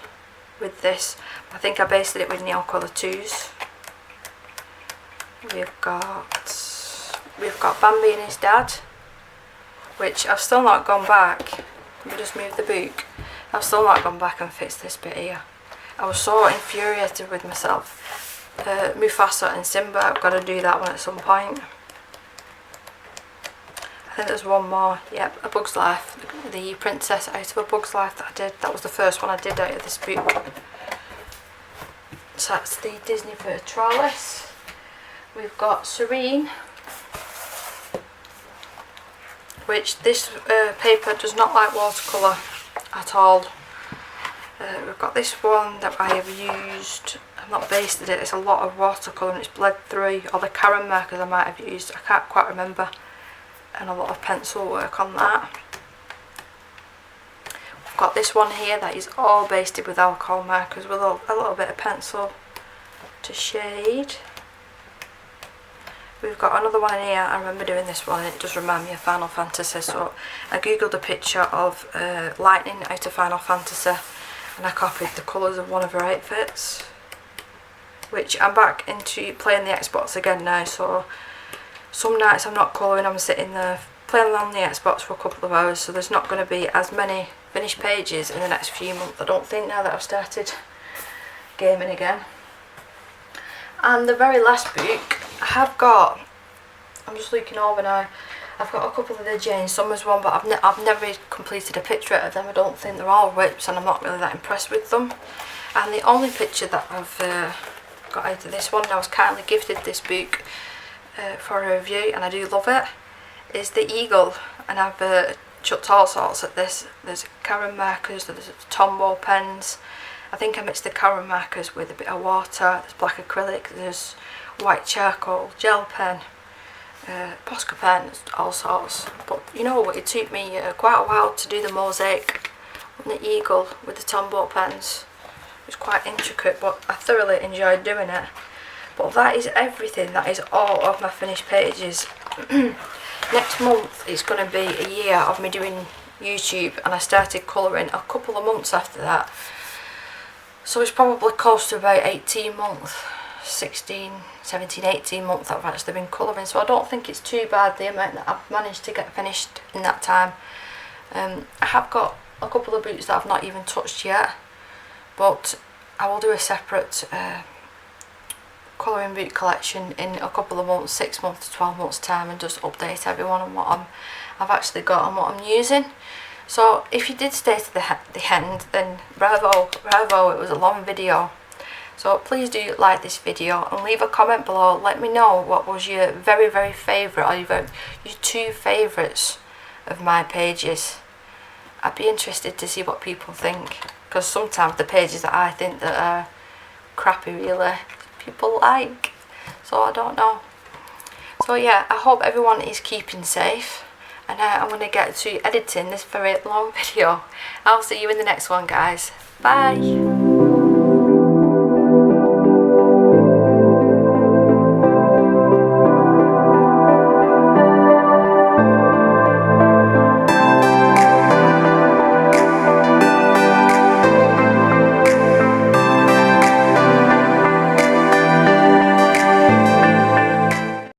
[SPEAKER 1] with this. I think I basted it with Neon Colour 2s. We've got Bambi and his dad, which I've still not gone back. Let me just move the book. I've still not gone back and fixed this bit here. I was so infuriated with myself. Mufasa and Simba, I've got to do that one at some point. I think there's one more. Yep, A Bug's Life. The Princess Out of A Bug's Life that I did. That was the first one I did out of this book. So that's the Disney Pterodactyls. We've got Serene, which this paper does not like watercolour at all. We've got this one that I have used. I've not basted it. It's a lot of watercolour and it's bled through. Or the Karen markers I might have used. I can't quite remember. And a lot of pencil work on that. We've got this one here that is all basted with alcohol markers with a little bit of pencil to shade. We've got another one in here. I remember doing this one and it does remind me of Final Fantasy, so I googled a picture of lightning out of Final Fantasy and I copied the colours of one of her outfits, which I'm back into playing the Xbox again now, so some nights I'm not colouring, I'm sitting there playing on the Xbox for a couple of hours, so there's not going to be as many finished pages in the next few months, I don't think, now that I've started gaming again. And the very last book I have got, I'm just looking over now, I've got a couple of the Jane Summers one, but I've never completed a picture of them. I don't think they're all whips and I'm not really that impressed with them. And the only picture that I've got out of this one, and I was kindly gifted this book for a review and I do love it, is the Eagle, and I've chucked all sorts at this. There's Karen markers, there's Tombow pens. I think I mixed the Karen markers with a bit of water, there's black acrylic, there's white charcoal, gel pen, Posca pen, all sorts. But you know what, it took me quite a while to do the mosaic on the Eagle with the Tombow pens. It was quite intricate, but I thoroughly enjoyed doing it. But that is everything, that is all of my finished pages. Next month it's going to be a year of me doing YouTube, and I started colouring a couple of months after that. So it's probably close to about 18 months, 16, 17, 18 months that I've actually been colouring. So I don't think it's too bad the amount that I've managed to get finished in that time. I have got a couple of boots that I've not even touched yet, but I will do a separate colouring boot collection in a couple of months, 6 months to 12 months time, and just update everyone on what I've actually got and what I'm using. So if you did stay to the end, then bravo, it was a long video. So please do like this video and leave a comment below. Let me know what was your very favourite, or your 2 favourites of my pages. I'd be interested to see what people think, because sometimes the pages that I think that are crappy really people like, so I don't know. So yeah, I hope everyone is keeping safe, and I'm going to get to editing this very long video. I'll see you in the next one, guys. Bye.